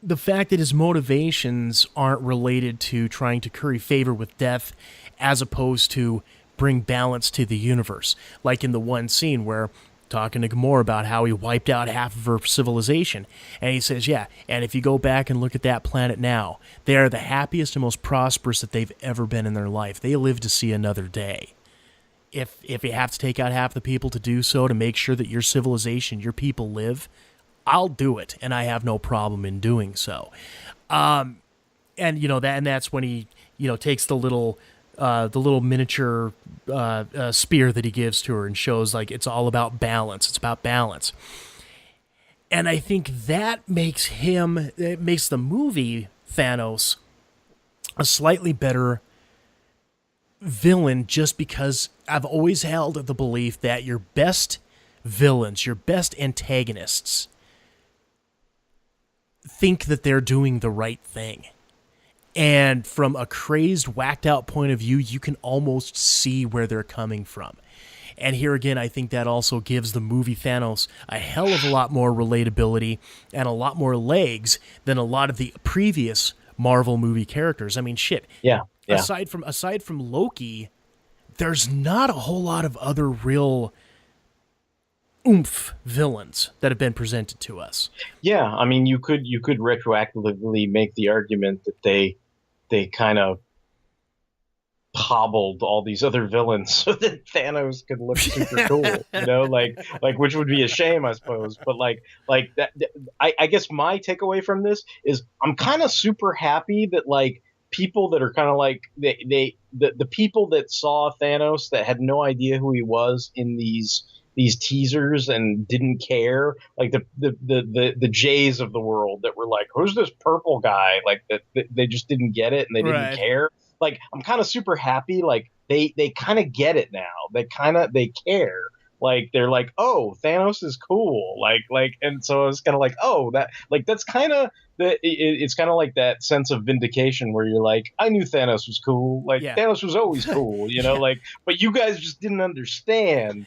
the fact that his motivations aren't related to trying to curry favor with death as opposed to bring balance to the universe. Like in the one scene where talking to Gamora about how he wiped out half of her civilization. And he says, yeah, and if you go back and look at that planet now, they are the happiest and most prosperous that they've ever been in their life. They live to see another day. If you have to take out half the people to do so, to make sure that your civilization, your people live, I'll do it, and I have no problem in doing so. And that's when he takes the little miniature spear that he gives to her and shows it's all about balance. It's about balance. And I think that makes the movie Thanos a slightly better villain, just because I've always held the belief that your best villains, your best antagonists, think that they're doing the right thing. And from a crazed, whacked out point of view, you can almost see where they're coming from. And here again, I think that also gives the movie Thanos a hell of a lot more relatability and a lot more legs than a lot of the previous Marvel movie characters. Shit. Yeah. Aside from Loki, there's not a whole lot of other real oomph villains that have been presented to us. Yeah, I mean, you could retroactively make the argument that they kind of hobbled all these other villains so that Thanos could look super cool, like which would be a shame, I suppose. But like that, I guess my takeaway from this is I'm kind of super happy that like people that are kind of like the people that saw Thanos that had no idea who he was in these teasers and didn't care, like the Jays of the world that were like, who's this purple guy? Like that they just didn't get it and they didn't care. Like, I'm kind of super happy. Like they kind of get it now. They care. Like they're like, oh, Thanos is cool. Like, and so it's kind of like, oh, that's kind of it's kind of like that sense of vindication where you're like, I knew Thanos was cool. Like Thanos was always cool, like, but you guys just didn't understand.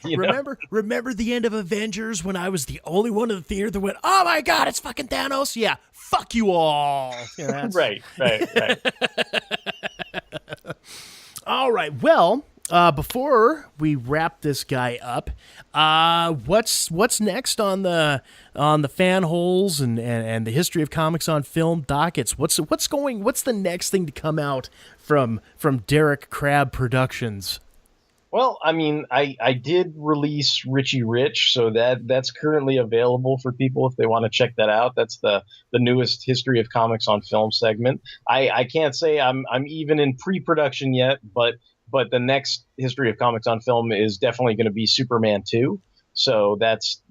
Remember the end of Avengers when I was the only one in the theater that went, oh my God, it's fucking Thanos. Yeah. Fuck you all. Yeah, right. All right. Well, before we wrap this guy up, what's next on the Fanholes and the history of comics on film dockets? What's the next thing to come out from Derek Crabbe Productions? Well, I mean, I did release Richie Rich, so that's currently available for people if they want to check that out. That's the newest History of Comics on Film segment. I can't say I'm even in pre-production yet, but the next History of Comics on Film is definitely going to be Superman 2. So that's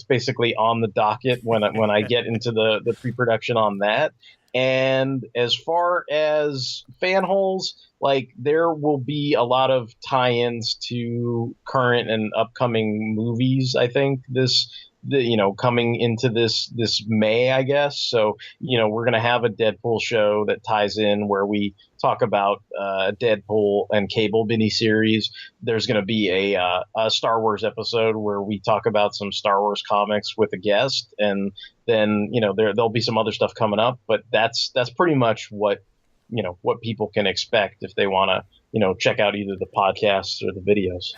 basically on the docket when I get into the pre-production on that. And as far as Fanholes, like there will be a lot of tie-ins to current and upcoming movies. I think coming into this May, I guess. So, we're going to have a Deadpool show that ties in where we talk about Deadpool and Cable miniseries. There's going to be a Star Wars episode where we talk about some Star Wars comics with a guest. And then, there'll be some other stuff coming up. But that's pretty much what people can expect if they want to, check out either the podcasts or the videos.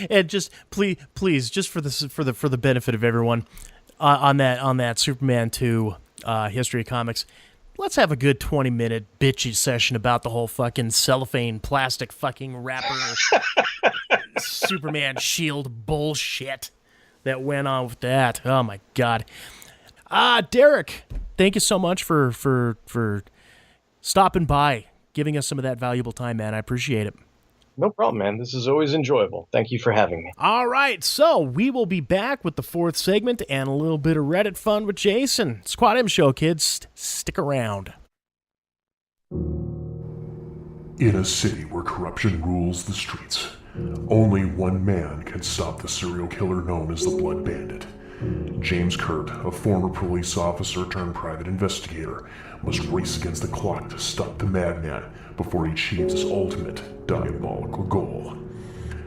and just please, just for the benefit of everyone, on that Superman 2 History of Comics, let's have a good 20-minute bitchy session about the whole fucking cellophane plastic fucking wrapper Superman shield bullshit that went on with that. Oh my God. Derek, thank you so much for stopping by, giving us some of that valuable time, man. I appreciate it. No problem, man. This is always enjoyable. Thank you for having me. All right, so we will be back with the fourth segment and a little bit of Reddit fun with Jason. Squad M Show, kids. Stick around. In a city where corruption rules the streets, only one man can stop the serial killer known as the Blood Bandit. James Kurt, a former police officer turned private investigator, must race against the clock to stop the madman before he achieves his ultimate diabolical goal.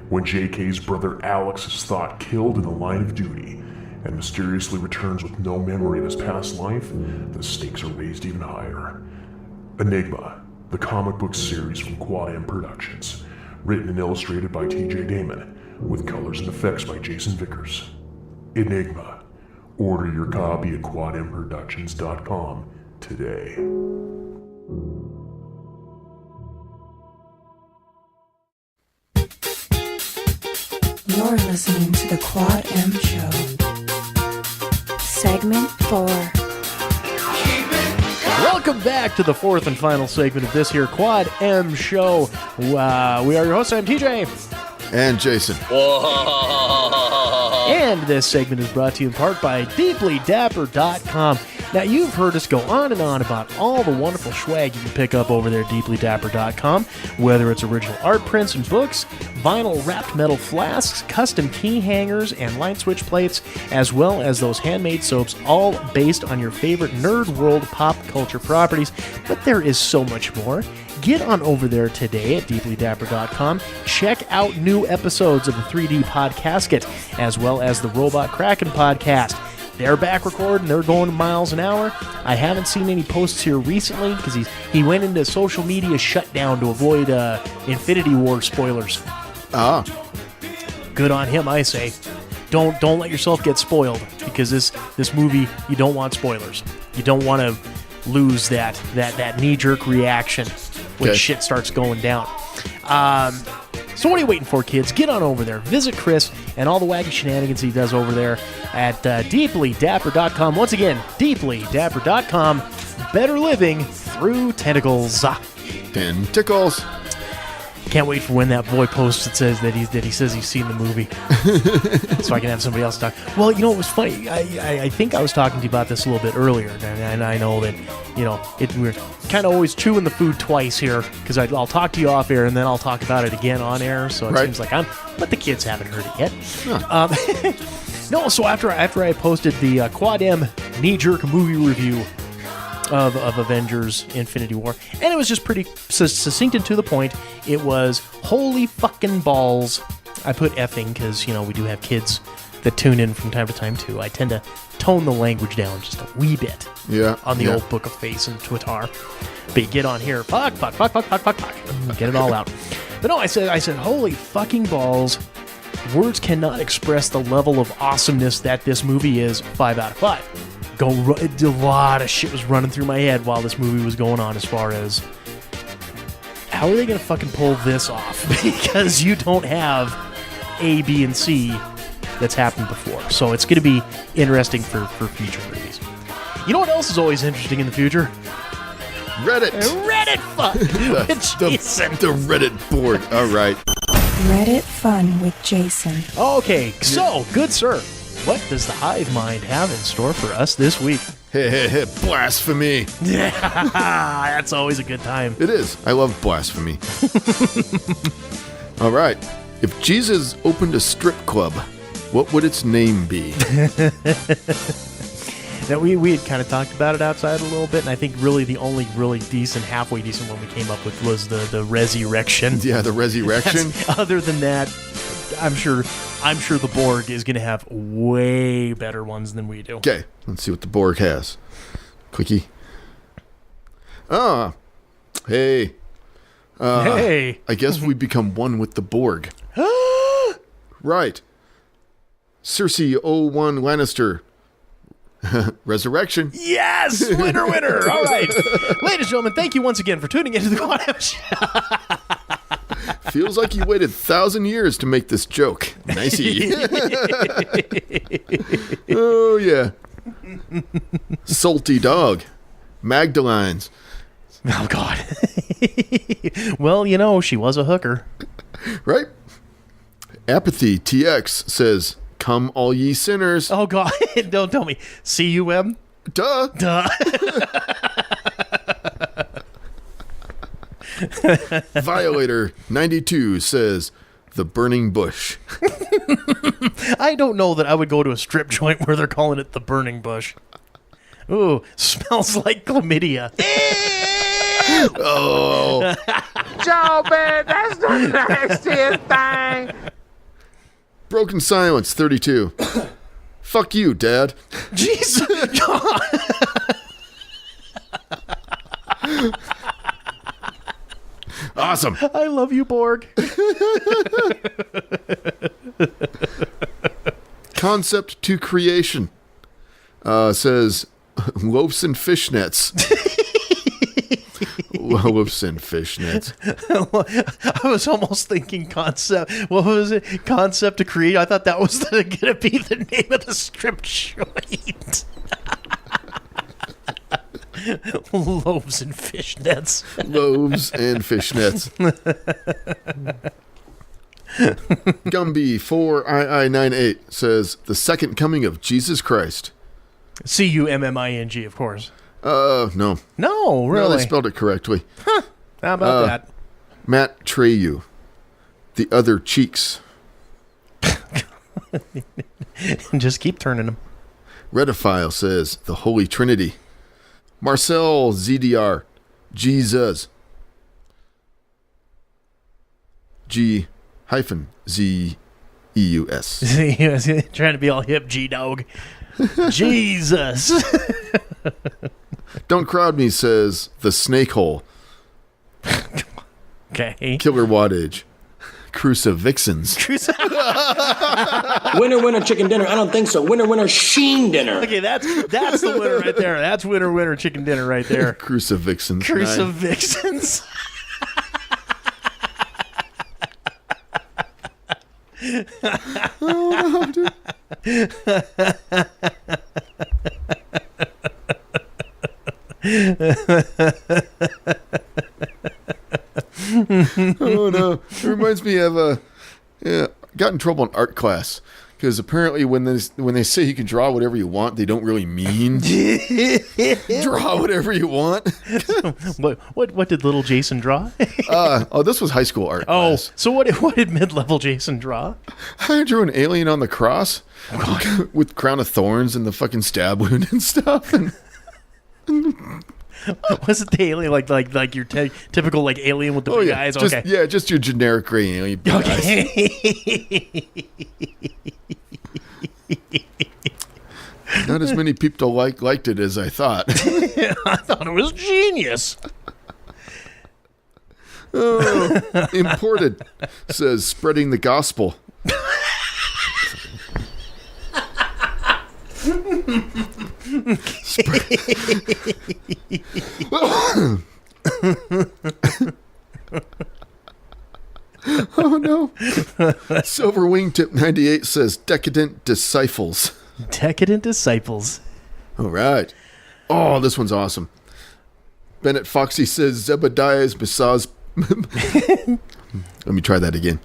When JK's brother Alex is thought killed in the line of duty and mysteriously returns with no memory of his past life, the stakes are raised even higher. Enigma, the comic book series from Quad M Productions, written and illustrated by TJ Damon, with colors and effects by Jason Vickers. Enigma. Order your copy at quadmproductions.com today. You're listening to the Quad M Show. Segment 4. Welcome back to the fourth and final segment of this here Quad M Show. We are your hosts. I'm TJ. And Jason. And this segment is brought to you in part by DeeplyDapper.com. Now, you've heard us go on and on about all the wonderful swag you can pick up over there at DeeplyDapper.com, whether it's original art prints and books, vinyl wrapped metal flasks, custom key hangers, and light switch plates, as well as those handmade soaps, all based on your favorite nerd world pop culture properties. But there is so much more. Get on over there today at DeeplyDapper.com. Check out new episodes of the 3D Podcasket, as well as the Robot Kraken podcast. They're back recording. They're going miles an hour. I haven't seen any posts here recently because he went into social media shutdown to avoid Infinity War spoilers. Ah. Good on him, I say. don't let yourself get spoiled, because this movie, you don't want spoilers. You don't want to lose that knee-jerk reaction when shit starts going down. So what are you waiting for, kids? Get on over there. Visit Chris and all the wacky shenanigans he does over there at deeplydapper.com. Once again, deeplydapper.com. Better living through tentacles. Tentacles. Can't wait for when that boy posts that says that he says he's seen the movie, so I can have somebody else talk. Well, it was funny. I think I was talking to you about this a little bit earlier, and I know that we're kind of always chewing the food twice here, because I'll talk to you off air and then I'll talk about it again on air. So it seems like but the kids haven't heard it yet. Huh. No, so after I posted the Quad M knee-jerk movie review of Avengers Infinity War, and it was just pretty succinct and to the point. It was holy fucking balls. I put effing because, we do have kids that tune in from time to time too. I tend to tone the language down just a wee bit on the old Book of Face and Twitter. But you get on here, fuck, get it all out. But no, I said holy fucking balls. Words cannot express the level of awesomeness that this movie is. 5 out of 5. A lot of shit was running through my head while this movie was going on, as far as how are they going to fucking pull this off? Because you don't have A, B, and C that's happened before. So it's going to be interesting for future movies. You know what else is always interesting in the future? Reddit fun with Jason. The Reddit board. All right. Reddit fun with Jason. Okay, so good sir. What does the Hive Mind have in store for us this week? Blasphemy. Yeah, that's always a good time. It is. I love blasphemy. All right. If Jesus opened a strip club, what would its name be? Now, we had kind of talked about it outside a little bit, and I think really the only really decent, halfway decent one we came up with was the Resurrection. Yeah, the Resurrection. Other than that, I'm sure the Borg is going to have way better ones than we do. Okay, let's see what the Borg has. Quickie. Hey. Hey. I guess we become one with the Borg. Right. Cersei 01 Lannister. Resurrection. Yes! Winner! All right. Ladies and gentlemen, thank you once again for tuning into the Quad Show. Feels like you waited 1,000 years to make this joke. Nicey. Oh, yeah. Salty dog. Magdalene's. Oh, God. Well, she was a hooker. Right? Apathy TX says, come all ye sinners. Oh, God. Don't tell me. C-U-M? Duh. Violator 92 says, the burning bush. I don't know that I would go to a strip joint where they're calling it the burning bush. Ooh, smells like chlamydia. Oh. Joe, man, that's the nastiest thing. Broken Silence 32. Fuck you, Dad. Jesus. Awesome. I love you, Borg. Concept to creation says loaves and fishnets. Loaves and fishnets. I was almost thinking concept. What was it? Concept to create. I thought that was going to be the name of the strip joint. Loaves and fishnets. Loaves and fishnets. Gumby 4II98 says the second coming of Jesus Christ. C-U-M-M-I-N-G, of course. No. No, really? No, they spelled it correctly. Huh. How about that? Matt Treyu. The other cheeks. Just keep turning them. Redophile says the Holy Trinity. Marcel ZDR. Jesus. G-Z-E-U-S. Trying to be all hip, G-Dog. Jesus. Don't Crowd Me says the snake hole. Okay. Killer Wattage. Crucifixins. Winner, winner, chicken dinner. I don't think so. Winner, winner, sheen dinner. Okay, that's the winner right there. That's winner, chicken dinner right there. Crucifixins. Crucifixins. Oh, no, dude. Oh no! It reminds me of got in trouble in art class because apparently when they say you can draw whatever you want, they don't really mean draw whatever you want. What did little Jason draw? This was high school art class. So what did mid-level Jason draw? I drew an alien on the cross with crown of thorns and the fucking stab wound and stuff. Was it the alien like your typical like alien with the big eyes? Okay, just your generic gray alien. Big eyes. Not as many people liked it as I thought. I thought it was genius. Oh, imported says spreading the gospel. Oh no. Silver Wingtip 98 says decadent disciples. Decadent disciples. All right. Oh, this one's awesome. Bennett Foxy says Zebediah's massage. Let me try that again.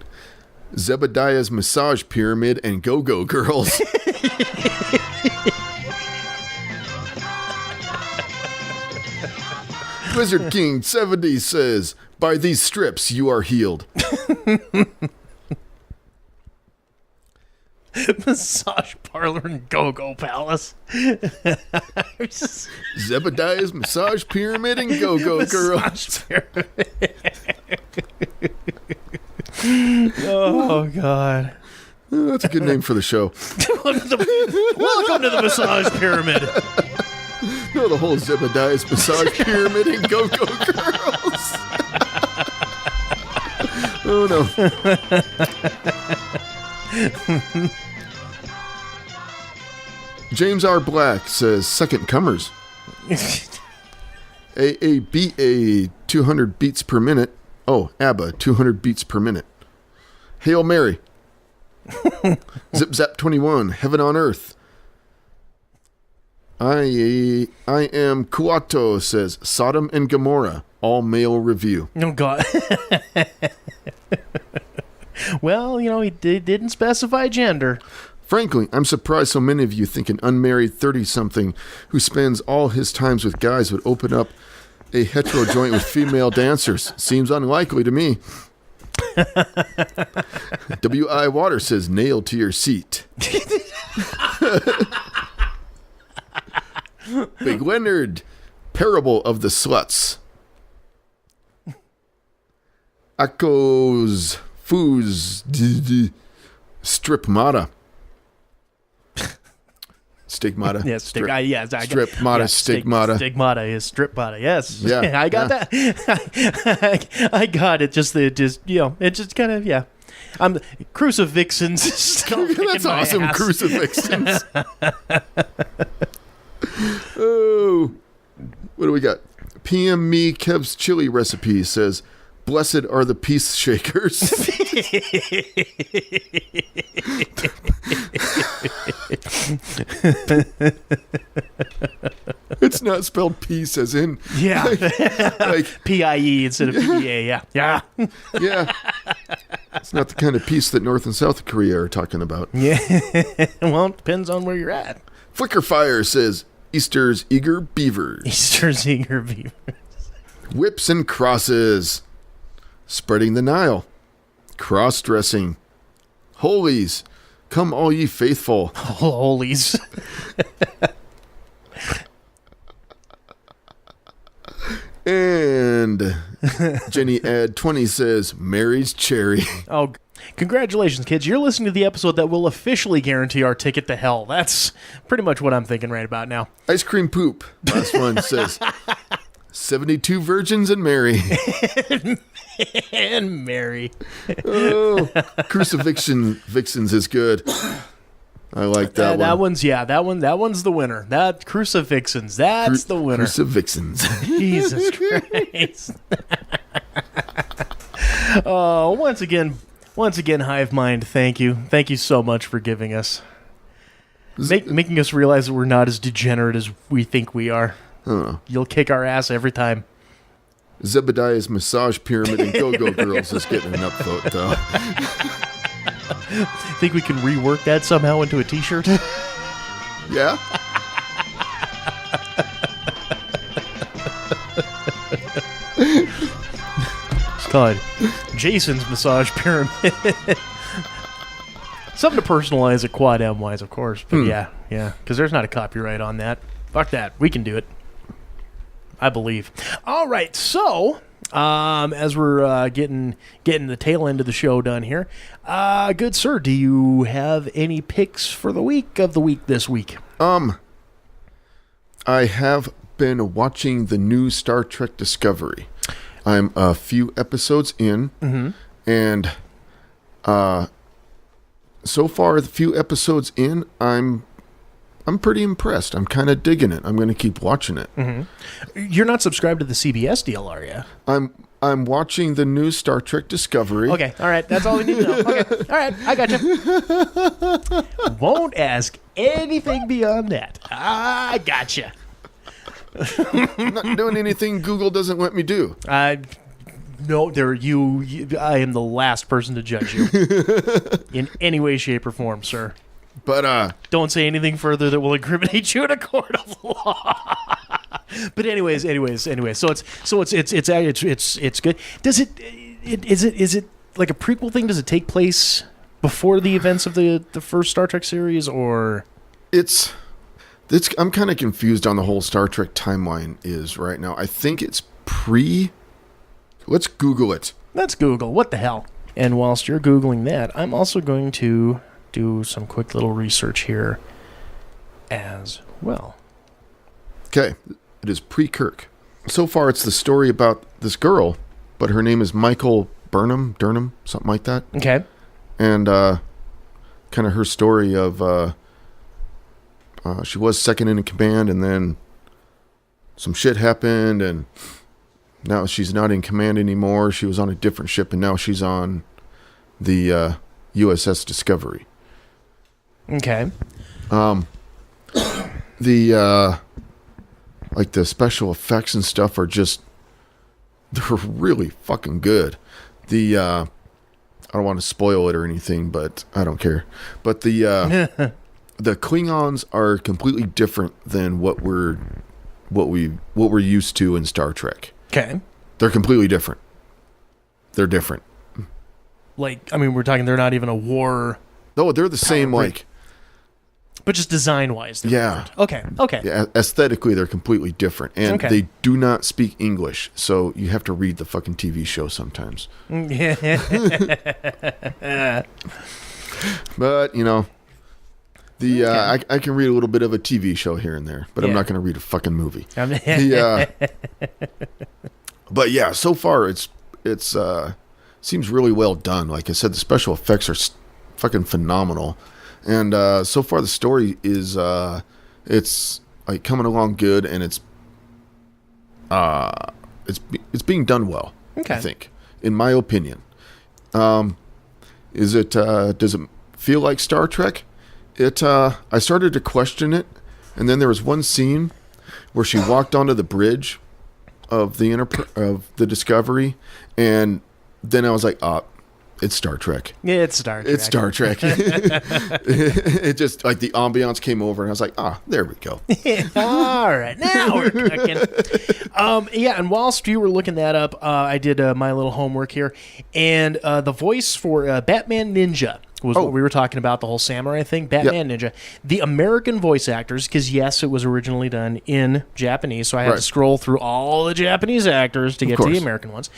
Zebediah's massage pyramid and go-go girls. Wizard King 70 says, by these strips you are healed. Massage parlor and go-go palace. Zebediah's massage pyramid and go-go girls. Oh God. That's a good name for the show. Welcome to the massage pyramid. No, the whole Zebediah's massage pyramid and go-go girls. Oh no. James R. Black says second comers. AABA 200 beats per minute. Oh, ABBA 200 beats per minute. Hail Mary. Zip Zap 21 Heaven on Earth. I am Kuato says Sodom and Gomorrah all male review. Oh God. Well, he didn't specify gender. Frankly, I'm surprised so many of you think an unmarried 30-something who spends all his times with guys would open up a hetero joint with female dancers. Seems unlikely to me. W.I. Water says nailed to your seat. Big Leonard, Parable of the Sluts. Akos Foos Stripmata. Stigmata. Yes, Stripmata, stigmata. Stigmata is stripmata. Yes. Yeah. I got that. I got it. It just kind of, yeah. Crucifixins. Still That's awesome. Ass. Crucifixins. Oh. What do we got? PM Me Kev's chili recipe says, blessed are the peace shakers. It's not spelled peace as in like P-I-E instead of P-E-A. Yeah. Yeah. It's not the kind of peace that North and South Korea are talking about. Yeah. Well, it depends on where you're at. Flicker Fire says Easter's eager beavers. Easter's eager beavers. Whips and crosses. Spreading the Nile. Cross-dressing. Holies. Come all ye faithful. Holies. And Jenny Ad 20 says, Mary's Cherry. Oh, congratulations, kids. You're listening to the episode that will officially guarantee our ticket to hell. That's pretty much what I'm thinking right about now. Ice Cream Poop. Last one says, 72 virgins and Mary. And Mary. Oh, Crucifixion Vixens is good. I like that one. That one's the winner. That Crucifixens, that's the winner. Crucifixens. Jesus Christ. Oh, once again, Hive Mind, thank you. Thank you so much for giving us making us realize that we're not as degenerate as we think we are. You'll kick our ass every time. Zebediah's Massage Pyramid and Go-Go Girls is getting an upvote, though. Think we can rework that somehow into a t-shirt? Yeah? It's called Jason's Massage Pyramid. Something to personalize it Quad M-wise, of course. But yeah, because there's not a copyright on that. Fuck that. We can do it. I believe. All right, so as we're getting the tail end of the show done here, good sir, do you have any picks for the week this week? I have been watching the new Star Trek Discovery. I'm a few episodes in, and so far, the few episodes in, I'm pretty impressed. I'm kind of digging it. I'm going to keep watching it. You're not subscribed to the CBS deal, are you? I'm watching the new Star Trek Discovery. Okay, all right. That's all we need to know. Okay, all right. I got you. Won't ask anything beyond that. I got you. I'm not doing anything Google doesn't let me do. No, I am the last person to judge you in any way, shape, or form, sir. But don't say anything further that will incriminate you in a court of law. But anyways. So it's good. Is it like a prequel thing? Does it take place before the events of the first Star Trek series, or it's I'm kind of confused on the whole Star Trek timeline is right now. I think it's Let's Google it. Let's Google. What the hell? And whilst you're Googling that, I'm also going to do some quick little research here as well. Okay. It is pre-Kirk. So far, it's the story about this girl, but her name is Michael Durham, something like that. Okay. And kind of her story of she was second in command, and then some shit happened, and now she's not in command anymore. She was on a different ship, and now she's on the USS Discovery. Okay. The special effects and stuff are they're really fucking good. I don't want to spoil it or anything, but I don't care. But the Klingons are completely different than what we're used to in Star Trek. Okay. They're completely different. They're different. Like, I mean, we're talking they're not even a war. No, they're the same, but just design-wise. Yeah. Different. Okay. Yeah, aesthetically, they're completely different. And they do not speak English, so you have to read the fucking TV show sometimes. But, I can read a little bit of a TV show here and there, but I'm not going to read a fucking movie. But yeah, so far it's seems really well done. Like I said, the special effects are fucking phenomenal. And so far, the story is it's like coming along good, and it's being done well. Okay. I think, in my opinion, does it feel like Star Trek? I started to question it, and then there was one scene where she walked onto the bridge of the Discovery, and then I was like, it's Star Trek. Yeah, it's Star Trek. It's Star Trek. It just, like, the ambiance came over, and I was like, there we go. All right, now we're cooking. And whilst you were looking that up, I did my little homework here, and the voice for Batman Ninja was what we were talking about, the whole samurai thing. Batman Ninja. The American voice actors, because yes, it was originally done in Japanese, so I had to scroll through all the Japanese actors to get to the American ones.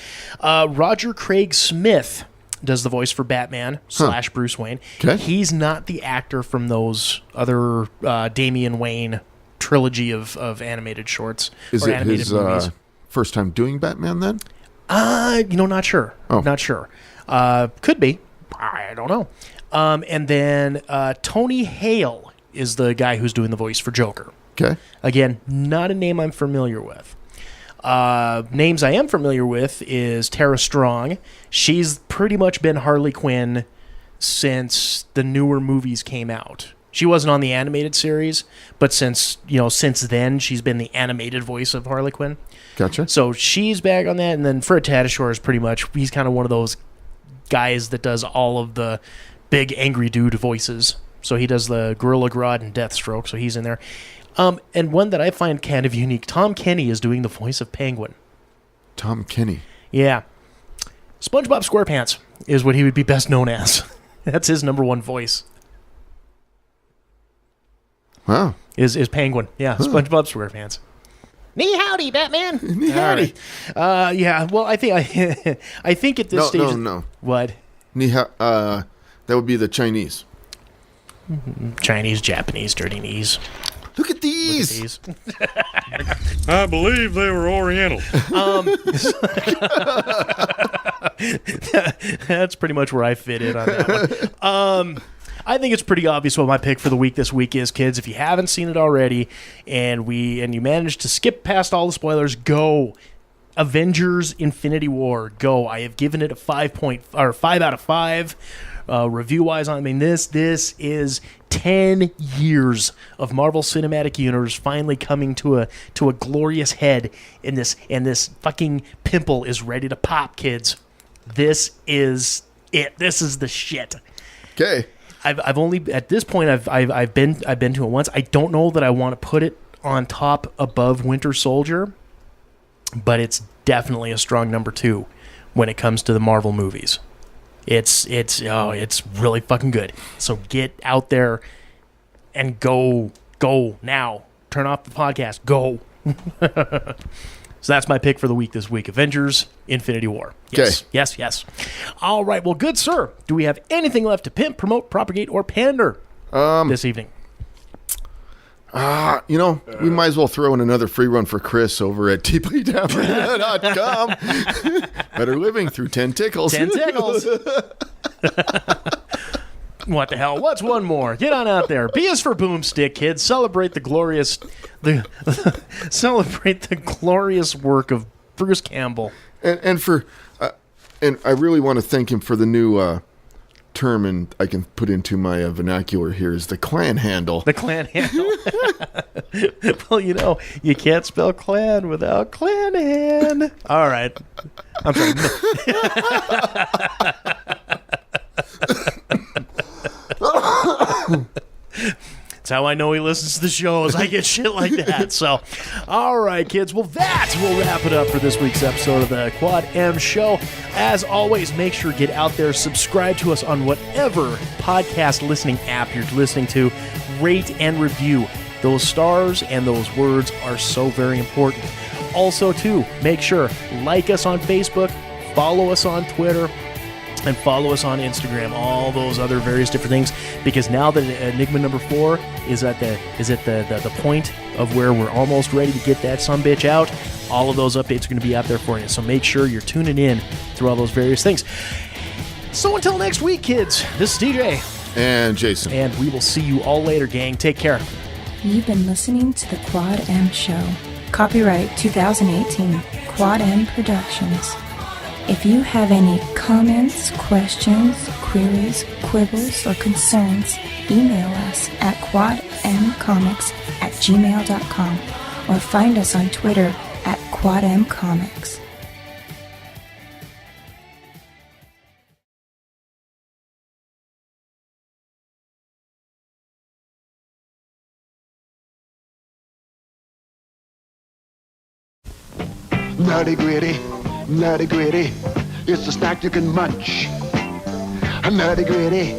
Roger Craig Smith does the voice for Batman / Bruce Wayne. Okay. He's not the actor from those other Damian Wayne trilogy of animated shorts or animated movies. first time doing Batman then? Not sure. Oh. Not sure. Could be. I don't know. And then Tony Hale is the guy who's doing the voice for Joker. Okay. Again, not a name I'm familiar with. Names I am familiar with is Tara Strong. She's pretty much been Harley Quinn since the newer movies came out. She wasn't on the animated series, but since then, she's been the animated voice of Harley Quinn. Gotcha. So she's back on that, and then Fred Tatasciore is pretty much, he's kind of one of those guys that does all of the big angry dude voices. So he does the Gorilla Grodd and Deathstroke, so he's in there. And one that I find kind of unique, Tom Kenny is doing the voice of Penguin. Tom Kenny. Yeah. SpongeBob SquarePants is what he would be best known as. That's his number one voice. Wow. Is Penguin. Yeah, SpongeBob SquarePants. Me howdy, Batman. Me howdy. Yeah, well, I think at this stage... No. What? That would be the Chinese. Chinese, Japanese, dirty knees. Look at these. I believe they were Oriental. That's pretty much where I fit in on that one. I think it's pretty obvious what my pick for the week this week is, kids. If you haven't seen it already, and you managed to skip past all the spoilers, go. Avengers: Infinity War. Go. I have given it a 5 out of 5. Review-wise, I mean, this is 10 years of Marvel Cinematic Universe finally coming to a glorious head, and this fucking pimple is ready to pop, kids. This is it. This is the shit. Okay. I've only at this point I've been to it once. I don't know that I want to put it on top above Winter Soldier, but it's definitely a strong number 2 when it comes to the Marvel movies. It's really fucking good. So get out there and go now. Turn off the podcast. Go. So that's my pick for the week this week. Avengers: Infinity War. Yes. Okay. Yes. All right. Well, good sir. Do we have anything left to pimp, promote, propagate, or pander this evening? We might as well throw in another free run for Chris over at tpdown.com. Better living through 10 tickles. 10 tickles. What the hell? What's one more? Get on out there. B is for boomstick, kids. Celebrate the glorious work of Bruce Campbell. And I really want to thank him for the new term, and I can put into my vernacular here, is the clan handle. The clan handle. Well, you can't spell clan without Clanahan. All right. I'm sorry. That's how I know he listens to the shows. I get shit like that. So, all right, kids. Well, that will wrap it up for this week's episode of the Quad M Show. As always, make sure to get out there, subscribe to us on whatever podcast listening app you're listening to. Rate and review. Those stars and those words are so very important. Also, too, make sure, like us on Facebook, follow us on Twitter, and follow us on Instagram, all those other various different things, because now that Enigma number 4 is at the point of where we're almost ready to get that sumbitch out, all of those updates are going to be out there for you. So make sure you're tuning in through all those various things. So until next week, kids, this is DJ. And Jason. And we will see you all later, gang. Take care. You've been listening to the Quad M Show. Copyright 2018, Quad M Productions. If you have any comments, questions, queries, quibbles, or concerns, email us at quadmcomics@gmail.com or find us on Twitter at quadmcomics. Nutty gritty, it's a snack you can munch. Nutty gritty,